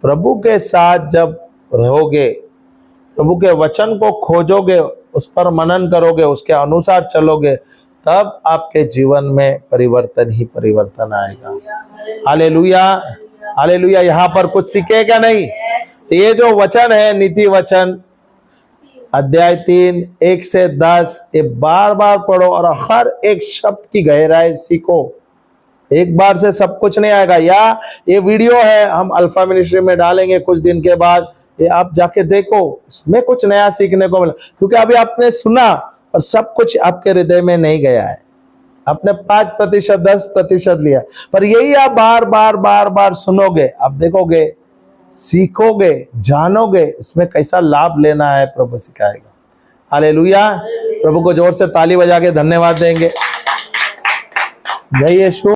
प्रभु के साथ जब रहोगे, प्रभु के वचन को खोजोगे, उस पर मनन करोगे, उसके अनुसार चलोगे, तब आपके जीवन में परिवर्तन ही परिवर्तन आएगा। Hallelujah, hallelujah. यहाँ पर कुछ सीखे क्या नहीं? तो ये जो वचन है नीति वचन अध्याय 3 1 से 10, ये बार बार पढ़ो और हर एक शब्द की गहराई सीखो। एक बार से सब कुछ नहीं आएगा। या ये वीडियो है, हम अल्फा मिनिस्ट्री में डालेंगे कुछ दिन के बाद, ये आप जाके देखो, इसमें कुछ नया सीखने को मिला। क्योंकि अभी आपने सुना और सब कुछ आपके हृदय में नहीं गया है। आपने 5% 10% लिया, पर यही आप बार बार बार बार सुनोगे, आप देखोगे, सीखोगे, जानोगे, इसमें कैसा लाभ लेना है प्रभु सिखाएगा। हालेलुया। प्रभु को जोर से ताली बजा के धन्यवाद देंगे। जय यीशु।